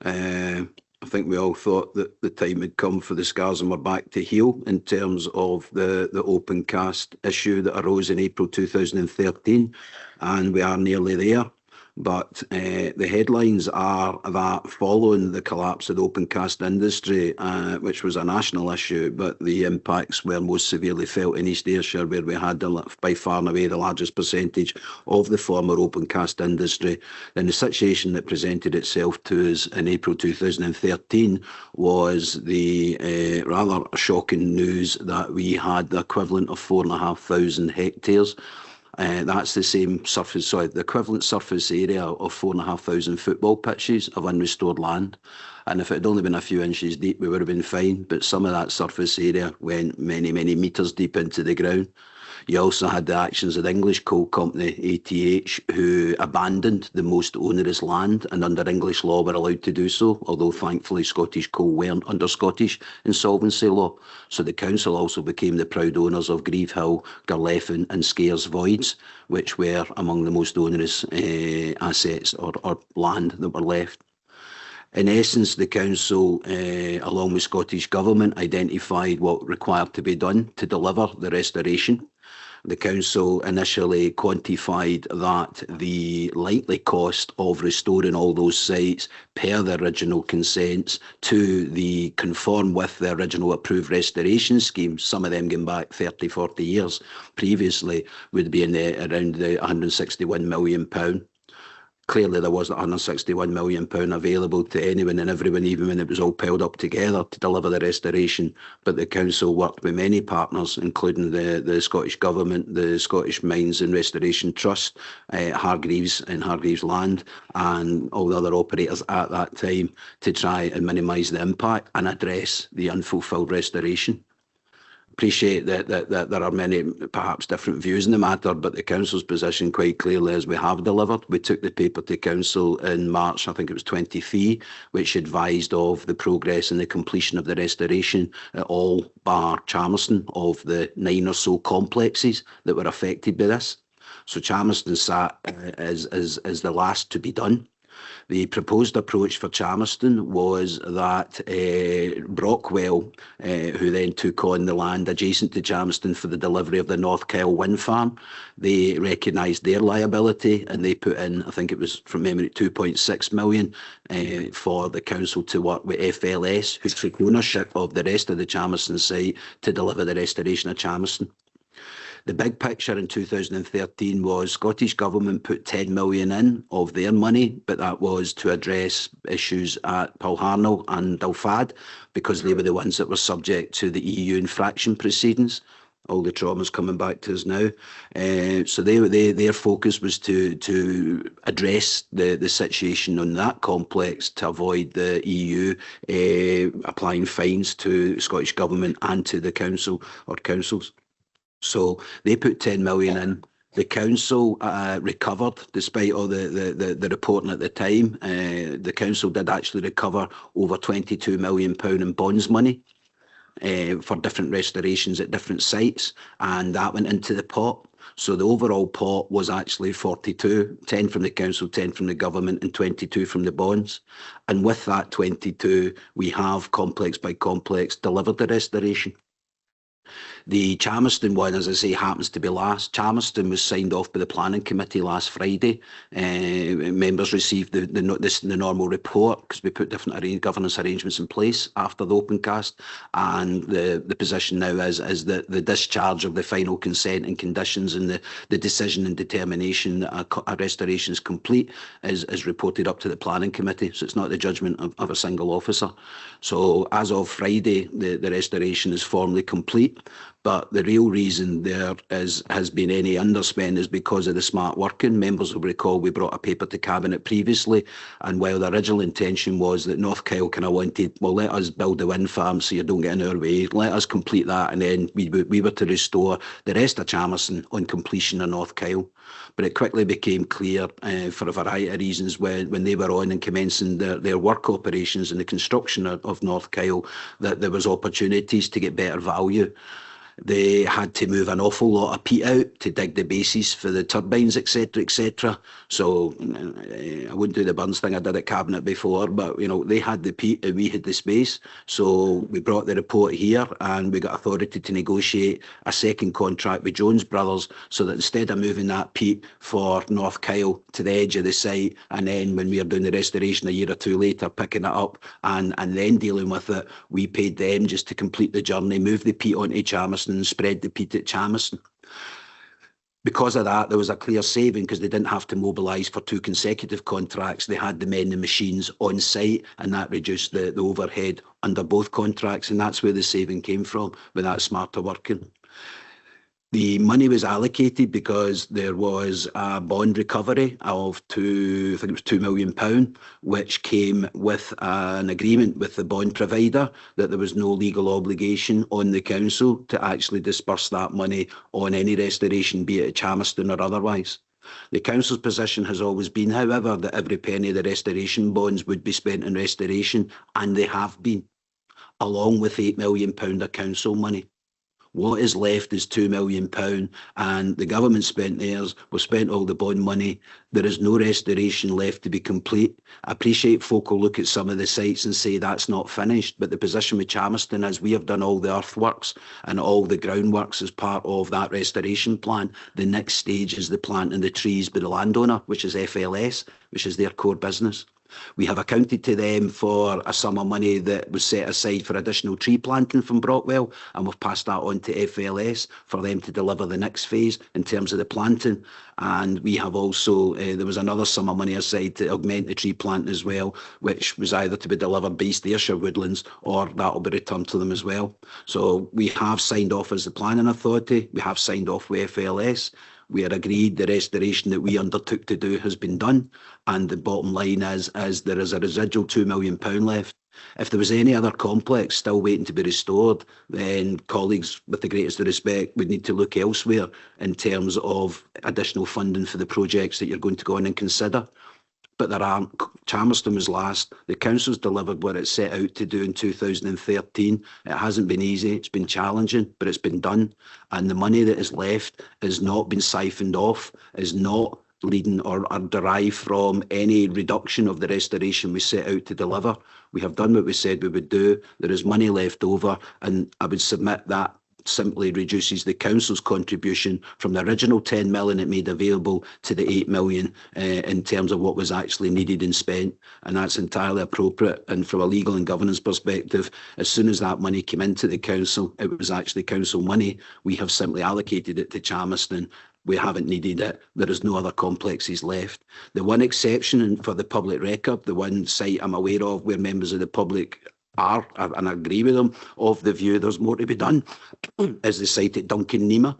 I think we all thought that the time had come for the scars on our back to heal in terms of the open cast issue that arose in April 2013, and we are nearly there. But the headlines are that following the collapse of the open cast industry, which was a national issue, but the impacts were most severely felt in East Ayrshire, where we had by far and away the largest percentage of the former open cast industry. And the situation that presented itself to us in April 2013 was the rather shocking news that we had the equivalent of 4,500 hectares. That's the same surface, sorry, the equivalent surface area of 4,500 football pitches of unrestored land. And if it had only been a few inches deep, we would have been fine. But some of that surface area went many, many metres deep into the ground. You also had the actions of the English coal company, ATH, who abandoned the most onerous land and under English law were allowed to do so, although thankfully Scottish Coal weren't under Scottish insolvency law. So the council also became the proud owners of Grieve Hill, Garleffen and Scares Voids, which were among the most onerous assets or land that were left. In essence, the council, along with Scottish Government, identified what required to be done to deliver the restoration. The council initially quantified that the likely cost of restoring all those sites per the original consents to conform with the original approved restoration scheme, some of them going back 30, 40 years previously, would be around the £161 million. Clearly, there wasn't £161 million available to anyone and everyone, even when it was all piled up together to deliver the restoration. But the council worked with many partners, including the Scottish Government, the Scottish Mines and Restoration Trust, Hargreaves and Hargreaves Land, and all the other operators at that time to try and minimise the impact and address the unfulfilled restoration. Appreciate that there are many perhaps different views in the matter, but the council's position quite clearly is we have delivered. We took the paper to council in March, I think it was 23, which advised of the progress and the completion of the restoration at all bar Chalmerston of the 9 or so complexes that were affected by this. So Chalmerston sat as the last to be done.
The proposed approach for Chalmerston was that Brockwell, who then took on the land adjacent to Chalmerston for the delivery of the North Kyle wind farm, they recognised their liability and they put in, I think it was from memory, 2.6 million for the council to work with FLS, who took ownership of the rest of the Chalmerston site to deliver the restoration of Chalmerston. The big picture in 2013 was Scottish Government put 10 million in of their money, but that was to address issues at Palharnell and Dilfad because they were the ones that were subject to the EU infraction proceedings. All the trauma's coming back to us now. So their focus was to address the situation on that complex to avoid the EU applying fines to Scottish Government and to the council or councils. So they put 10 million in. The council recovered, despite all the reporting at the time. The council did actually recover over £22 million in bonds money for different restorations at different sites, and that went into the pot. So the overall pot was actually 42, 10 from the council, 10 from the government, and 22 from the bonds. And with that 22, we have complex by complex delivered the restoration. The Chalmerston one, as I say, happens to be last. Chalmerston was signed off by the Planning Committee last Friday. Members received the normal report because we put different governance arrangements in place after the open cast. And the position now is that the discharge of the final consent and conditions and the decision and determination that a restoration is complete is reported up to the Planning Committee. So it's not the judgment of a single officer. So as of Friday, the restoration is formally complete. But the real reason there has been any underspend is because of the smart working. Members will recall we brought a paper to Cabinet previously, and while the original intention was that North Kyle kind of wanted, well, let us build the wind farm so you don't get in our way, let us complete that, and then we were to restore the rest of Chalmerston on completion of North Kyle. But it quickly became clear for a variety of reasons when they were on and commencing their work operations and the construction of North Kyle that there was opportunities to get better value. They had to move an awful lot of peat out to dig the bases for the turbines, etc., etc. So I wouldn't do the Burns thing I did at Cabinet before, but they had the peat and we had the space. So we brought the report here and we got authority to negotiate a second contract with Jones Brothers so that instead of moving that peat for North Kyle to the edge of the site, and then when we were doing the restoration a year or two later, picking it up and then dealing with it, we paid them just to complete the journey, move the peat onto Chalmerston and spread the peat at Chalmerston. Because of that, there was a clear saving because they didn't have to mobilise for 2 consecutive contracts. They had the men and machines on site, and that reduced the overhead under both contracts, and that's where the saving came from with that smarter working. The money was allocated because there was a bond recovery of I think it was £2 million, which came with an agreement with the bond provider that there was no legal obligation on the council to actually disburse that money on any restoration, be it at Chalmerston or otherwise. The council's position has always been, however, that every penny of the restoration bonds would be spent in restoration, and they have been, along with £8 million of council money. What is left is £2 million, and the government spent theirs. We've spent all the bond money. There is no restoration left to be complete. I appreciate folk will look at some of the sites and say that's not finished, but the position with Chalmerston is we have done all the earthworks and all the groundworks as part of that restoration plan. The next stage is the planting the trees by the landowner, which is FLS, which is their core business. We have accounted to them for a sum of money that was set aside for additional tree planting from Brockwell, and we've passed that on to FLS for them to deliver the next phase in terms of the planting. And we have also, there was another sum of money aside to augment the tree planting as well, which was either to be delivered by East Ayrshire Woodlands or that will be returned to them as well. So we have signed off as the planning authority, we have signed off with FLS. We are agreed the restoration that we undertook to do has been done, and the bottom line is there is a residual £2 million left. If there was any other complex still waiting to be restored, then colleagues, with the greatest of respect, would need to look elsewhere in terms of additional funding for the projects that you're going to go on and consider. But there aren't. Chalmerston was last. The council's delivered what it set out to do in 2013. It hasn't been easy. It's been challenging, but it's been done. And the money that is left has not been siphoned off, is not leading or derive from any reduction of the restoration we set out to deliver. We have done what we said we would do. There is money left over, and I would submit that simply reduces the council's contribution from the original 10 million it made available to the 8 million in terms of what was actually needed and spent, and that's entirely appropriate. And from a legal and governance perspective, as soon as that money came into the council, it was actually council money. We have simply allocated it to Chalmerston. We haven't needed it. There is no other complexes left. The one exception for the public record, the one site I'm aware of where members of the public are, and I agree with them, of the view there's more to be done, is the site at Duncan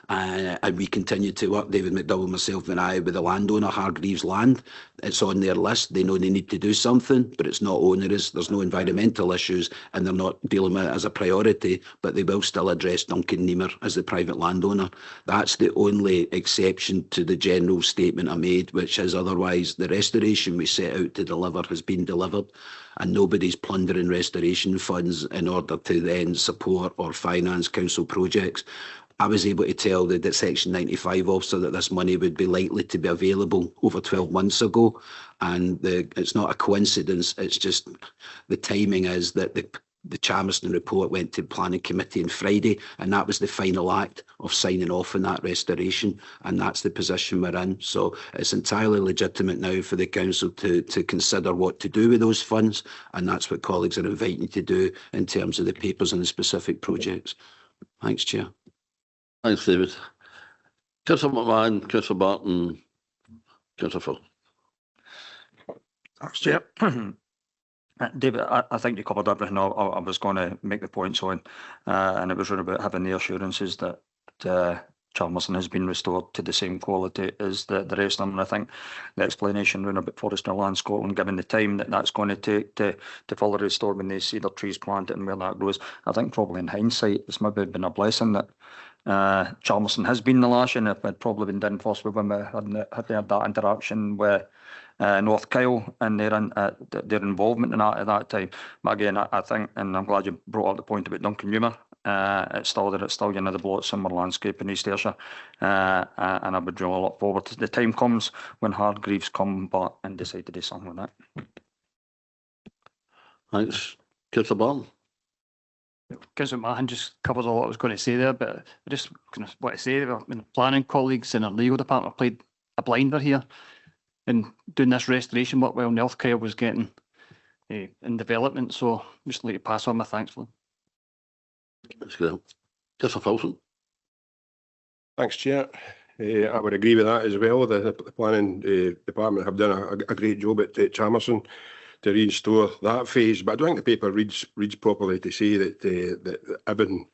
and we continue to work, David McDowell, myself and I, with the landowner, Hargreaves Land. It's on their list. They know they need to do something, but it's not onerous. There's no environmental issues, and they're not dealing with it as a priority, but they will still address Duncan Niemer as the private landowner. That's the only exception to the general statement I made, which is otherwise the restoration we set out to deliver has been delivered, and nobody's plundering restoration funds in order to then support or finance council projects. I was able to tell the Section 95 officer that this money would be likely to be available over 12 months ago. And it's not a coincidence, it's just the timing is that the Chalmerston report went to Planning Committee on Friday, and that was the final act of signing off on that restoration, and that's the position we're in. So it's entirely legitimate now for the council to consider what to do with those funds, and that's what colleagues are inviting you to do in terms of the papers and the specific projects. Thanks, Chair.
Thanks, David. Councillor McMahon, Councillor Barton, Councillor Phil.
Thanks, Chair. David, I think you covered everything I was going to make the points on, and it was really about having the assurances that Chalmerston has been restored to the same quality as the rest of them. And I think the explanation around about Forestry Land Scotland, given the time that's going to take to fully restore when they see their trees planted and where that grows, I think probably in hindsight it's maybe been a blessing that Chalmerston has been the last, and if it probably been done first when we had that interaction with North Kyle and their involvement in that at that time. But again, I think, and I'm glad you brought up the point about Duncan Newmer. It's still unavailable at summer landscape in East Ayrshire, and I would really look forward to the time comes when Hargreaves come back and decide to do something with that.
Thanks, Councillor Barton.
Councillor Mahan just covered all I was going to say there, but I just kind of want to say that the planning colleagues in our legal department played a blinder here in doing this restoration work while North Kyle was getting in development. So just like to pass on my thanks for them.
That's good. Councillor Wilson.
Thanks, Chair. I would agree with that as well. The planning department have done a great job at Chalmerston to restore that phase, but I don't think the paper reads properly to say that everything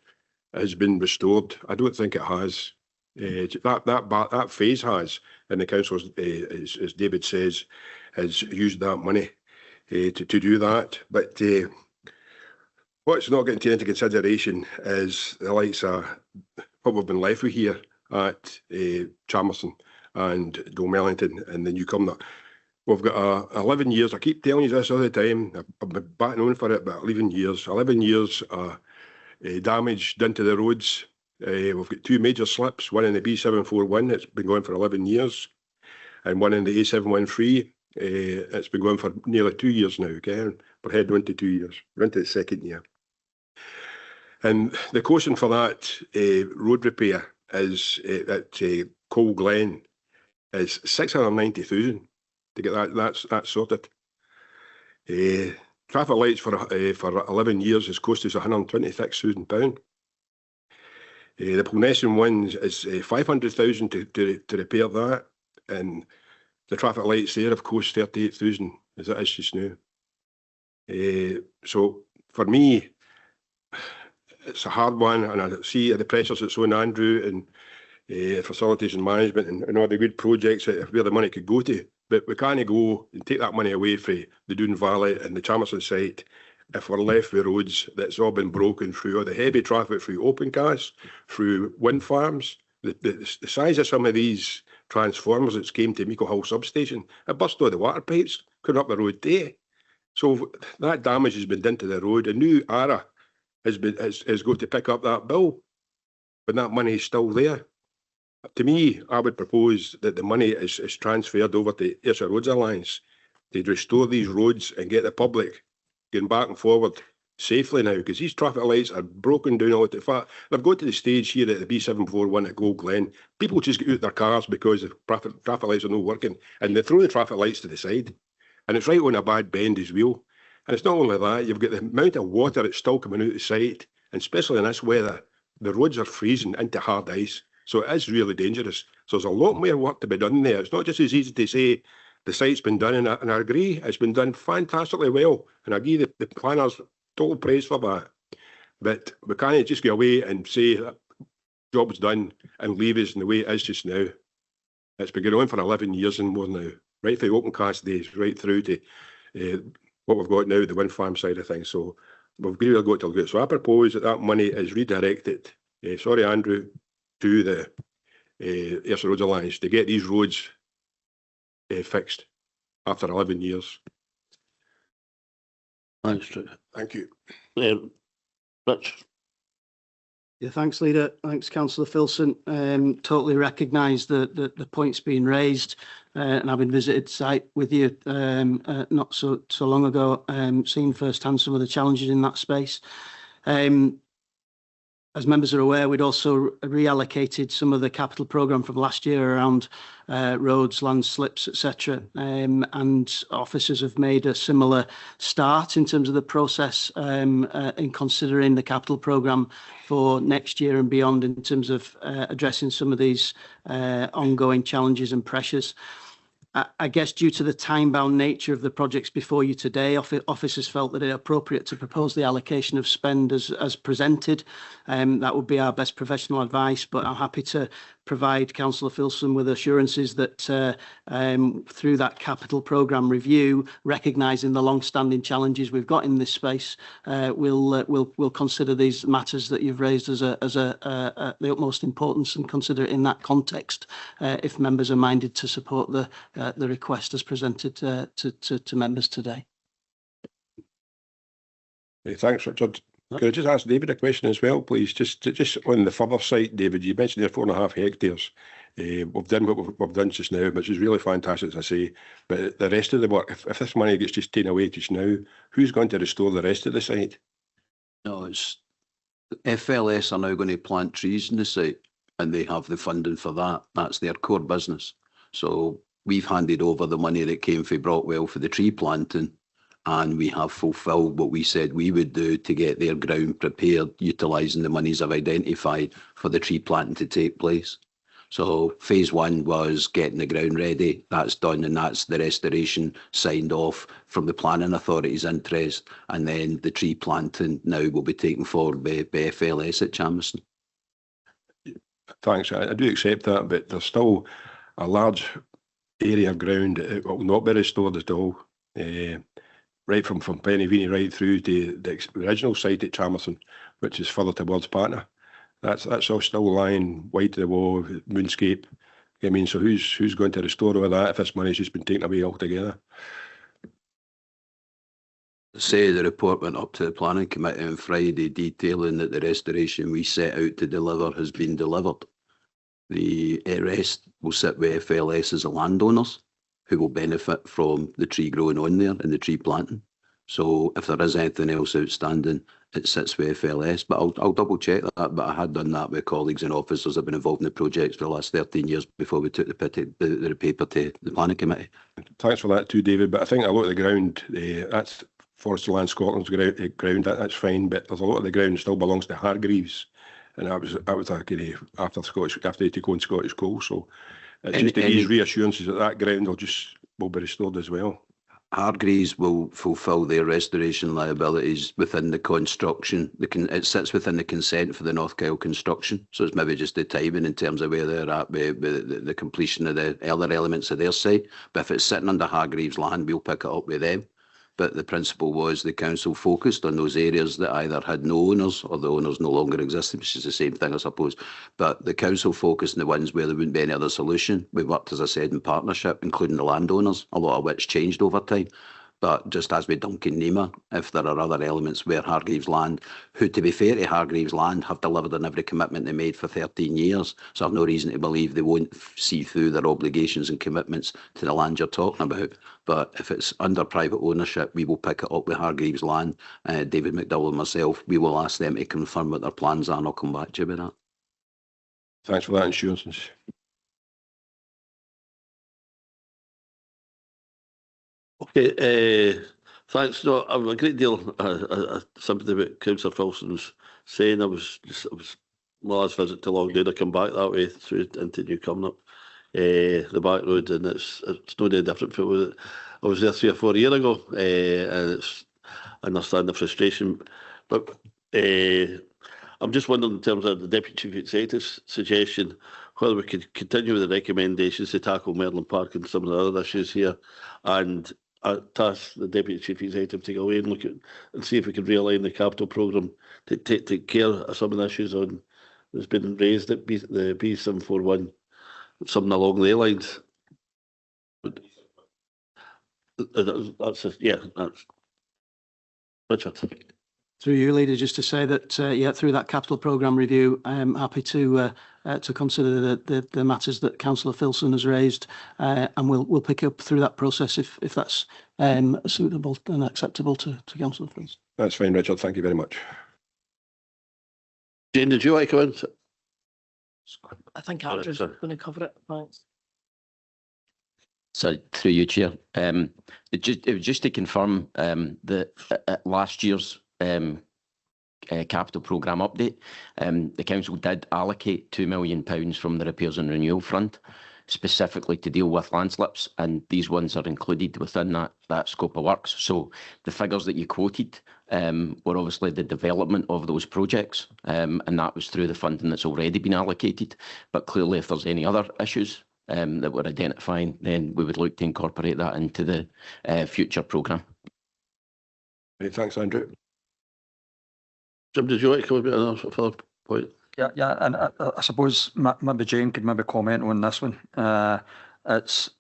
has been restored. I don't think it has. That phase has, and the council, as David says, has used that money to do that. But what's not getting taken into consideration is the likes of what we've been left with here at Chalmerston and Dolmellington and the Newcomer. We've got 11 years, I keep telling you this all the time, I've been batting on for it, but 11 years damage done to the roads. We've got two major slips, one in the B741, it's been going for 11 years, and one in the A713, it's been going for nearly 2 years now, okay? We're heading into 2 years, we're into the second year. And the costing for that road repair is at Cole Glen is 690,000 to get that sorted. Traffic lights for 11 years has cost us £126,000. The Polnesian ones is 500,000 to repair that, and the traffic lights there have cost 38,000 as it is just now. So for me, it's a hard one, and I see the pressures it's on Andrew and facilities and management and all the good projects where the money could go to. But we can't go and take that money away from the Doon Valley and the Chalmerston site if we're left with roads that's all been broken through all the heavy traffic through open cast, through wind farms. The size of some of these transformers that came to Meikle Hill substation, it burst all the water pipes coming up the road there. So that damage has been done to the road. A new ARA has got to pick up that bill, but that money is still there. to me, I would propose that the money is transferred over to Ayrshire Roads Alliance to restore these roads and get the public going back and forward safely now, because these traffic lights are broken down all the time. They've got to the stage here at the B741 at Gold Glen. People just get out their cars because the traffic lights are not working, and they throw the traffic lights to the side. And it's right on a bad bend as well. And it's not only that, you've got the amount of water that's still coming out of the site, and especially in this weather, the roads are freezing into hard ice. So it is really dangerous. So there's a lot more work to be done there. It's not just as easy to say the site's been done, and I agree, it's been done fantastically well. And I give the planners total praise for that. But we can't just go away and say that job's done and leave us in the way it is just now. It's been going on for 11 years and more now, right from the open cast days, right through to what we've got now, the wind farm side of things. So we've really got to look at it. So I propose that that money is redirected, sorry Andrew, to the Ayrshire Roads Alliance to get these roads fixed after 11 years.
Thanks, Drew.
Thank you.
Rich.
Yeah, thanks, Leader. Thanks, Councillor Filson. Totally recognise the points being raised, and having visited site with you not so long ago, seen firsthand some of the challenges in that space. As members are aware, we'd also reallocated some of the capital programme from last year around roads, land slips, etc. And officers have made a similar start in terms of the process in considering the capital programme for next year and beyond in terms of addressing some of these ongoing challenges and pressures. I guess due to the time-bound nature of the projects before you today, officers felt that it appropriate to propose the allocation of spend as presented. That would be our best professional advice, but I'm happy to provide Councillor Filson with assurances that through that capital programme review, recognising the long-standing challenges we've got in this space, we'll consider these matters that you've raised as the utmost importance and consider it in that context if members are minded to support the request as presented to members today.
Thanks, Richard. Could I just ask David a question as well, please? Just on the further site, David, you mentioned there 4.5 hectares. We've done what we've done just now, which is really fantastic, as I say. But the rest of the work, if this money gets just taken away just now, who's going to restore the rest of the site?
No, it's FLS are now going to plant trees in the site, and they have the funding for that. That's their core business. So we've handed over the money that came from Brockwell for the tree planting, and we have fulfilled what we said we would do to get their ground prepared, utilising the monies I've identified for the tree planting to take place. So phase 1 was getting the ground ready. That's done, and that's the restoration signed off from the planning authority's interest. And then the tree planting now will be taken forward by FLS at Chalmers.
Thanks, I do accept that, but there's still a large area of ground that will not be restored at all. Right from Pennyveeney right through to the original site at Chamerson, which is further towards Patna. That's all still lying wide to the wall, moonscape. I mean, so who's going to restore all that if this money's just been taken away altogether?
Say the report went up to the planning committee on Friday detailing that the restoration we set out to deliver has been delivered. The rest will sit with FLS as the landowners, who will benefit from the tree growing on there and the tree planting. So if there is anything else outstanding, it sits with FLS. But I'll double check that. But I had done that with colleagues and officers that have been involved in the projects for the last 13 years before we took the paper to the planning committee.
Thanks for that too, David. But I think a lot of the ground, that's Forest Land Scotland's ground, that's fine. But there's a lot of the ground still belongs to Hargreaves, and that was after they took on Scottish Coal. So it's just these reassurances that ground will be restored as well.
Hargreaves will fulfil their restoration liabilities within the construction. It sits within the consent for the North Kyle construction, so it's maybe just the timing in terms of where they're at with the completion of the other elements of their site. But if it's sitting under Hargreaves' land, we'll pick it up with them. But the principle was the council focused on those areas that either had no owners or the owners no longer existed, which is the same thing, I suppose. But the council focused on the ones where there wouldn't be any other solution. We worked, as I said, in partnership, including the landowners, a lot of which changed over time. But just as with Duncan Nima, if there are other elements where Hargreaves Land, who to be fair to Hargreaves Land have delivered on every commitment they made for 13 years, so I've no reason to believe they won't see through their obligations and commitments to the land you're talking about. But if it's under private ownership, we will pick it up with Hargreaves Land. David McDowell and myself, we will ask them to confirm what their plans are, and I'll come back to you with that.
Thanks for that assurance.
Okay, thanks. No, I've a great deal of sympathy with Councillor Filson's saying. I was my last visit to Longdoon. I come back that way through into Newcombe up the back road, and it's no day different from I was there 3 or 4 years ago, and I understand the frustration, but I'm just wondering in terms of the Deputy Chief Executive's suggestion whether we could continue with the recommendations to tackle Merlin Park and some of the other issues here, and task the Deputy Chief Executive to go away and look at and see if we could realign the capital programme to take care of some of the issues that's been raised at the B741, something along the lines. That's Richard.
Through you, Leader, just to say that, yeah, through that capital programme review, I'm happy to consider the matters that Councillor Filson has raised, and we'll pick up through that process if that's suitable and acceptable to Councillor Filson.
That's fine, Richard. Thank you very much.
Jane, did you like to come in?
I think Andrew's going to cover it. Thanks.
So through you, Chair. It was just to confirm that at last year's capital programme update, the council did allocate £2 million from the Repairs and Renewal Fund specifically to deal with landslips, and these ones are included within that scope of works. So the figures that you quoted were obviously the development of those projects, and that was through the funding that's already been allocated. But clearly, if there's any other issues that we're identifying, then we would look to incorporate that into the future programme.
Right, thanks, Andrew.
Jim, did you like to come a bit further point?
Yeah, and I suppose maybe Jane could maybe comment on this one. It's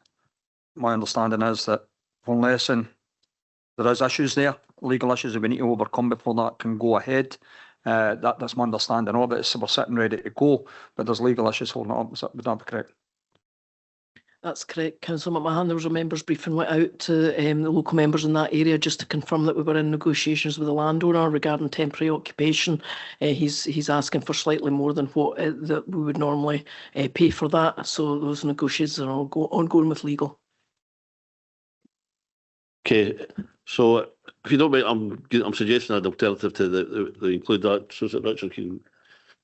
my understanding is that unless there is issues there, legal issues that we need to overcome before that can go ahead. That's my understanding of it. So we're sitting ready to go, but there's legal issues holding it up. Would that be correct?
That's correct, Councillor McMahon. There was a members' briefing went out to the local members in that area just to confirm that we were in negotiations with the landowner regarding temporary occupation. He's asking for slightly more than what that we would normally pay for that. So those negotiations are ongoing with legal.
Okay, so if you don't mind, I'm suggesting an alternative to the include that so that Richard can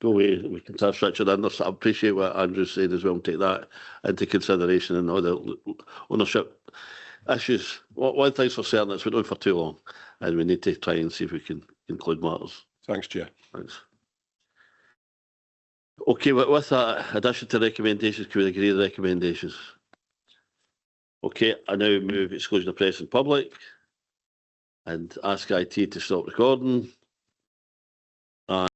go away. We can task Richard in. I appreciate what Andrew's saying as well, and take that into consideration and all the ownership issues. One thing's for certain, it's been on for too long, and we need to try and see if we can include matters.
Thanks, Chair.
Thanks. Okay, with that addition to recommendations, can we agree the recommendations? Okay, I now move exclusion of press and public and ask IT to stop recording.